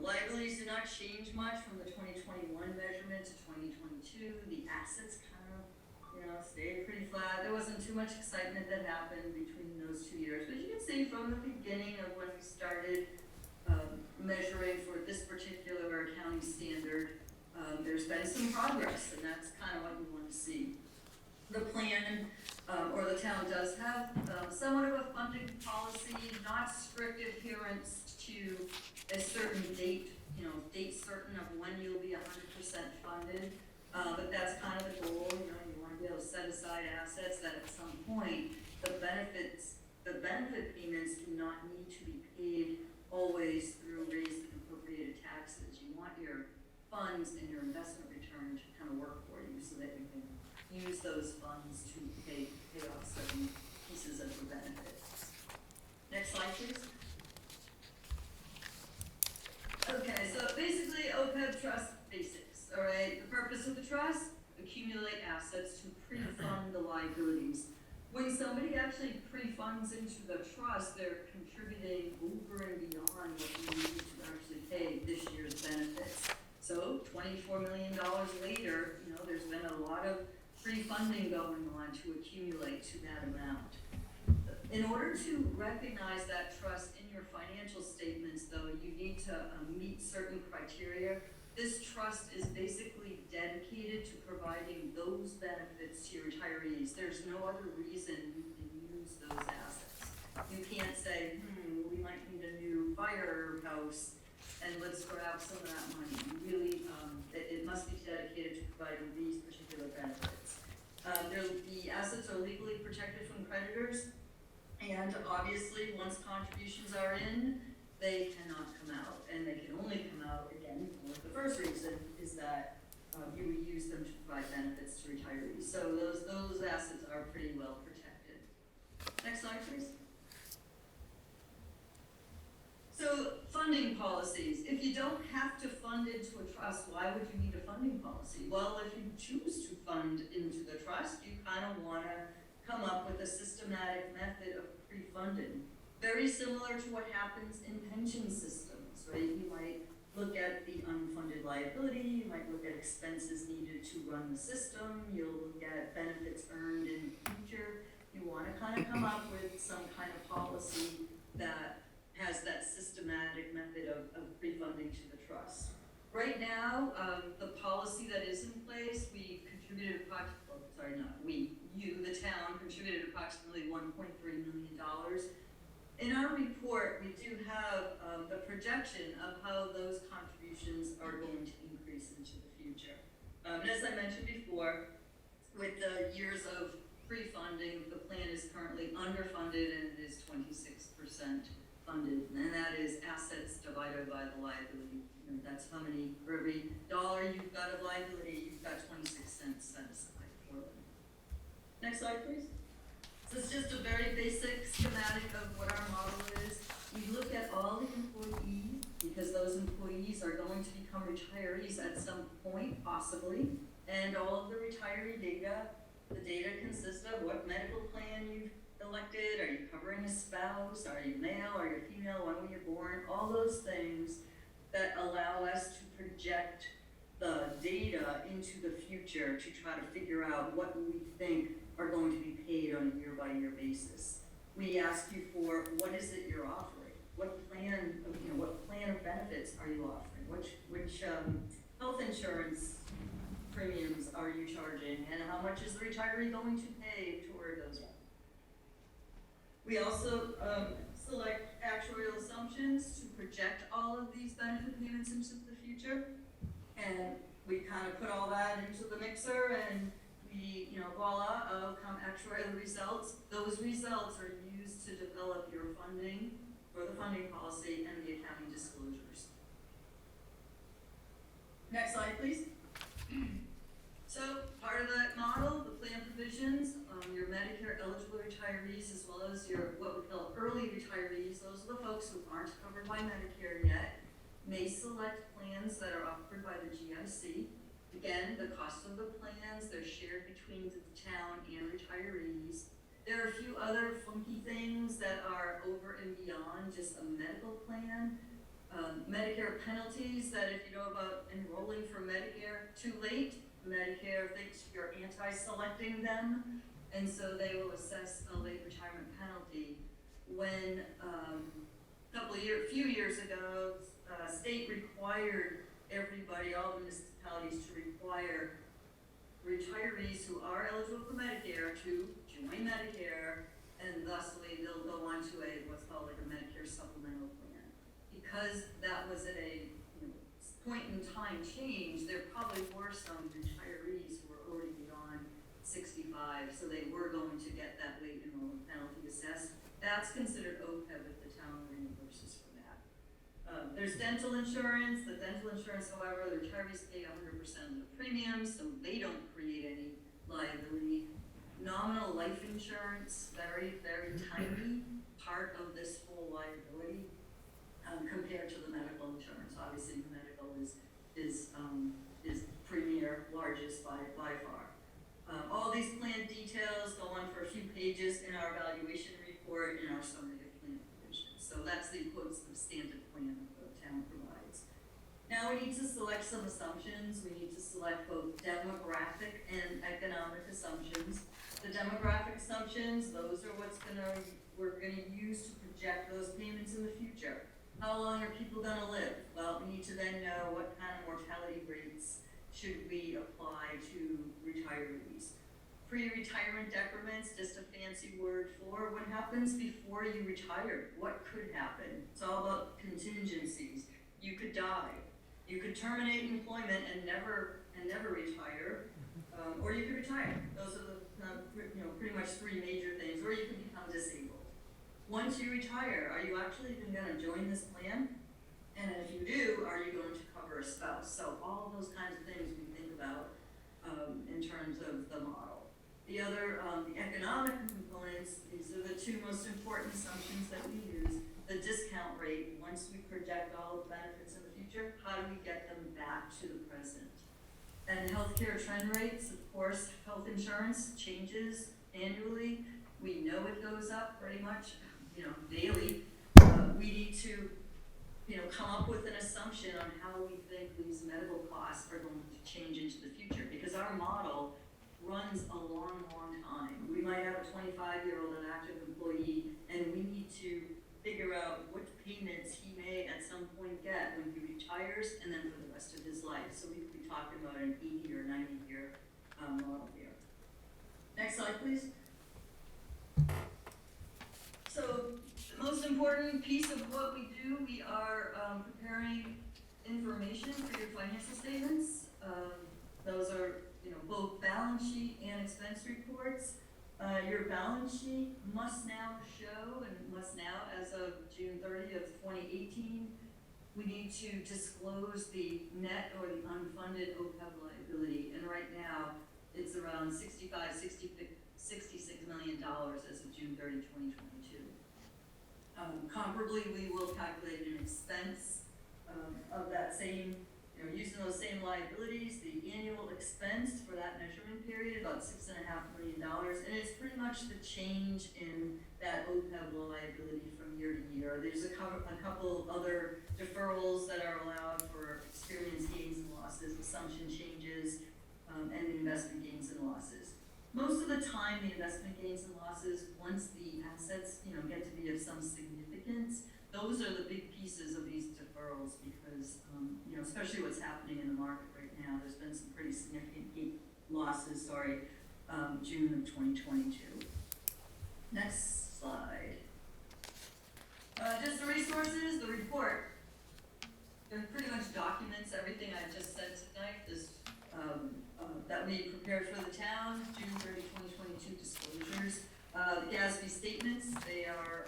Liabilities did not change much from the 2021 measurement to 2022. The assets kind of, stayed pretty flat. There wasn't too much excitement that happened between those 2 years. But you can see from the beginning of when we started measuring for this particular accounting standard, there's been some progress, and that's kind of what you want to see. The plan or the town does have somewhat of a funding policy, not strict adherence to a certain date, date certain of when you'll be 100% funded. But that's kind of the goal. You want to be able to set aside assets that at some point the benefit payments do not need to be paid always through raised and appropriated taxes. You want your funds and your investment return to kind of work for you so that you can use those funds to pay off certain pieces of the benefits. Next slide, please. Okay, so basically OPEB trust basics, all right? The purpose of the trust, accumulate assets to pre-fund the liabilities. When somebody actually pre-funds into the trust, they're contributing over and beyond what you need to actually pay this year's benefits. So $24 million later, there's been a lot of pre-funding going on to accumulate to that amount. In order to recognize that trust in your financial statements, though, you need to meet certain criteria. This trust is basically dedicated to providing those benefits to your retirees. There's no other reason you can use those assets. You can't say, we might need a new firehouse, and let's grab some of that money. You really, it must be dedicated to providing these particular benefits. The assets are legally protected from creditors. And obviously, once contributions are in, they cannot come out. And they can only come out, again, the first reason is that you would use them to provide benefits to retirees. So those assets are pretty well protected. Next slide, please. So funding policies. If you don't have to fund into a trust, why would you need a funding policy? Well, if you choose to fund into the trust, you kind of want to come up with a systematic method of pre-funding. Very similar to what happens in pension systems, right? You might look at the unfunded liability, you might look at expenses needed to run the system, you'll look at benefits earned in the future. You want to kind of come up with some kind of policy that has that systematic method of refunding to the trust. Right now, the policy that is in place, we contributed you, the town, contributed approximately $1.3 million. In our report, we do have the projection of how those contributions are going to increase into the future. And as I mentioned before, with the years of pre-funding, the plan is currently underfunded and it is 26% funded, and that is assets divided by the liability. And that's how many, for every dollar you've got of liability, you've got 26 cents set aside for them. Next slide, please. So it's just a very basic schematic of what our model is. We look at all the employees, because those employees are going to become retirees at some point, possibly, and all of the retiree data. The data consists of what medical plan you've elected, are you covering a spouse, are you male, are you female, when were you born, all those things that allow us to project the data into the future to try to figure out what we think are going to be paid on a year-by-year basis. We ask you for what is it you're offering, what plan of benefits are you offering, which health insurance premiums are you charging, and how much is the retiree going to pay toward those? We also select actuarial assumptions to project all of these benefit payments into the future, and we kind of put all that into the mixer, and we, voila, come actuarial results. Those results are used to develop your funding for the funding policy and the accounting disclosures. Next slide, please. So part of that model, the plan provisions, your Medicare eligible retirees, as well as your what we call early retirees, those are the folks who aren't covered by Medicare yet, may select plans that are offered by the GIC. Again, the cost of the plans, they're shared between the town and retirees. There are a few other funky things that are over and beyond just a medical plan. Medicare penalties that if you know about enrolling for Medicare too late, Medicare thinks you're anti-selecting them, and so they will assess a late retirement penalty. When few years ago, state required everybody, all municipalities, to require retirees who are eligible for Medicare to join Medicare, and thusly they'll go on to what's called like a Medicare supplemental plan. Because that was at a point in time change, there probably were some retirees who were already beyond 65, so they were going to get that late enrollment penalty assessed. That's considered OPEB if the town reimburses for that. There's dental insurance. The dental insurance, however, the retirees pay 100% of the premiums, so they don't create any liability. Nominal life insurance, very, very tiny part of this full liability compared to the medical insurance. Obviously, the medical is premier, largest by far. All these plan details go on for a few pages in our evaluation report and our summary of plan provisions. So that's the standard plan that the town provides. Now we need to select some assumptions. We need to select both demographic and economic assumptions. The demographic assumptions, those are we're gonna use to project those payments in the future. How long are people gonna live? Well, we need to then know what kind of mortality rates should we apply to retirees. Pre-retirement decrements, just a fancy word for what happens before you retire. What could happen? It's all about contingencies. You could die. You could terminate employment and never retire, or you could retire. Those are the pretty much three major things. Or you could become disabled. Once you retire, are you actually even going to join this plan? And if you do, are you going to cover a spouse? So all of those kinds of things we think about in terms of the model. The other, the economic components, these are the two most important assumptions that we use. The discount rate, once we project all of the benefits in the future, how do we get them back to the present? And healthcare trend rates, of course, health insurance changes annually. We know it goes up pretty much, daily. We need to come up with an assumption on how we think these medical costs are going to change into the future, because our model runs a long, long time. We might have a 25-year-old, an active employee, and we need to figure out what payments he may at some point get when he retires and then for the rest of his life. So we could be talking about an 80 or 90-year model here. Next slide, please. So the most important piece of what we do, we are preparing information for your financial statements. Those are both balance sheet and expense reports. Your balance sheet must now show, and must now, as of June 30th, 2018, we need to disclose the net or the unfunded OPEB liability. And right now, it's around $66 million as of June 30, 2022. Comparably, we will calculate an expense of that same, using those same liabilities, the annual expense for that measurement period, about $6.5 million, and it's pretty much the change in that OPEB liability from year to year. There's a couple other deferrals that are allowed for experience gains and losses, assumption changes, and investment gains and losses. Most of the time, the investment gains and losses, once the assets, get to be of some significance, those are the big pieces of these deferrals because, especially what's happening in the market right now, there's been some pretty significant losses, June of 2022. Next slide. Just the resources, the report. It pretty much documents everything I just said tonight. This that we prepared for the town, June 30, 2022 disclosures. The GASB statements, they are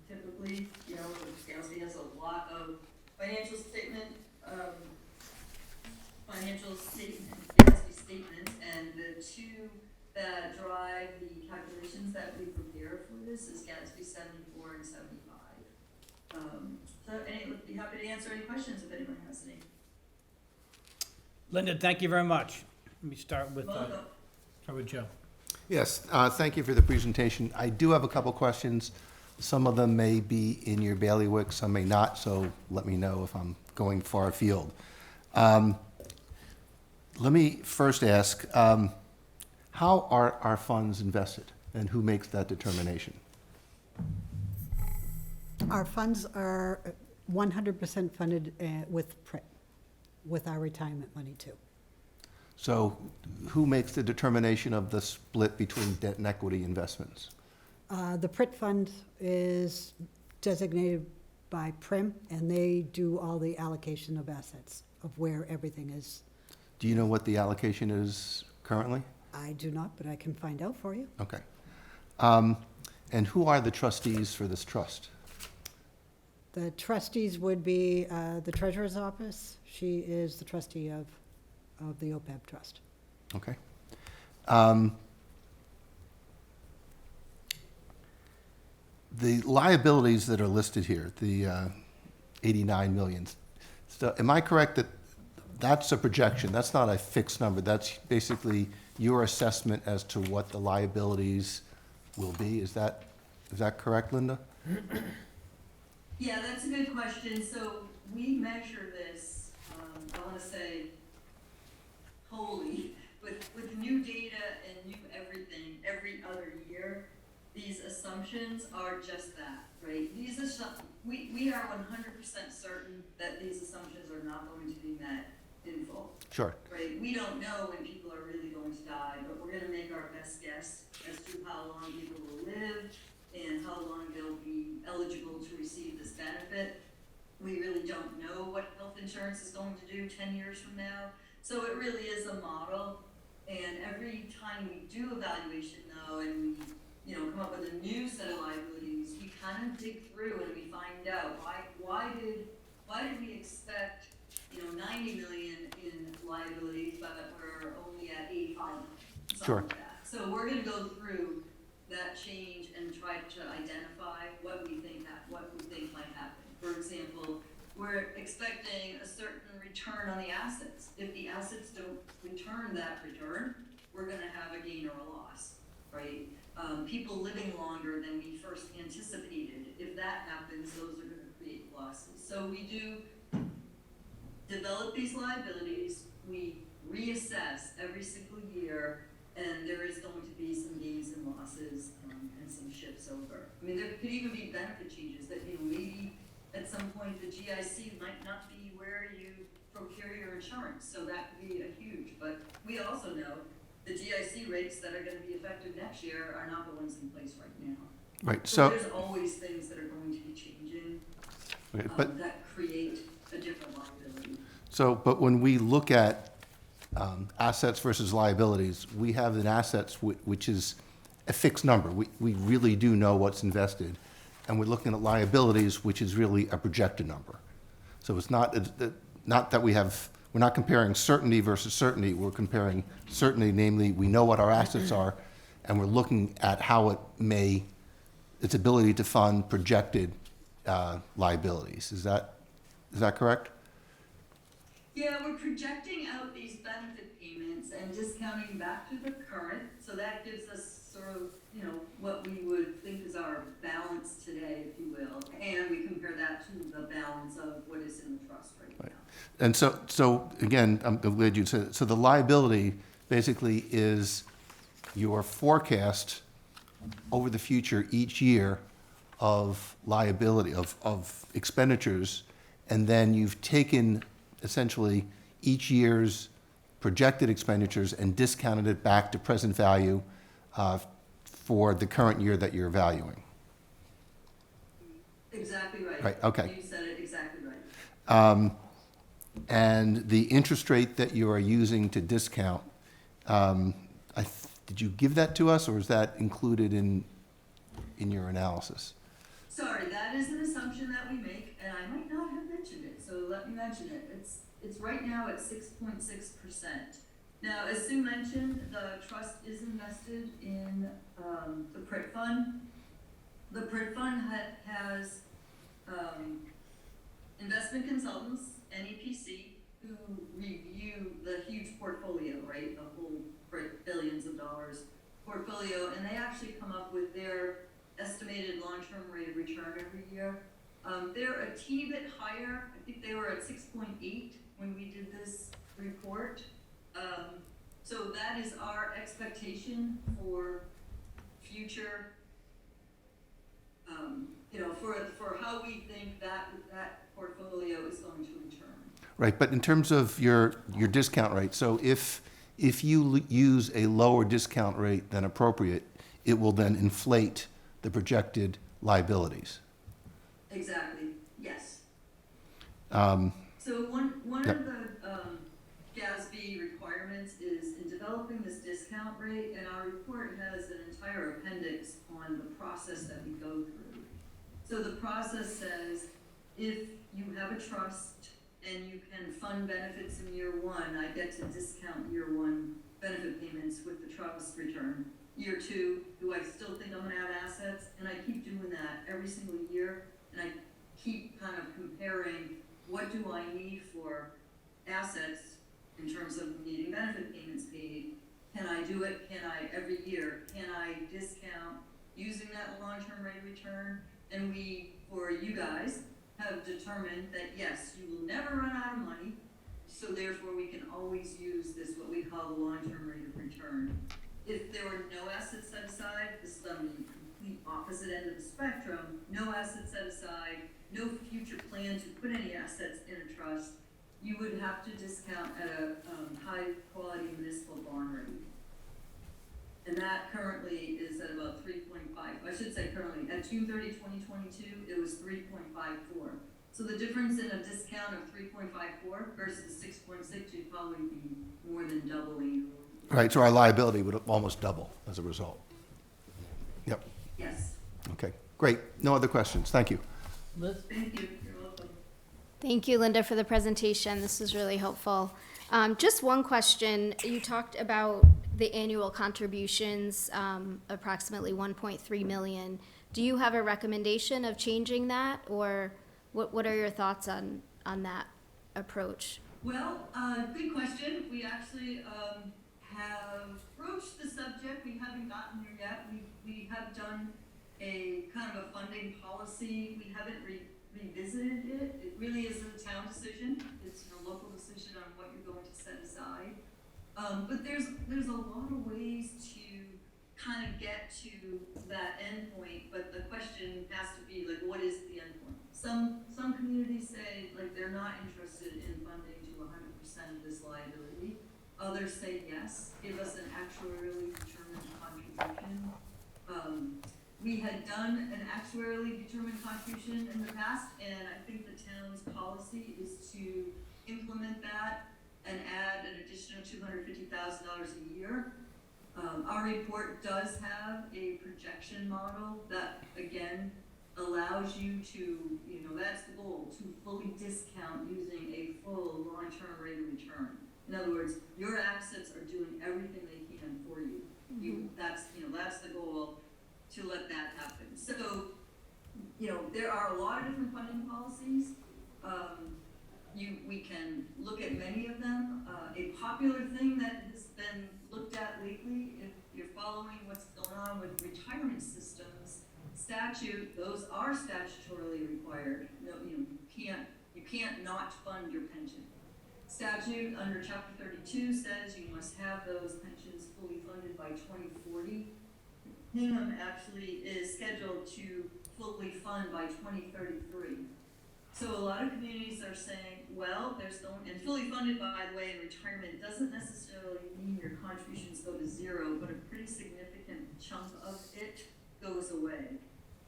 typically, GASB has a lot of financial statements, GASB statements, and the two that drive the calculations that we prepare for this is GASB 74 and 75. So I'd be happy to answer any questions if anyone has any. Linda, thank you very much. Let me start with Joe. Yes, thank you for the presentation. I do have a couple questions. Some of them may be in your bailiwick, some may not, so let me know if I'm going far afield. Let me first ask, how are our funds invested, and who makes that determination? Our funds are 100% funded with PRIT, with our retirement money too. So who makes the determination of the split between debt and equity investments? The PRIT fund is designated by PRIM, and they do all the allocation of assets, of where everything is. Do you know what the allocation is currently? I do not, but I can find out for you. Okay. And who are the trustees for this trust? The trustees would be the treasurer's office. She is the trustee of the OPEB trust. Okay. The liabilities that are listed here, the 89 million, so am I correct that that's a projection? That's not a fixed number. That's basically your assessment as to what the liabilities will be. Is that correct, Linda? Yeah, that's a good question. So we measure this, I want to say, wholly, with new data and new everything every other year. These assumptions are just that, right? We are 100% certain that these assumptions are not going to be met in full. Sure. Right? We don't know when people are really going to die, but we're going to make our best guess as to how long people will live and how long they'll be eligible to receive this benefit. We really don't know what health insurance is going to do 10 years from now. So it really is a model. And every time we do evaluation though, and we come up with a new set of liabilities, we kind of dig through and we find out why did we expect 90 million in liabilities, but we're only at 85 million, something Sure. like that. So we're going to go through that change and try to identify what we think might happen. For example, we're expecting a certain return on the assets. If the assets don't return that return, we're going to have a gain or a loss, right? People living longer than we first anticipated. If that happens, those are going to create losses. So we do develop these liabilities, we reassess every single year, and there is going to be some gains and losses, and some shifts over. I mean, there could even be benefit changes that, maybe at some point the GIC might not be where you procure your insurance, so that could be a huge, but we also know the GIC rates that are gonna be effective next year are not the ones in place right now. Right, So so, there's always things that are going to be changing, right, but, that create a different liability. but when we look at assets versus liabilities, we have an assets which is a fixed number. We really do know what's invested. And we're looking at liabilities, which is really a projected number. So it's not that we're not comparing certainty versus certainty, we're comparing certainty, namely, we know what our assets are, and we're looking at how its ability to fund projected liabilities. Is that correct? Yeah, we're projecting out these benefit payments and discounting back to the current, so that gives us sort of, what we would think is our balance today, if you will, and we compare that to the balance of what is in the trust right now. And so again, I'm glad you said it. So the liability basically is your forecast over the future each year of liability, of expenditures, and then you've taken essentially each year's projected expenditures and discounted it back to present value for the current year that you're valuing. Exactly right. Right, okay. You said it exactly right. And the interest rate that you are using to discount, did you give that to us, or is that included in your analysis? Sorry, that is an assumption that we make, and I might not have mentioned it, so let me mention it. It's right now at 6.6%. Now, as Sue mentioned, the trust is invested in the PRIT fund. The PRIT fund has investment consultants, NEPC, who review the huge portfolio, right? The whole PRIT billions of dollars portfolio, and they actually come up with their estimated long-term rate of return every year. They're a teeny bit higher. I think they were at 6.8 when we did this report. So that is our expectation for future, for how we think that portfolio is going to return. Right, but in terms of your discount rate, so if you use a lower discount rate than appropriate, it will then inflate the projected liabilities. Exactly, yes. Um, So one Yep. of the GASB requirements is in developing this discount rate, and our report has an entire appendix on the process that we go through. So the process says, if you have a trust and you can fund benefits in year one, I get to discount year one benefit payments with the trust return. Year two, do I still think I'm gonna have assets? And I keep doing that every single year, and I keep kind of comparing, what do I need for assets in terms of needing benefit payments paid? Can I do it? Can I, every year, can I discount using that long-term rate of return? And we, for you guys, have determined that yes, you will never run out of money, so therefore we can always use this, what we call the long-term rate of return. If there were no assets set aside, this is on the complete opposite end of the spectrum, no assets set aside, no future plan to put any assets in a trust, you would have to discount at a high-quality municipal bond rate. And that currently is at about 3.5, I should say currently, at June 30, 2022, it was 3.54. So the difference in a discount of 3.54 versus 6.6 would probably be more than doubling. Right, so our liability would almost double as a result. Yep, Yes. okay, great. No other questions, thank you. Thank you, you're welcome. Thank you, Linda, for the presentation. This was really helpful. Just one question. You talked about the annual contributions, approximately 1.3 million. Do you have a recommendation of changing that, or what are your thoughts on that approach? Well, good question. We actually have broached the subject. We haven't gotten there yet. We have done a kind of a funding policy. We haven't revisited it. It really is a town decision. It's a local decision on what you're going to set aside. But there's a lot of ways to kind of get to that endpoint, but the question has to be like, what is the endpoint? Some communities say like they're not interested in funding to 100% of this liability. Others say yes, give us an actuarially determined contribution. We had done an actuarially determined contribution in the past, and I think the town's policy is to implement that and add an additional $250,000 a year. Our report does have a projection model that, again, allows you to, that's the goal, to fully discount using a full long-term rate of return. In other words, your assets are doing everything they can for you. That's the goal, to let that happen. So, there are a lot of different funding policies. We can look at many of them. A popular thing that has been looked at lately, if you're following what's going on with retirement systems, statute, those are statutorily required. You can't not fund your pension. Statute under Chapter 32 says you must have those pensions fully funded by 2040. Hingham actually is scheduled to fully fund by 2033. So a lot of communities are saying, well, and fully funded, by the way, in retirement doesn't necessarily mean your contributions go to zero, but a pretty significant chunk of it goes away.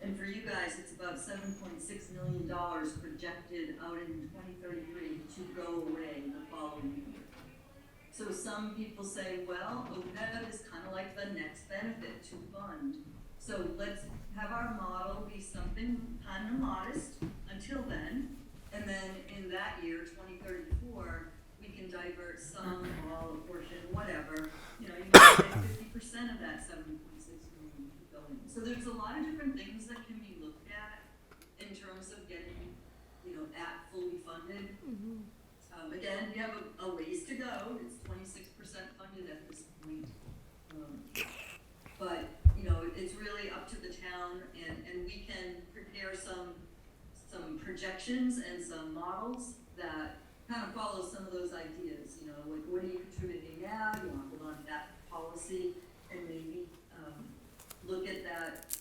And for you guys, it's about $7.6 million projected out in 2033 to go away the following year. So some people say, well, OPEB is kind of like the next benefit to fund. So let's have our model be something kind of modest until then, and then in that year, 2034, we can divert some, all, a portion, whatever. You might say 50% of that 7.6 million to go in. So there's a lot of different things that can be looked at in terms of getting, at fully funded. Again, we have a ways to go. It's 26% funded at this point. But, it's really up to the town, and we can prepare some projections and some models that kind of follow some of those ideas. Like what are you contributing now? You want to hold on to that policy and maybe look at that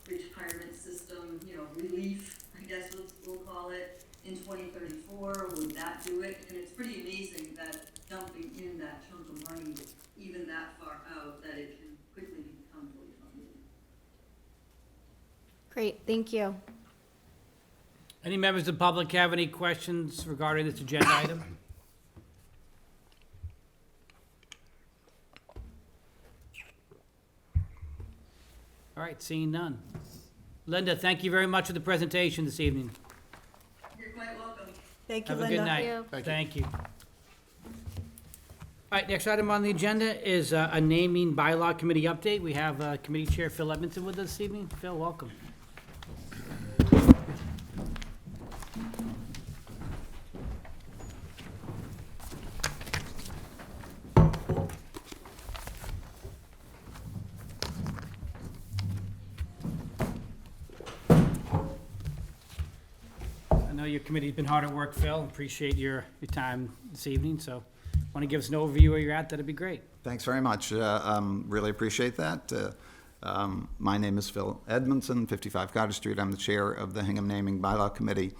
retirement system, relief, I guess we'll call it, in 2034. Would that do it? And it's pretty amazing that dumping in that chunk of money, even that far out, that it can quickly become fully funded. Great, thank you. Any members of the public have any questions regarding this agenda item? All right, seeing none. Linda, thank you very much for the presentation this evening. You're quite welcome. Thank you, Have a Linda. good night. Thank you. Thank you. All right, next item on the agenda is a naming bylaw committee update. We have Committee Chair Phil Edmondson with us this evening. Phil, welcome. I know your committee's been hard at work, Phil. Appreciate your time this evening, so want to give us an overview where you're at, that'd be great. Thanks very much. Really appreciate that. My name is Phil Edmondson, 55 Cottage Street. I'm the chair of the Hingham Naming Bylaw Committee.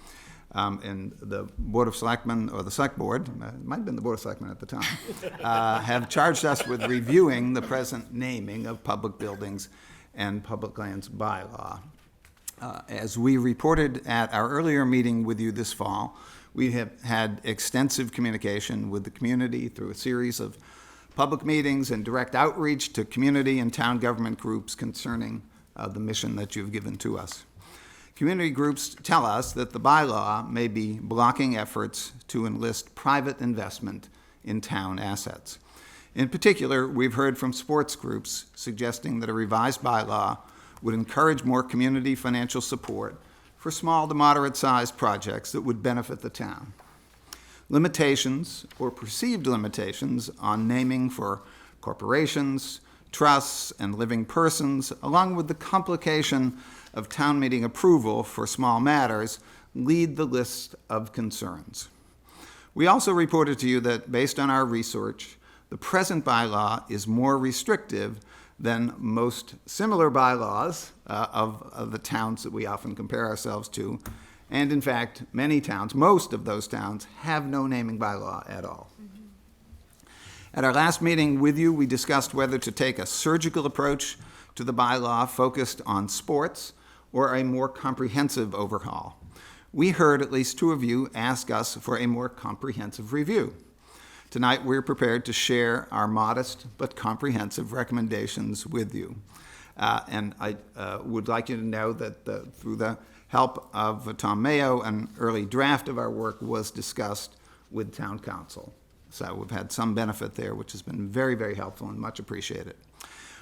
And the Board of Selectmen, or the Select Board, it might have been the Board of Selectmen at the time, have charged us with reviewing the present naming of public buildings and public lands bylaw. As we reported at our earlier meeting with you this fall, we have had extensive communication with the community through a series of public meetings and direct outreach to community and town government groups concerning the mission that you've given to us. Community groups tell us that the bylaw may be blocking efforts to enlist private investment in town assets. In particular, we've heard from sports groups suggesting that a revised bylaw would encourage more community financial support for small to moderate-sized projects that would benefit the town. Limitations, or perceived limitations, on naming for corporations, trusts, and living persons, along with the complication of town meeting approval for small matters, lead the list of concerns. We also reported to you that, based on our research, the present bylaw is more restrictive than most similar bylaws of the towns that we often compare ourselves to. And in fact, many towns, most of those towns, have no naming bylaw at all. At our last meeting with you, we discussed whether to take a surgical approach to the bylaw focused on sports or a more comprehensive overhaul. We heard at least two of you ask us for a more comprehensive review. Tonight, we're prepared to share our modest but comprehensive recommendations with you. And I would like you to know that through the help of Tom Mayo, an early draft of our work was discussed with Town Council. So we've had some benefit there, which has been very, very helpful and much appreciated.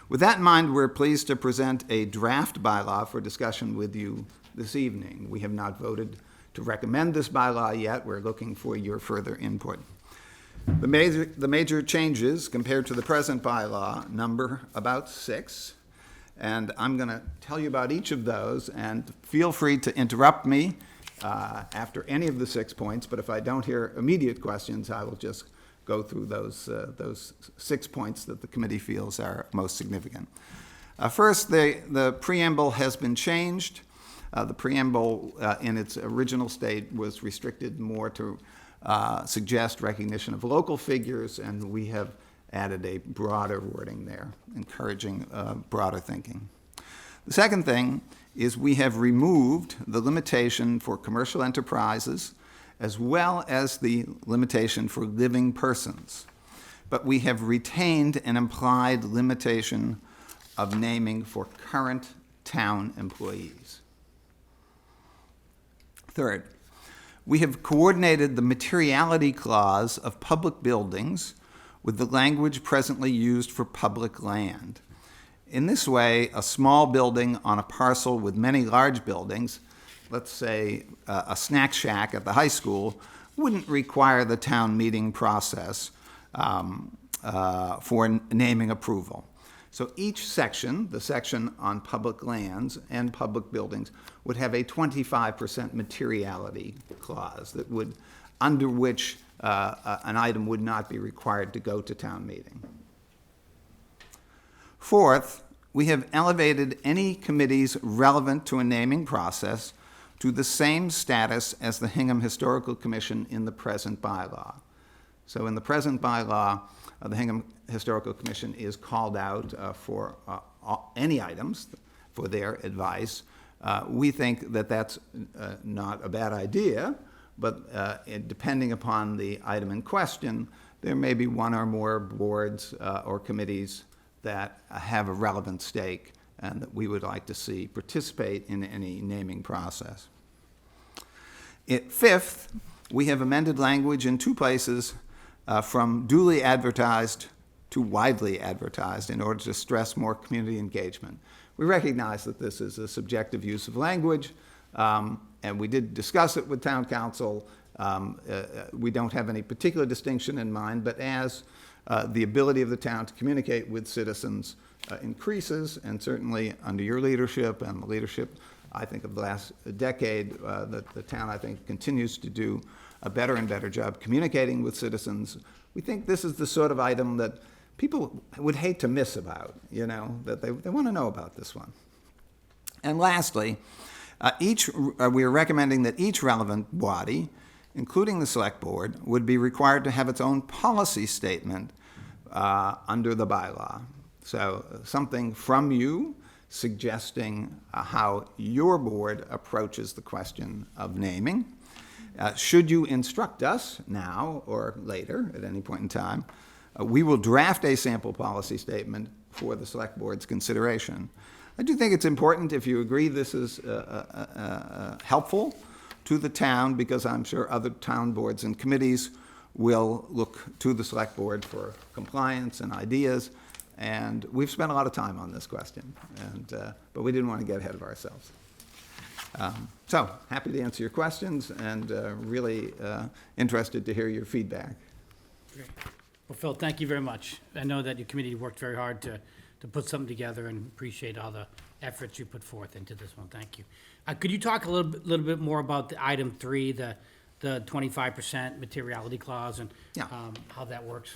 With that in mind, we're pleased to present a draft bylaw for discussion with you this evening. We have not voted to recommend this bylaw yet. We're looking for your further input. The major changes compared to the present bylaw number about 6, and I'm going to tell you about each of those, and feel free to interrupt me after any of the 6 points, but if I don't hear immediate questions, I will just go through those 6 points that the committee feels are most significant. First, the preamble has been changed. The preamble in its original state was restricted more to suggest recognition of local figures, and we have added a broader wording there, encouraging broader thinking. The second thing is we have removed the limitation for commercial enterprises as well as the limitation for living persons, but we have retained an implied limitation of naming for current town employees. Third, we have coordinated the materiality clause of public buildings with the language presently used for public land. In this way, a small building on a parcel with many large buildings, let's say a snack shack at the high school, wouldn't require the town meeting process for naming approval. So each section, the section on public lands and public buildings, would have a 25% materiality clause that would, under which an item would not be required to go to town meeting. Fourth, we have elevated any committees relevant to a naming process to the same status as the Hingham Historical Commission in the present bylaw. So in the present bylaw, the Hingham Historical Commission is called out for any items for their advice. We think that that's not a bad idea, but depending upon the item in question, there may be one or more boards or committees that have a relevant stake and that we would like to see participate in any naming process. Fifth, we have amended language in 2 places from duly advertised to widely advertised in order to stress more community engagement. We recognize that this is a subjective use of language, and we did discuss it with Town Council. We don't have any particular distinction in mind, but as the ability of the town to communicate with citizens increases, and certainly under your leadership and the leadership, I think, of the last decade, the town, I think, continues to do a better and better job communicating with citizens. We think this is the sort of item that people would hate to miss about, that they want to know about this one. And lastly, we are recommending that each relevant body, including the Select Board, would be required to have its own policy statement under the bylaw. So something from you suggesting how your board approaches the question of naming. Should you instruct us now or later at any point in time, we will draft a sample policy statement for the Select Board's consideration. I do think it's important, if you agree this is helpful to the town, because I'm sure other town boards and committees will look to the Select Board for compliance and ideas. And we've spent a lot of time on this question, but we didn't want to get ahead of ourselves. So, happy to answer your questions, and really interested to hear your feedback. Great. Well, Phil, thank you very much. I know that your committee worked very hard to put something together, and appreciate all the efforts you put forth into this one. Thank you. Could you talk a little bit more about the item 3, the 25% materiality clause, and Yeah. how that works?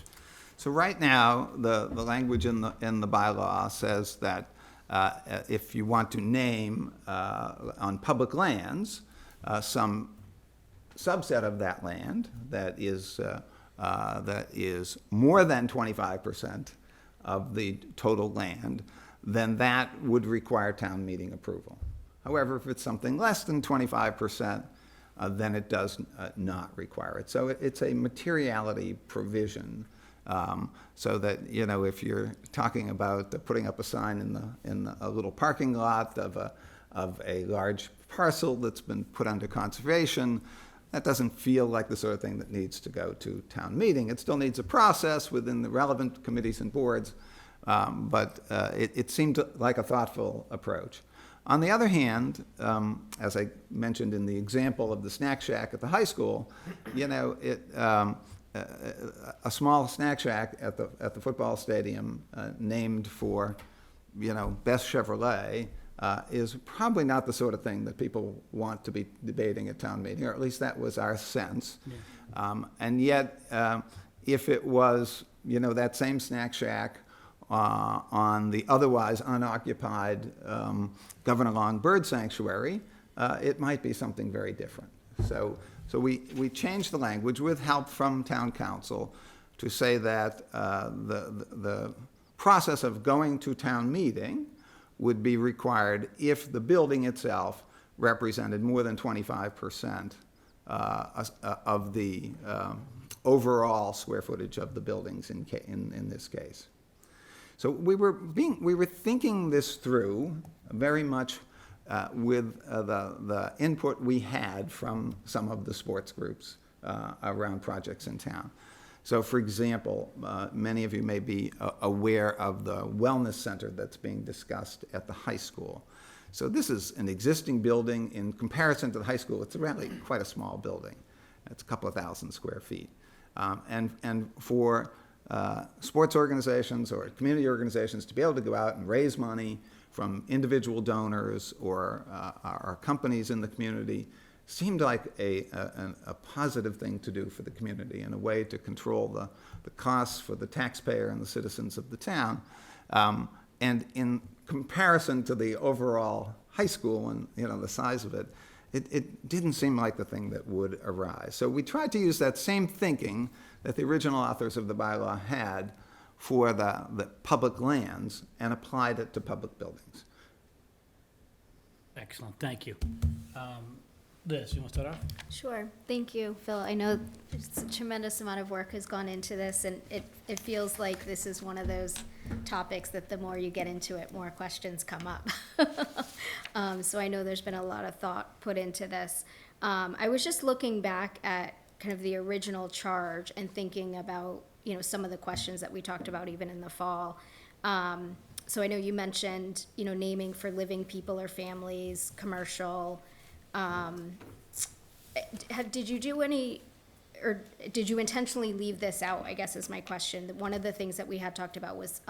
So right now, the language in the bylaw says that if you want to name on public lands some subset of that land that is more than 25% of the total land, then that would require town meeting approval. However, if it's something less than 25%, then it does not require it. So it's a materiality provision, so that, if you're talking about putting up a sign in a little parking lot of a large parcel that's been put under conservation, that doesn't feel like the sort of thing that needs to go to town meeting. It still needs a process within the relevant committees and boards, but it seemed like a thoughtful approach. On the other hand, as I mentioned in the example of the snack shack at the high school, a small snack shack at the football stadium named for, Best Chevrolet is probably not the sort of thing that people want to be debating at town meeting, or at least that was our sense. Yeah. And yet, if it was, that same snack shack on the otherwise unoccupied Governor Long Bird Sanctuary, it might be something very different. So we changed the language with help from town council to say that the process of going to town meeting would be required if the building itself represented more than 25% of the overall square footage of the buildings in this case. So we were thinking this through very much with the input we had from some of the sports groups around projects in town. So, for example, many of you may be aware of the wellness center that's being discussed at the high school. So this is an existing building. In comparison to the high school, it's really quite a small building. It's a couple of thousand square feet. And for sports organizations or community organizations to be able to go out and raise money from individual donors or companies in the community seemed like a positive thing to do for the community and a way to control the costs for the taxpayer and the citizens of the town. And in comparison to the overall high school and the size of it, it didn't seem like the thing that would arise. So we tried to use that same thinking that the original authors of the bylaw had for the public lands and applied it to public buildings. Excellent, thank you. Liz, you want to start off? Sure. Thank you, Phil. I know a tremendous amount of work has gone into this, and it feels like this is one of those topics that the more you get into it, more questions come up. So I know there's been a lot of thought put into this. I was just looking back at kind of the original charge and thinking about, some of the questions that we talked about even in the fall. So I know you mentioned, naming for living people or families, commercial. Did you do any, or did you intentionally leave this out, I guess is my question. One of the things that we had talked about was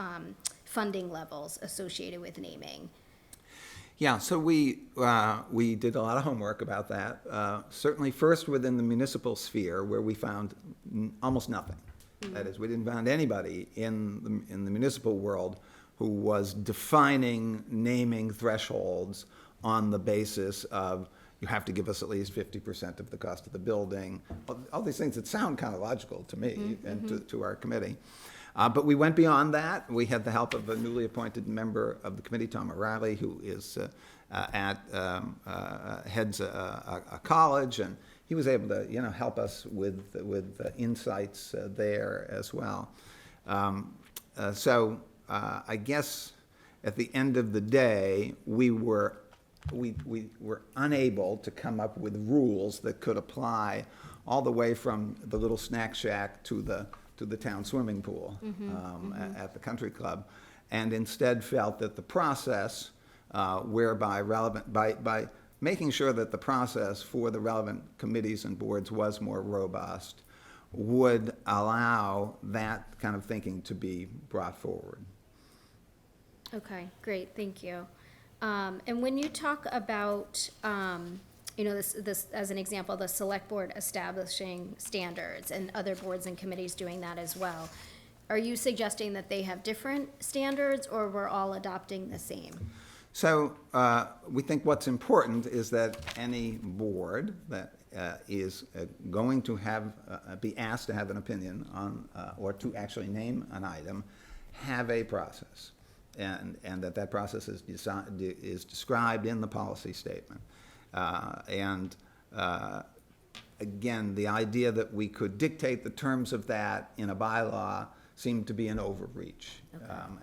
funding levels associated with naming. Yeah, so we did a lot of homework about that. Certainly first within the municipal sphere, where we found almost nothing. Mm-hmm. That is, we didn't find anybody in the municipal world who was defining naming thresholds on the basis of you have to give us at least 50% of the cost of the building. All these things that sound kind of logical to me mm-hmm. and to our committee. But we went beyond that. We had the help of a newly appointed member of the committee, Tom O'Reilly, who is heads a college, and he was able to help us with insights there as well. So I guess at the end of the day, we were unable to come up with rules that could apply all the way from the little snack shack to the town swimming pool at the country club, and instead felt that the process whereby by making sure that the process for the relevant committees and boards was more robust would allow that kind of thinking to be brought forward. Okay, great, thank you. And when you talk about, this, as an example, the select board establishing standards and other boards and committees doing that as well, are you suggesting that they have different standards, or we're all adopting the same? So we think what's important is that any board that is going to have, be asked to have an opinion on, or to actually name an item, have a process. And that process is described in the policy statement. Again, the idea that we could dictate the terms of that in a bylaw seemed to be an overreach.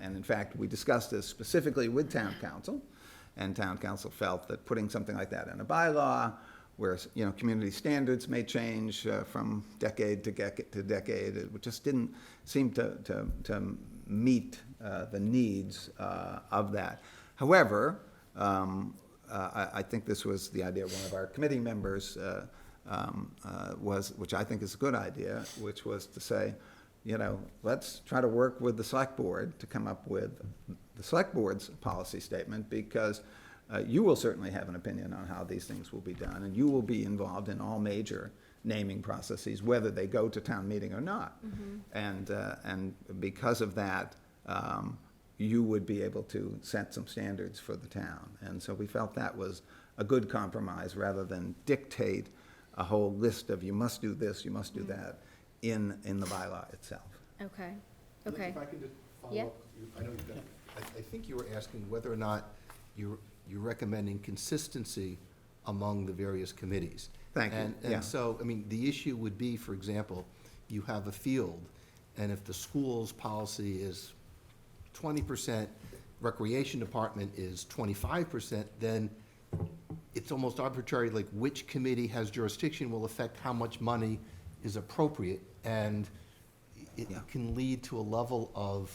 And in fact, we discussed this specifically with town council, and town council felt that putting something like that in a bylaw, where community standards may change from decade to decade, it just didn't seem to meet the needs of that. However, I think this was the idea one of our committee members which I think is a good idea, which was to say, let's try to work with the select board to come up with the select board's policy statement, because you will certainly have an opinion on how these things will be done, and you will be involved in all major naming processes, whether they go to town meeting or not. And because of that, you would be able to set some standards for the town. And so we felt that was a good compromise, rather than dictate a whole list of you must do this, you must do that in the bylaw itself. Okay. If I could just follow Yeah. up, I know you've got, I think you were asking whether or not you're recommending consistency among the various committees. Thank you. And Yeah. so, I mean, the issue would be, for example, you have a field, and if the school's policy is 20%, recreation department is 25%, then it's almost arbitrary, like which committee has jurisdiction will affect how much money is appropriate, and it can lead to a level of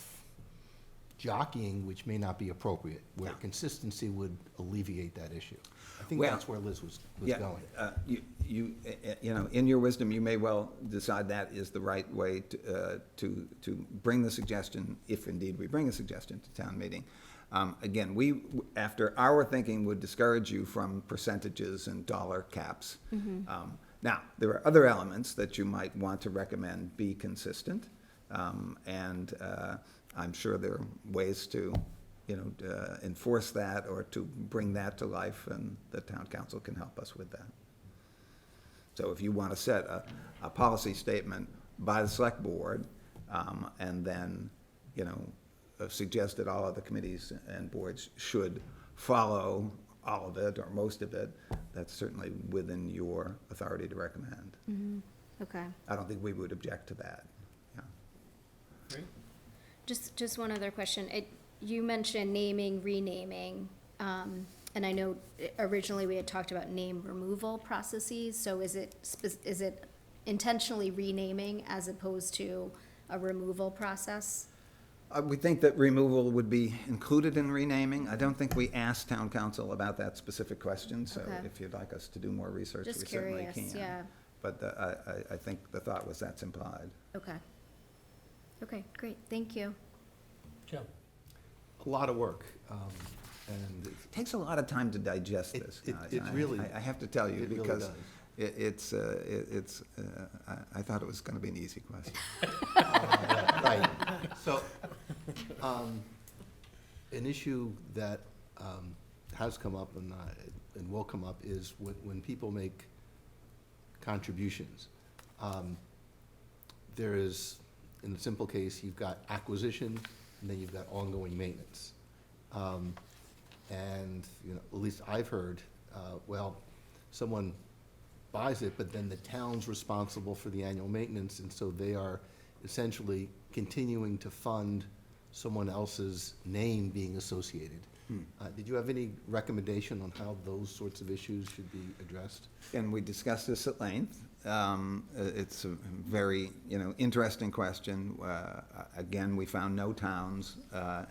jockeying which may not be appropriate, where consistency would alleviate that issue. I think that's where Liz was going. In your wisdom, you may well decide that is the right way to bring the suggestion, if indeed we bring a suggestion to town meeting. Again, we, after our thinking, would discourage you from percentages and dollar caps. Now, there are other elements that you might want to recommend be consistent, and I'm sure there are ways to, enforce that or to bring that to life, and the town council can help us with that. So if you want to set a policy statement by the select board, and then, suggest that all of the committees and boards should follow all of it or most of it, that's certainly within your authority to recommend. Okay. I don't think we would object to that. Just one other question. You mentioned naming, renaming, and I know originally we had talked about name removal processes, so is it intentionally renaming as opposed to a removal process? We think that removal would be included in renaming. I don't think we asked town council about that specific question, so Okay. if you'd like us to do more research, we Just certainly curious, can. yeah. But I think the thought was that's implied. Okay. Okay, great, thank you. Joe? A lot of work, and It takes a lot of time to digest this. it really- I have to tell you, it really because does. I thought it was going to be an easy question. Right. So, an issue that has come up and will come up is when people make contributions. There is, in the simple case, you've got acquisition, and then you've got ongoing maintenance. And, at least I've heard, someone buys it, but then the town's responsible for the annual maintenance, and so they are essentially continuing to fund someone else's name being associated. Did you have any recommendation on how those sorts of issues should be addressed? And we discussed this at length. It's a very, interesting question. Again, we found no towns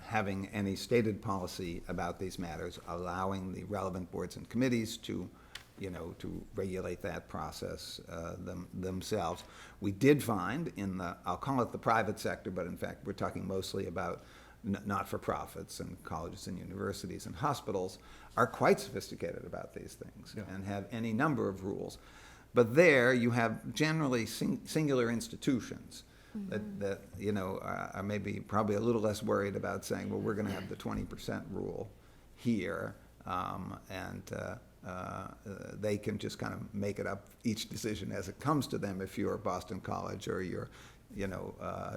having any stated policy about these matters, allowing the relevant boards and committees to regulate that process themselves. We did find in the, I'll call it the private sector, but in fact, we're talking mostly about not-for-profits and colleges and universities and hospitals are quite sophisticated about these things and have any number of rules. But there you have generally singular institutions that you know, are maybe probably a little less worried about saying, well, we're going to have the 20% rule here, and they can just kind of make it up each decision as it comes to them. If you're Boston College or you're, you know,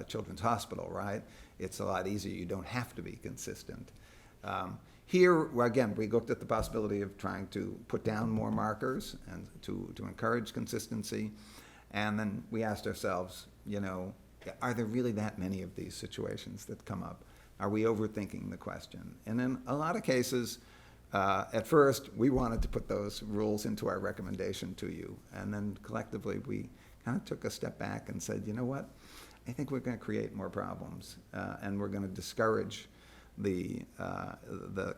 Children's Hospital, right? It's a lot easier. You don't have to be consistent. Here, again, we looked at the possibility of trying to put down more markers and to encourage consistency. And then we asked ourselves, you know, are there really that many of these situations that come up? Are we overthinking the question? And in a lot of cases, at first, we wanted to put those rules into our recommendation to you. And then collectively, we kind of took a step back and said, you know what? I think we're going to create more problems, and we're going to discourage the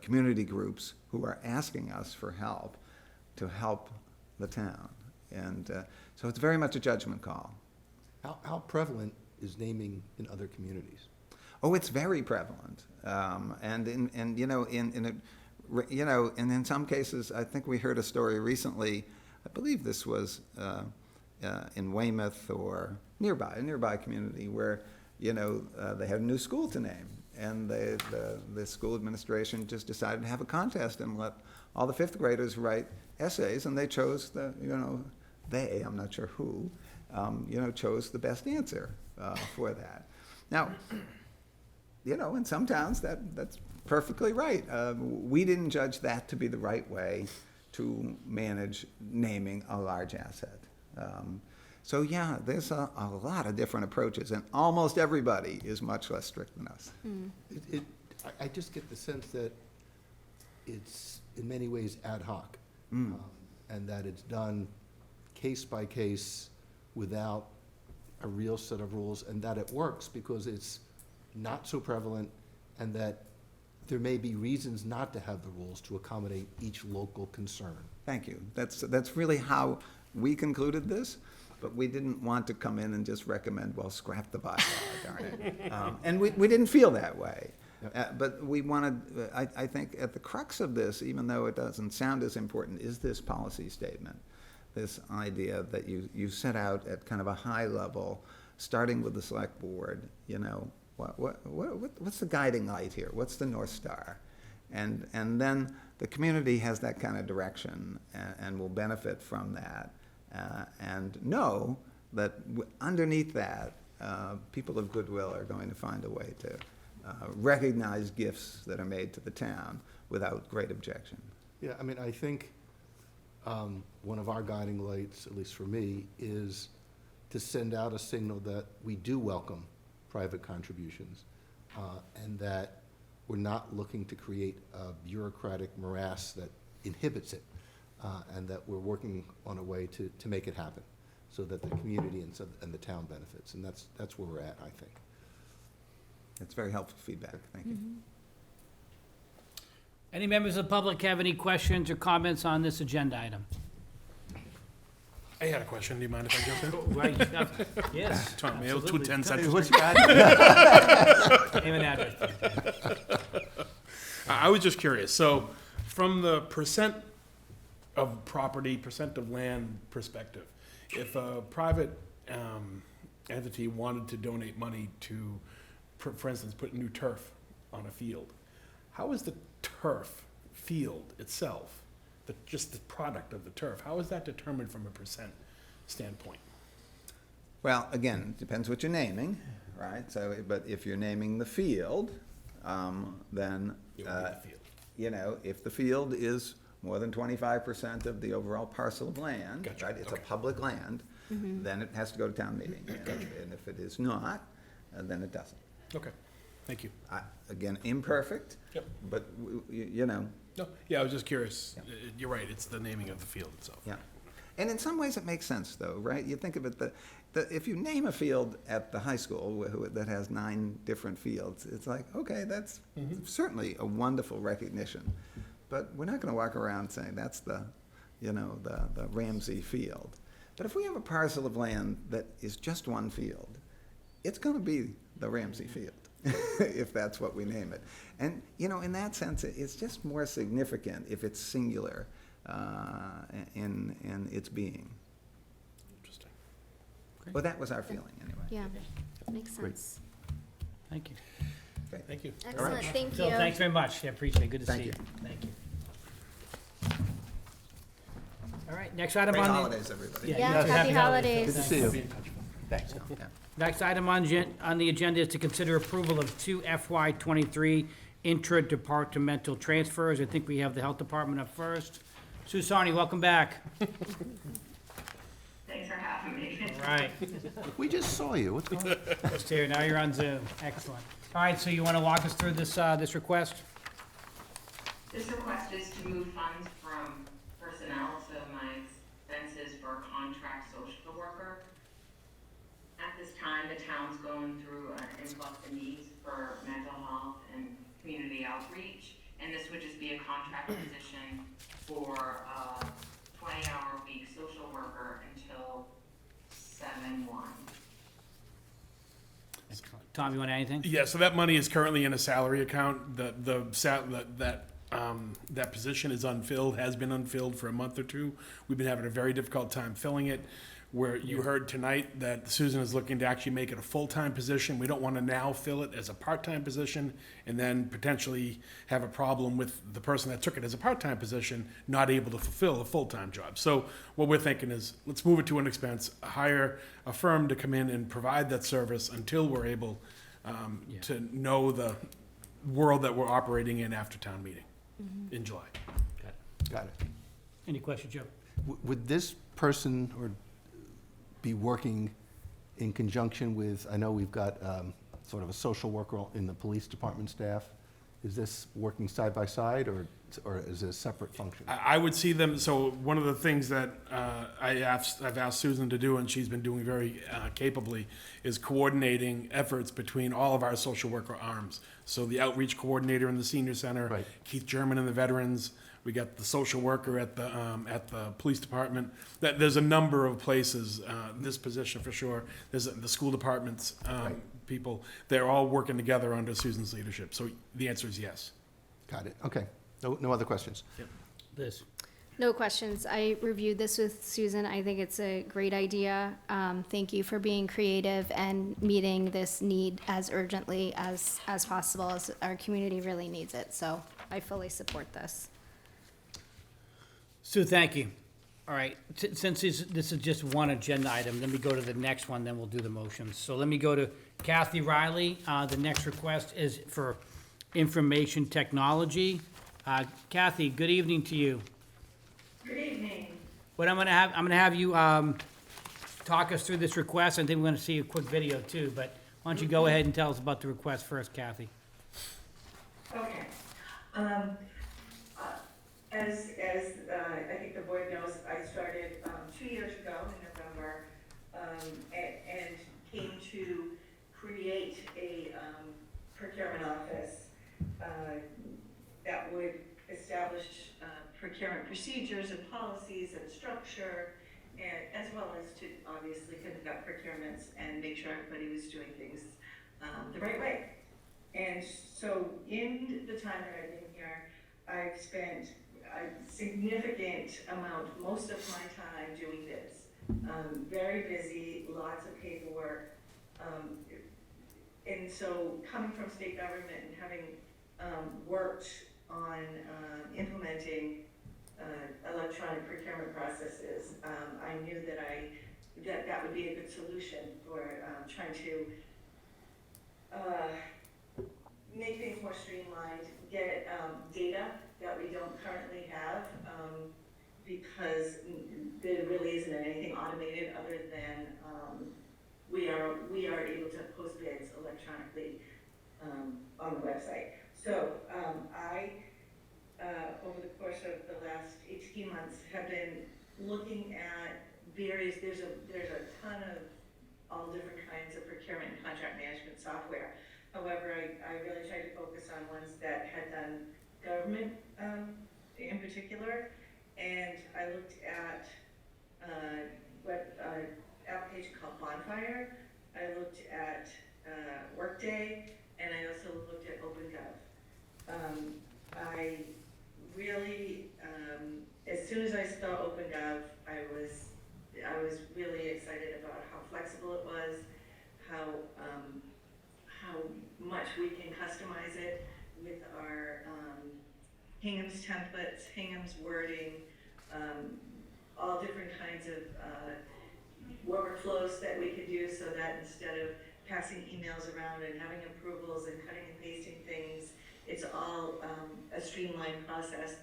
community groups who are asking us for help to help the town. And so it's very much a judgment call. How prevalent is naming in other communities? Oh, it's very prevalent, and you know, and in some cases, I think we heard a story recently. I believe this was in Weymouth or a nearby community, where you know they had a new school to name, and the school administration just decided to have a contest and let all the fifth graders write essays, and they chose I'm not sure who, chose the best answer for that. Now, you know, in some towns that's perfectly right. We didn't judge that to be the right way to manage naming a large asset. So yeah, there's a lot of different approaches, and almost everybody is much less strict than us. I just get the sense that it's in many ways ad hoc, and that it's done case by case without a real set of rules, and that it works because it's not so prevalent, and that there may be reasons not to have the rules to accommodate each local concern. Thank you. That's really how we concluded this, but we didn't want to come in and just recommend, well, scrap the bylaw, darn it. And we didn't feel that way. But we wanted, I think at the crux of this, even though it doesn't sound as important, is this policy statement. This idea that you set out at kind of a high level, starting with the select board, you know, what's the guiding light here? What's the North Star? And then the community has that kind of direction and will benefit from that. And know that underneath that, people of goodwill are going to find a way to recognize gifts that are made to the town without great objection. Yeah, I mean, I think one of our guiding lights, at least for me, is to send out a signal that we do welcome private contributions, and that we're not looking to create a bureaucratic morass that inhibits it, and that we're working on a way to make it happen so that the community and the town benefits. And that's where we're at, I think. It's very helpful feedback. Thank you. Any members of the public have any questions or comments on this agenda item? I had a question. Do you mind if I jump in? Right, yes. Tom Mayo, absolutely. 210 Central What's Street. your address? Name and address. I was just curious. So, from the percent of property, percent of land perspective, if a private entity wanted to donate money to, for instance, put new turf on a field, how is the turf field itself, just the product of the turf, how is that determined from a percent standpoint? Well, again, it depends what you're naming, right? So, but if you're naming the field, then you know, if the field is more than 25% of the overall parcel of land, Gotcha. right? It's Okay. a public land, then it has to go to town meeting, and if it is not, then it doesn't. Okay, thank you. Again, imperfect, Yep. but you know. No, yeah, I was just curious. You're right, it's the naming of the field itself. Yeah, and in some ways it makes sense, though, right? You think of it, if you name a field at the high school that has 9 different fields, it's like, okay, that's certainly a wonderful recognition, but we're not going to walk around saying that's the Ramsey field. But if we have a parcel of land that is just one field, it's going to be the Ramsey field. if that's what we name it. And, you know, in that sense, it's just more significant if it's singular in its being. Interesting. Well, that was our feeling, anyway. Yeah, makes Great. sense. Thank you. Okay, thank you. Excellent, thank you. Phil, thanks very much. I appreciate it. Good to Thank see you. you. Thank you. All right, next item Great on the. holidays, everybody. Yeah, Yeah, you too. happy holidays. Good to see you. Thanks. Yeah. Next item on the agenda is to consider approval of two FY '23 intra-departmental transfers. I think we have the Health Department up first. Susani, welcome back. Thanks for having me. All right, We just saw you. What's going on? just here, now you're on Zoom. Excellent. All right, so you want to walk us through this request? This request is to move funds from personnel, so my expenses for a contract social worker. At this time, the town's going through an influx of needs for mental health and community outreach, and this would just be a contract position for a 20-hour-a-week social worker until 7/1. Tom, you want anything? Yeah, so that money is currently in a salary account. That position is unfilled, has been unfilled for a month or two. We've been having a very difficult time filling it. Where you heard tonight that Susan is looking to actually make it a full-time position. We don't want to now fill it as a part-time position and then potentially have a problem with the person that took it as a part-time position not able to fulfill a full-time job. So what we're thinking is, let's move it to an expense, hire a firm to come in and provide that service until we're able to know the world that we're operating in after town meeting in July. Got it. Any questions, Joe? Would this person or be working in conjunction with, I know we've got sort of a social worker in the police department staff. Is this working side by side, or is it a separate function? I would see them, so one of the things that I've asked Susan to do, and she's been doing very capably, is coordinating efforts between all of our social worker arms. So the outreach coordinator in the senior center, Right. Keith German in the veterans, we got the social worker at the police department. There's a number of places, this position for sure, there's the school departments, people, they're all working together under Susan's leadership. So the answer is yes. Got it. Okay. No other questions? Liz? No questions. I reviewed this with Susan. I think it's a great idea. Thank you for being creative and meeting this need as urgently as possible, as our community really needs it. So I fully support this. Sue, thank you. All right, since this is just one agenda item, let me go to the next one, then we'll do the motions. So let me go to Kathy Riley. The next request is for information technology. Kathy, good evening to you. Good evening. What I'm gonna have you talk us through this request. I think we're gonna see a quick video too, but why don't you go ahead and tell us about the request first, Kathy? Okay. As I think the board knows, I started 2 years ago in November and came to create a procurement office that would establish procurement procedures and policies and structure, and as well as to obviously conduct procurements and make sure everybody was doing things the right way. And so in the time that I've been here, I've spent a significant amount, most of my time doing this. Very busy, lots of paperwork. And so coming from state government and having worked on implementing electronic procurement processes, I knew that would be a good solution for trying to make things more streamlined, get data that we don't currently have, because there really isn't anything automated other than we are able to post bids electronically on the website. So I, over the course of the last 18 months, have been looking at various, there's a ton of all different kinds of procurement and contract management software. However, I really tried to focus on ones that had done government in particular, and I looked at application called Bonfire. I looked at Workday. and I also looked at OpenGov. I really, as soon as I saw OpenGov, I was really excited about how flexible it was, how much we can customize it with our Hingham's templates, Hingham's wording, all different kinds of workflows that we could do, so that instead of passing emails around and having approvals and cutting and pasting things, it's all a streamlined process,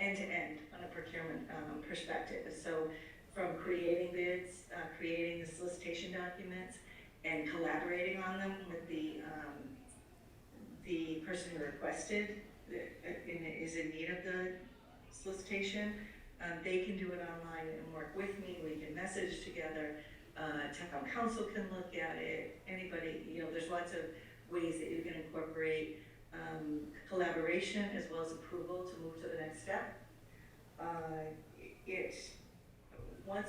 end to end, on a procurement perspective. So from creating bids, creating the solicitation documents, and collaborating on them with the person who requested is in need of the solicitation. They can do it online and work with me. We can message together. Town council can look at it. Anybody, there's lots of ways that you can incorporate collaboration as well as approval to move to the next step. Once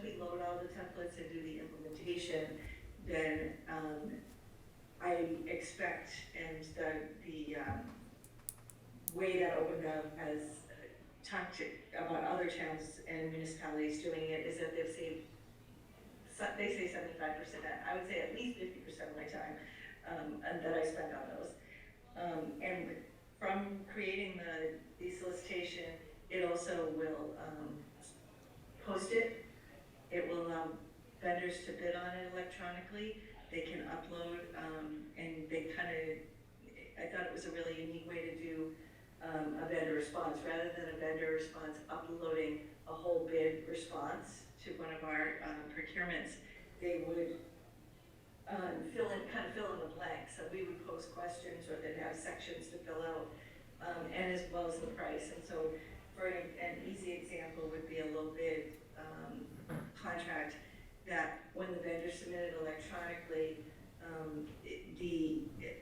we load all the templates and do the implementation, then I expect, and the way that OpenGov has talked about other towns and municipalities doing it, is that they say 75%. I would say at least 50% of my time and that I spend on those. And from creating the solicitation, it also will post it. It will allow vendors to bid on it electronically. They can upload, and they I thought it was a really unique way to do a vendor response, rather than a vendor response uploading a whole bid response to one of our procurements. They would fill in the blanks. So we would post questions, or they'd have sections to fill out, and as well as the price. And so, for an easy example would be a low bid contract, that when the vendor submitted electronically,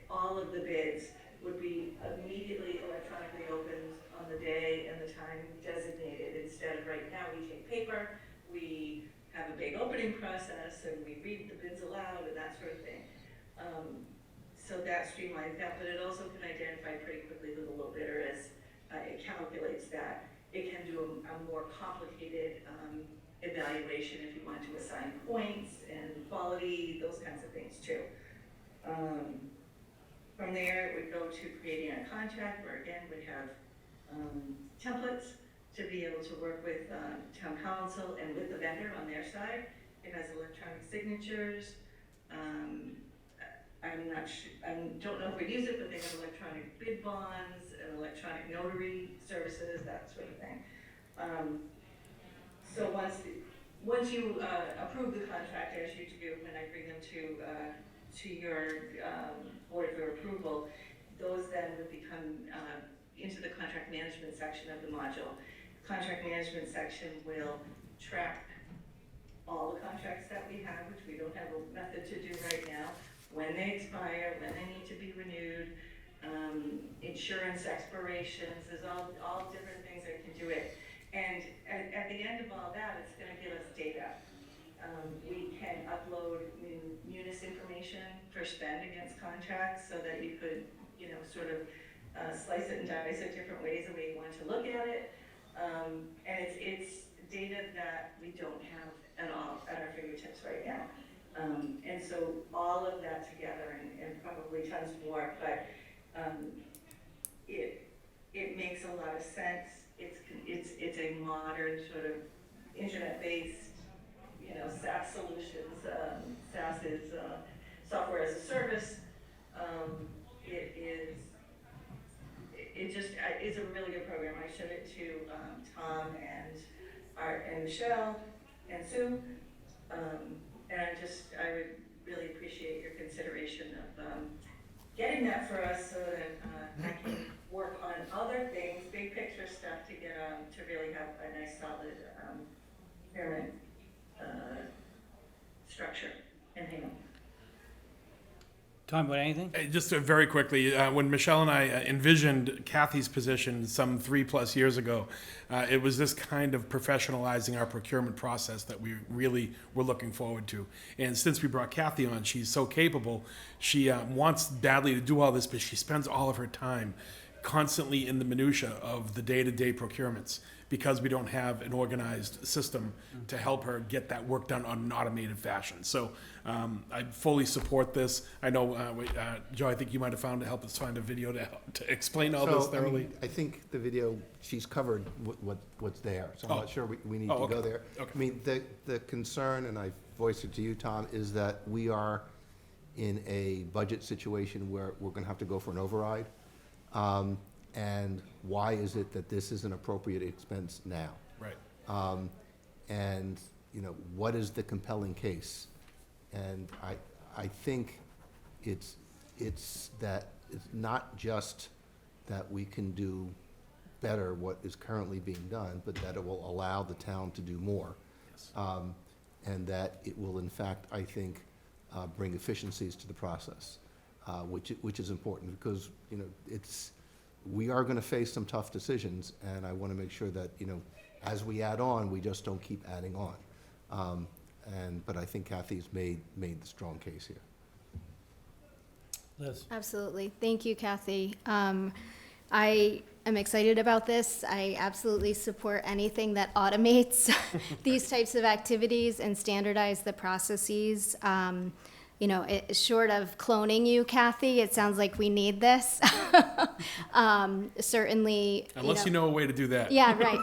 all of the bids would be immediately electronically opened on the day and the time designated. Instead of right now, we take paper, we have a big opening process, and we read the bids aloud and that sort of thing. So that streamlines that, but it also can identify pretty quickly who the low bidder is. It calculates that. It can do a more complicated evaluation if you want to assign points and quality, those kinds of things too. From there, it would go to creating a contract, where again, we'd have templates to be able to work with town council and with the vendor on their side. It has electronic signatures. I'm not sure, I don't know if we use it, but they have electronic bid bonds and electronic notary services, that sort of thing. So once you approve the contract, as you do, when I bring them to your board for approval, those then would become into the contract management section of the module. Contract management section will track all the contracts that we have, which we don't have a method to do right now, when they expire, when they need to be renewed, insurance expirations. There's all different things that can do it. And at the end of all that, it's going to give us data. We can upload munis information for spend against contracts, so that you could, sort of slice it and dice it different ways the way you want to look at it. And it's data that we don't have at all at our fingertips right now. And so all of that together, and probably tons more, but it makes a lot of sense. It's a modern sort of internet-based, SaaS solutions. SaaS is software as a service. It's a really good program. I showed it to Tom and Art and Michelle and Sue. And I would really appreciate your consideration of getting that for us, so that I can work on other things, big picture stuff, to get to really have a nice solid pyramid structure in Hingham. Tom, about anything? Just very quickly, when Michelle and I envisioned Kathy's position some 3+ years ago, it was this kind of professionalizing our procurement process that we really were looking forward to. And since we brought Kathy on, she's so capable. She wants badly to do all this, but she spends all of her time constantly in the minutia of the day-to-day procurements because we don't have an organized system to help her get that work done on an automated fashion. So I fully support this. I know, Joe, I think you might have helped us find a video to explain all this So, thoroughly. I think the video, she's covered what's there, so I'm not sure we need to okay. go there. Okay. I mean, the concern, and I voiced it to you, Tom, is that we are in a budget situation where we're gonna have to go for an override. And why is it that this is an appropriate expense now? Right. And, what is the compelling case? And I think it's that, it's not just that we can do better what is currently being done, but that it will allow the town to do more. Yes. And that it will, in fact, I think, bring efficiencies to the process, which is important, because, we are going to face some tough decisions, and I want to make sure that, as we add on, we just don't keep adding on. But I think Kathy's made the strong case here. Liz? Absolutely. Thank you, Kathy. I am excited about this. I absolutely support anything that automates these types of activities and standardize the processes. Short of cloning you, Kathy, it sounds like we need this. Certainly. Unless you know a way to do that. Yeah, right.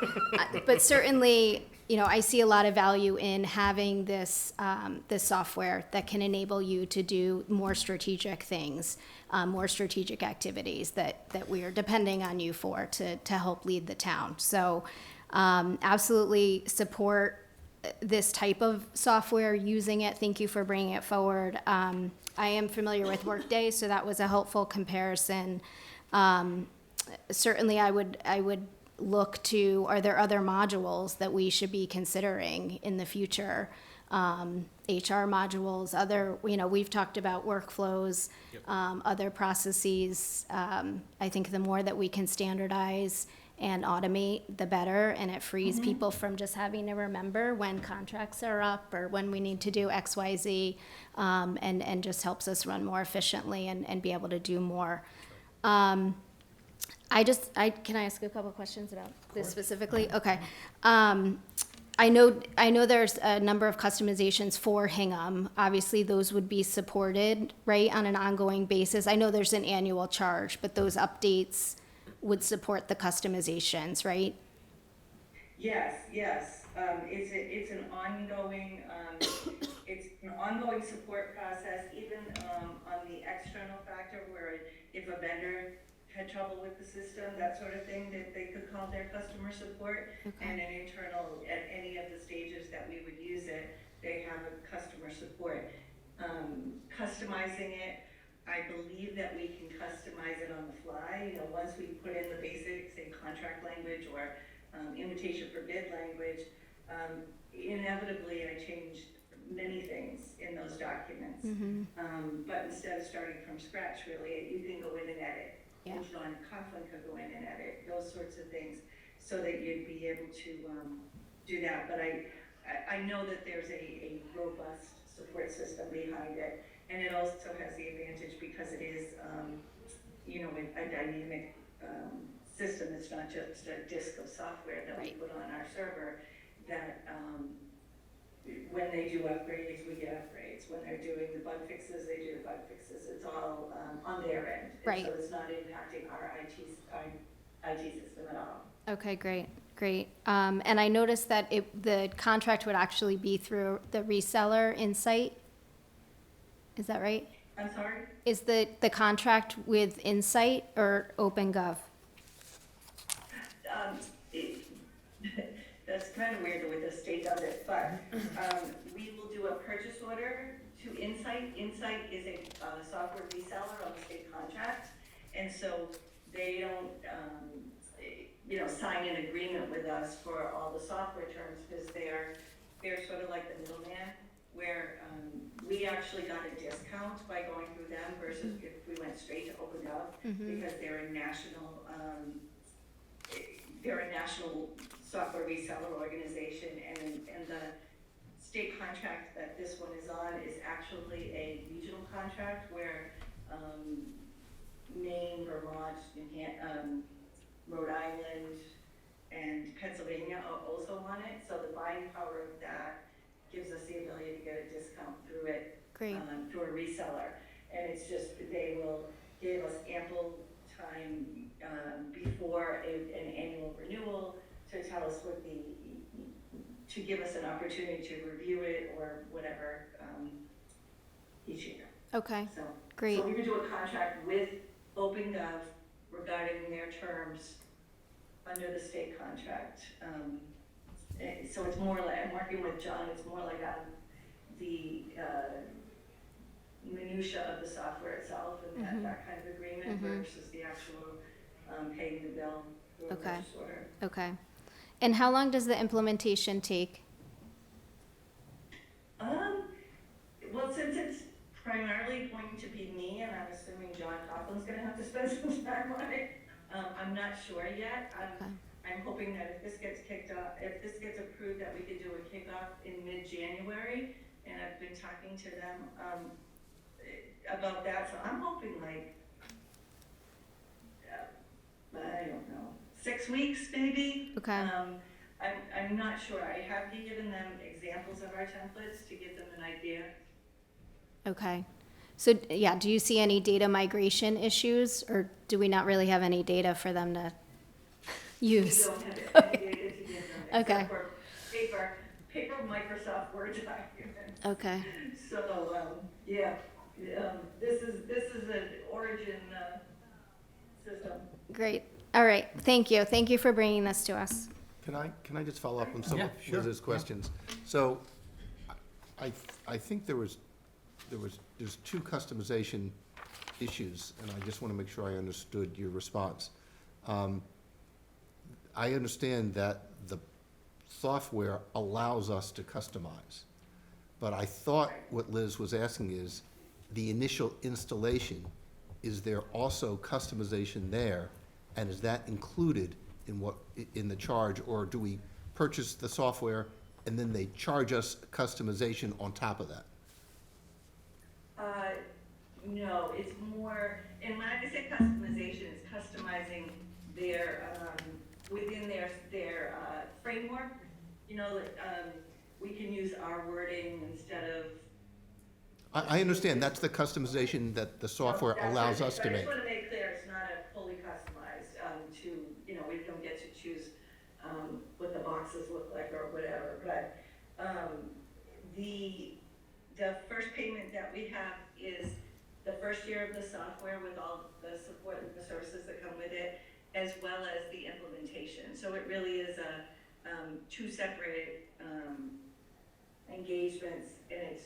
But certainly, I see a lot of value in having this software that can enable you to do more strategic things, more strategic activities that we are depending on you for to help lead the town. So absolutely support this type of software, using it. Thank you for bringing it forward. I am familiar with Workday, so that was a helpful comparison. Certainly, I would look to, are there other modules that we should be considering in the future? HR modules, we've talked about workflows, other processes. I think the more that we can standardize and automate, the better, and it frees people from just having to remember when contracts are up or when we need to do X, Y, Z, and just helps us run more efficiently and be able to do more. Can I ask a couple questions about this specifically? Okay. I know there's a number of customizations for Hingham. Obviously, those would be supported, right, on an ongoing basis. I know there's an annual charge, but those updates would support the customizations, right? Yes. It's an ongoing support process, even on the external factor, where if a vendor had trouble with the system, that sort of thing, that they could call their customer support. Okay. And an internal, at any of the stages that we would use it, they have a customer support. Customizing it, I believe that we can customize it on the fly. Once we put in the basic, say, contract language or invitation for bid language, inevitably I changed many things in those documents. But instead of starting from scratch, really, you can go in and edit. Yeah. And John Coughlin could go in and edit, those sorts of things, so that you'd be able to do that. But I know that there's a robust support system behind it. And it also has the advantage, because it is, a dynamic system. It's not just a disk of software that we put on our server, that when they do upgrades, we get upgrades. When they're doing the bug fixes, they do the bug fixes. It's all on their end. Right. And so it's not impacting our IT system at all. Okay, great. And I noticed that the contract would actually be through the reseller Insight. Is that right? I'm sorry? Is the contract with Insight or OpenGov? That's kind of weird the way the state does it, but we will do a purchase order to Insight. Insight is a software reseller on the state contract, and so they don't, sign an agreement with us for all the software terms, because they're sort of like the middleman, where we actually got a discount by going through them versus went straight to OpenGov Mhm. because they're a national software reseller organization, and the state contract that this one is on is actually a regional contract where, Maine, Vermont, Rhode Island, and Pennsylvania are also on it, so the buying power of that gives us the ability to get a discount through it. Great. Through a reseller, and it's just, they will give us ample time, before an annual renewal to tell us what to give us an opportunity to review it or whatever, each year. Okay, So. great. So we could do a contract with OpenGov regarding their terms under the state contract. So it's more like, I'm working with John, it's more like the minutia of the software itself and that kind of agreement versus the actual paying the bill through a Okay. purchase order. Okay. And how long does the implementation take? Well, since it's primarily going to be me, and I'm assuming John Coughlin's gonna have to spend some time on it, I'm not sure yet. I'm hoping that if this gets approved, that we could do a kickoff in mid-January, and I've been talking to them, about that, so I'm hoping like, I don't know, 6 weeks maybe? Okay. I'm not sure. I have given them examples of our templates to give them an idea. Okay. So, yeah, do you see any data migration issues, or do we not really have any data for them to use? We don't have any data to give them, Okay. except for paper Microsoft Word documents. Okay. So, yeah, this is an Origin, system. Great. All right. Thank you. Thank you for bringing this to us. Can I just follow up on some Yeah, of sure. Liz's questions? So, I think there's two customization issues, and I just want to make sure I understood your response. I understand that the software allows us to customize, but I thought what Liz was asking is, the initial installation, is there also customization there, and is that included in the charge, or do we purchase the software and then they charge us customization on top of that? No, it's more, and when I say customization, it's customizing their, within their framework. You know, we can use our wording instead of. I understand, that's the customization that the software That's allows what- us to I make. just want to make clear, it's not a fully customized, we don't get to choose, what the boxes look like or whatever, but, the first payment that we have is the first year of the software with all the support and the services that come with it, as well as the implementation. So it really is two separate, engagements, and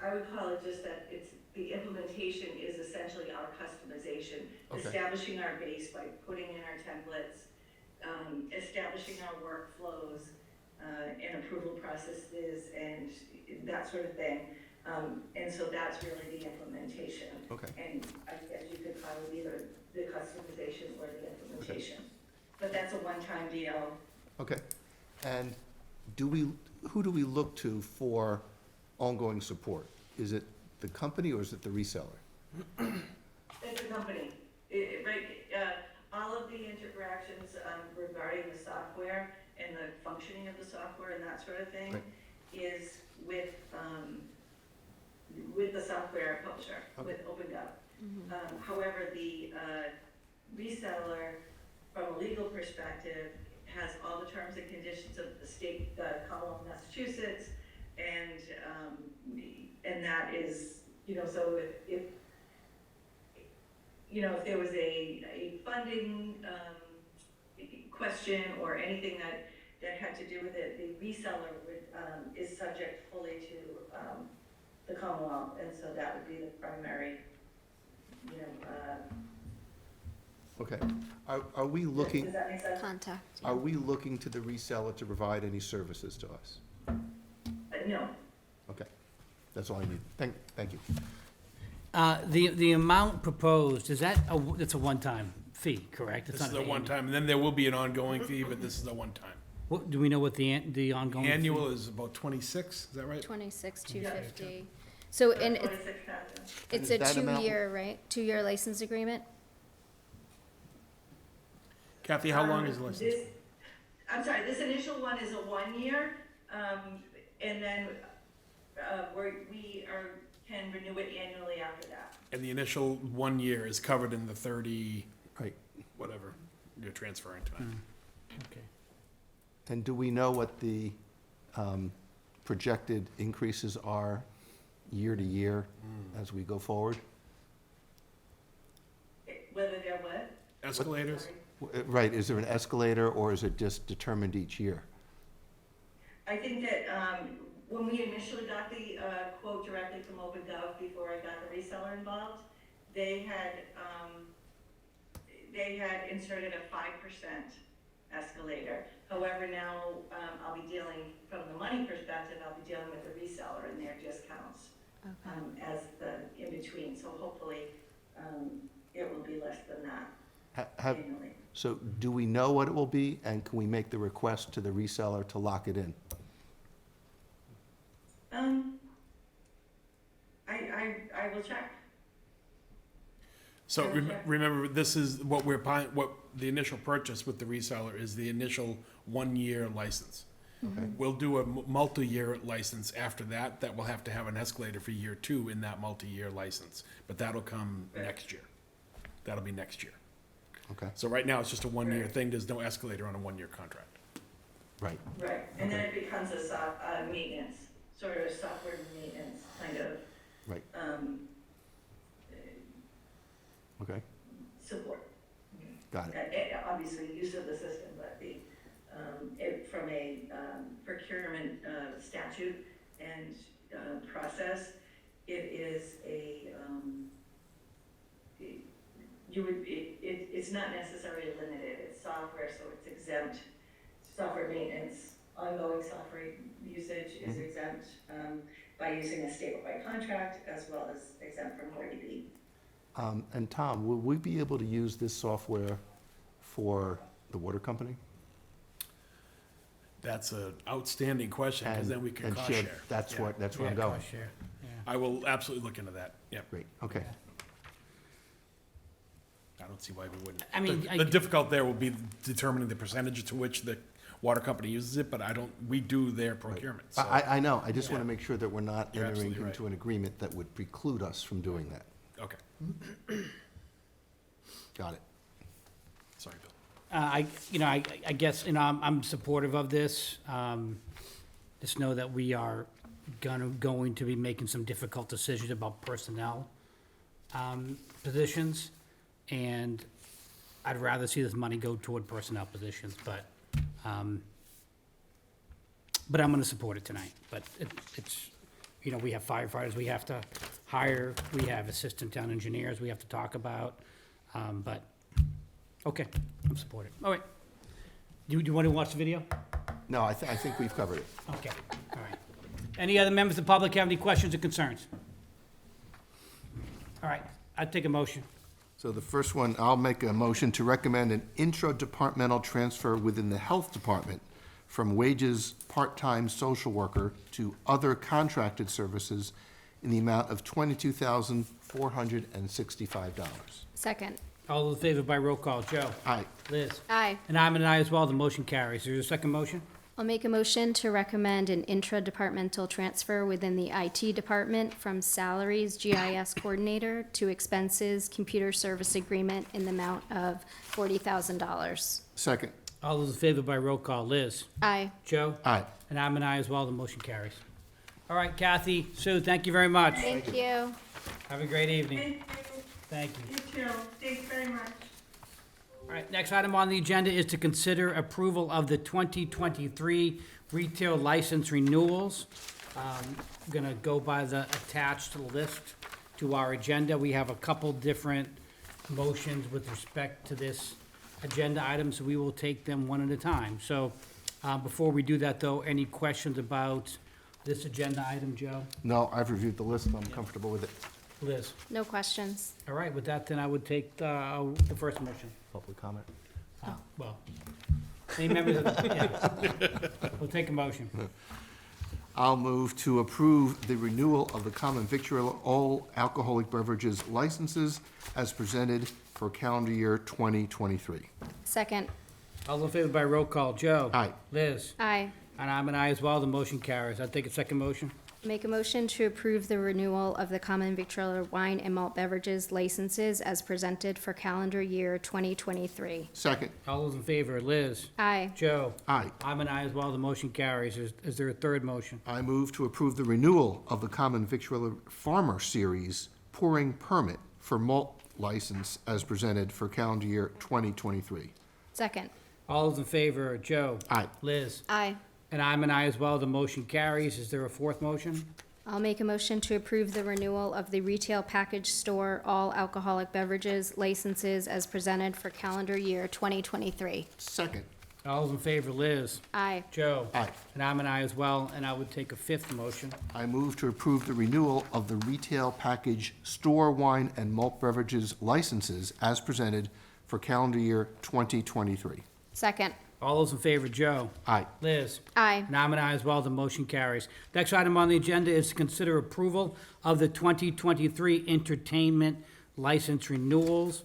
I would call it just that the implementation is essentially our customization, Okay. establishing our base by putting in our templates, establishing our workflows, and approval processes and that sort of thing. And so that's really the implementation. Okay. And I guess you could call it either the customization or the implementation. But that's a one-time deal. Okay, and who do we look to for ongoing support? Is it the company or is it the reseller? It's a company. All of the interactions regarding the software and the functioning of the software and that sort of thing Right. is with the software publisher, with OpenGov. However, the reseller, from a legal perspective, has all the terms and conditions of the state, the Commonwealth of Massachusetts, and that is, so if there was a funding question or anything that had to do with it, the reseller is subject fully to the Commonwealth, and so that would be the primary, Okay, are we looking, does that make sense? Contact. are we looking to the reseller to provide any services to us? No. Okay, that's all I need. Thank you. The amount proposed, is that, it's a one-time fee, correct? It's This is not a an one-time, and then there will be an ongoing fee, but this is a one-time. What, do we know what the ongoing? fee? Annual is about 26, is that right? 26,250. So, and it's, 26,000. it's And a is that amount- two-year, right? Two-year license agreement? Kathy, how long is the license? I'm sorry, this initial one is a 1 year, and then, can renew it annually after that. And the initial 1 year is covered in the 30, Right. whatever you're transferring tonight. Okay. And do we know what the projected increases are year to year as we go forward? Whether they're what? Escalators? Right, is there an escalator, or is it just determined each year? I think that, when we initially got the, quote directly from OpenGov before I got the reseller involved, they had inserted a 5% escalator. However, now, I'll be dealing, from the money perspective, I'll be dealing with the reseller and their discounts, as the in-between, so hopefully, it will be less than that annually. So do we know what it will be, and can we make the request to the reseller to lock it in? I will check. So remember, this is what we're buying, what the initial purchase with the reseller is the initial 1 year license. Okay. We'll do a multi-year license after that, that will have to have an escalator for year 2 in that multi-year license, but that'll come next year. That'll be next year. Okay, So right now, it's just a 1 year thing, there's no escalator on a 1 year contract. right. Right, and then it becomes a maintenance, sort of a software maintenance kind of, Right. Okay, support. got it. Obviously, use of the system, but from a procurement statute and process, it is it's not necessarily limited, it's software, so it's exempt. Software maintenance, ongoing software usage is exempt by using a statewide contract, as well as exempt from ODB. And Tom, will we be able to use this software for the water company? That's an outstanding question, because then we can And cost share. That's Yeah. where I'm Yeah, going. cost share, yeah. I will absolutely look into that, yeah. Great, okay. I don't see why we wouldn't. I mean, The difficult there will be determining the percentage to which the water company uses it, but we do their procurement, so. I know, I just want Yeah. to make sure that we're not You're entering absolutely into right. an agreement that would preclude us from doing that. Okay, Got it. sorry, Bill. I guess, I'm supportive of this. Just know that we are going to be making some difficult decisions about personnel positions, and I'd rather see this money go toward personnel positions, but I'm gonna support it tonight. But it's, we have firefighters we have to hire, we have assistant town engineers we have to talk about, but, okay, I'm supportive. All right. Do you want to watch the video? No, I think we've covered it. Okay, all right. Any other members of the public have any questions or concerns? All right, I'd take a motion. So the first one, I'll make a motion to recommend an intra-departmental transfer within the health department from wages part-time social worker to other contracted services in the amount of $22,465. Second. All those in favor by roll call, Joe? Aye. Liz? Aye. And I'm an aye as well, the motion carries. Is there a second motion? I'll make a motion to recommend an intra-departmental transfer within the IT department from salaries GIS coordinator to expenses computer service agreement in the amount of $40,000. Second. All those in favor by roll call, Liz? Aye. Joe? Aye. And I'm an aye as well, the motion carries. All right, Kathy, Sue, thank you very much. Thank you. Have a great evening. Thank you. Thank you. You too. Thanks very much. All right, next item on the agenda is to consider approval of the 2023 retail license renewals. I'm gonna go by the attached list to our agenda. We have a couple different motions with respect to this agenda item, so we will take them one at a time. So, before we do that, though, any questions about this agenda item, Joe? No, I've reviewed the list, I'm comfortable with it. Liz? No questions. All right, with that, then I would take the first motion. Public comment? Well, any members of, yeah. We'll take a motion. I'll move to approve the renewal of the common victual all alcoholic beverages licenses as presented for calendar year 2023. Second. All in favor by roll call. Joe? Aye. Liz? Aye. And I'm an aye as well. The motion carries. I'll take a second motion. Make a motion to approve the renewal of the common victular wine and malt beverages licenses as presented for calendar year 2023. Second. All those in favor. Liz? Aye. Joe? Aye. I'm an aye as well. The motion carries. Is there a third motion? I move to approve the renewal of the common victular farmer series pouring permit for malt license as presented for calendar year 2023. Second. All those in favor. Joe? Aye. Liz? Aye. And I'm an aye as well. The motion carries. Is there a fourth motion? I'll make a motion to approve the renewal of the retail package store all alcoholic beverages licenses as presented for calendar year 2023. Second. All those in favor. Liz? Aye. Joe? Aye. And I'm an aye as well. And I would take a fifth motion. I move to approve the renewal of the retail package store wine and malt beverages licenses as presented for calendar year 2023. Second. All those in favor. Joe? Aye. Liz? Aye. And I'm an aye as well. The motion carries. Next item on the agenda is to consider approval of the 2023 entertainment license renewals.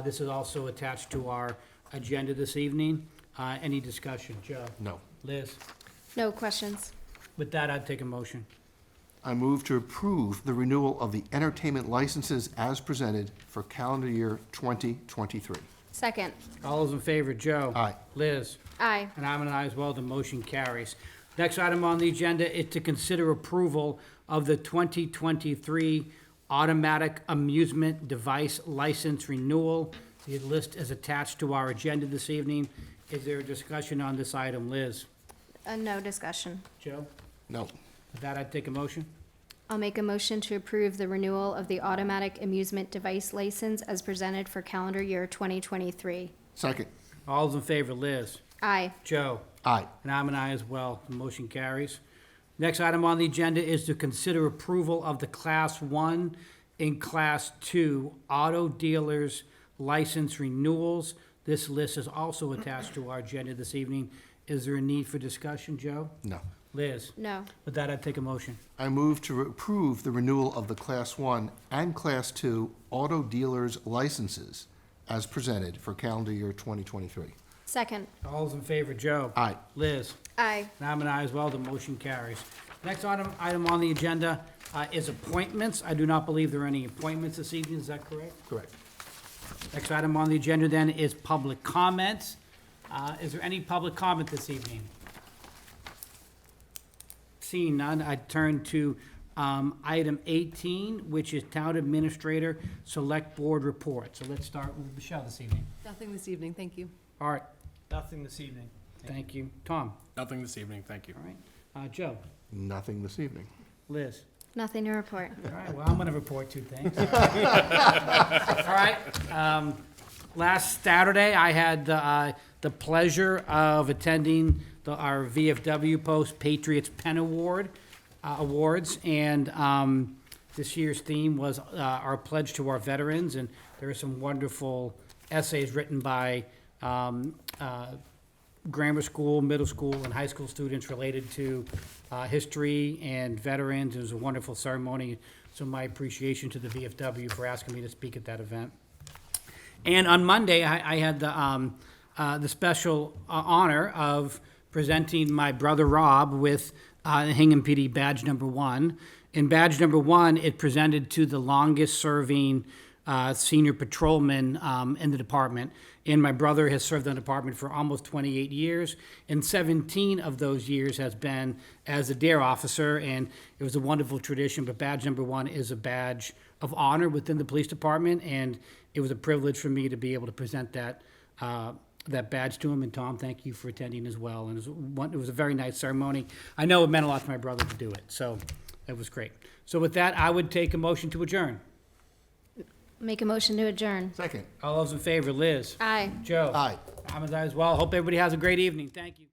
This is also attached to our agenda this evening. Any discussion? Joe? No. Liz? No questions. With that, I'd take a motion. I move to approve the renewal of the entertainment licenses as presented for calendar year 2023. Second. All those in favor. Joe? Aye. Liz? Aye. And I'm an aye as well. The motion carries. Next item on the agenda is to consider approval of the 2023 automatic amusement device license renewal. The list is attached to our agenda this evening. Is there a discussion on this item? Liz? No discussion. Joe? No. With that, I'd take a motion. I'll make a motion to approve the renewal of the automatic amusement device license as presented for calendar year 2023. Second. All those in favor. Liz? Aye. Joe? Aye. And I'm an aye as well. The motion carries. Next item on the agenda is to consider approval of the Class 1 and Class 2 auto dealers license renewals. This list is also attached to our agenda this evening. Is there a need for discussion, Joe? No. Liz? No. With that, I'd take a motion. I move to approve the renewal of the Class 1 and Class 2 auto dealers licenses as presented for calendar year 2023. Second. All those in favor, Joe? Aye. Liz? Aye. And I'm an aye as well. The motion carries. Next item on the agenda is appointments. I do not believe there are any appointments this evening. Is that correct? Correct. Next item on the agenda then is public comments. Is there any public comment this evening? Seeing none, I turn to item 18, which is Town Administrator Select Board Report. So let's start with Michelle this evening. Nothing this evening, thank you. Art? Nothing this evening. Thank you. Tom? Nothing this evening, thank you. All right. Joe? Nothing this evening. Liz? Nothing to report. All right, well, I'm going to report two things. All right. Last Saturday, I had the pleasure of attending our VFW Post Patriots Pen Awards, and this year's theme was our pledge to our veterans, and there are some wonderful essays written by grammar school, middle school, and high school students related to history and veterans. It was a wonderful ceremony, so my appreciation to the VFW for asking me to speak at that event. And on Monday, I had the special honor of presenting my brother Rob with Hingham PD Badge Number 1. In Badge Number 1, it presented to the longest-serving senior patrolman in the department. And my brother has served in the department for almost 28 years, and 17 of those years has been as a DARE officer, and it was a wonderful tradition. But Badge Number 1 is a badge of honor within the police department, and it was a privilege for me to be able to present that badge to him. And Tom, thank you for attending as well. And it was a very nice ceremony. I know it meant a lot to my brother to do it, so it was great. So with that, I would take a motion to adjourn. Make a motion to adjourn. Second. All those in favor, Liz? Aye. Joe? Aye. I'm as well. Hope everybody has a great evening. Thank you.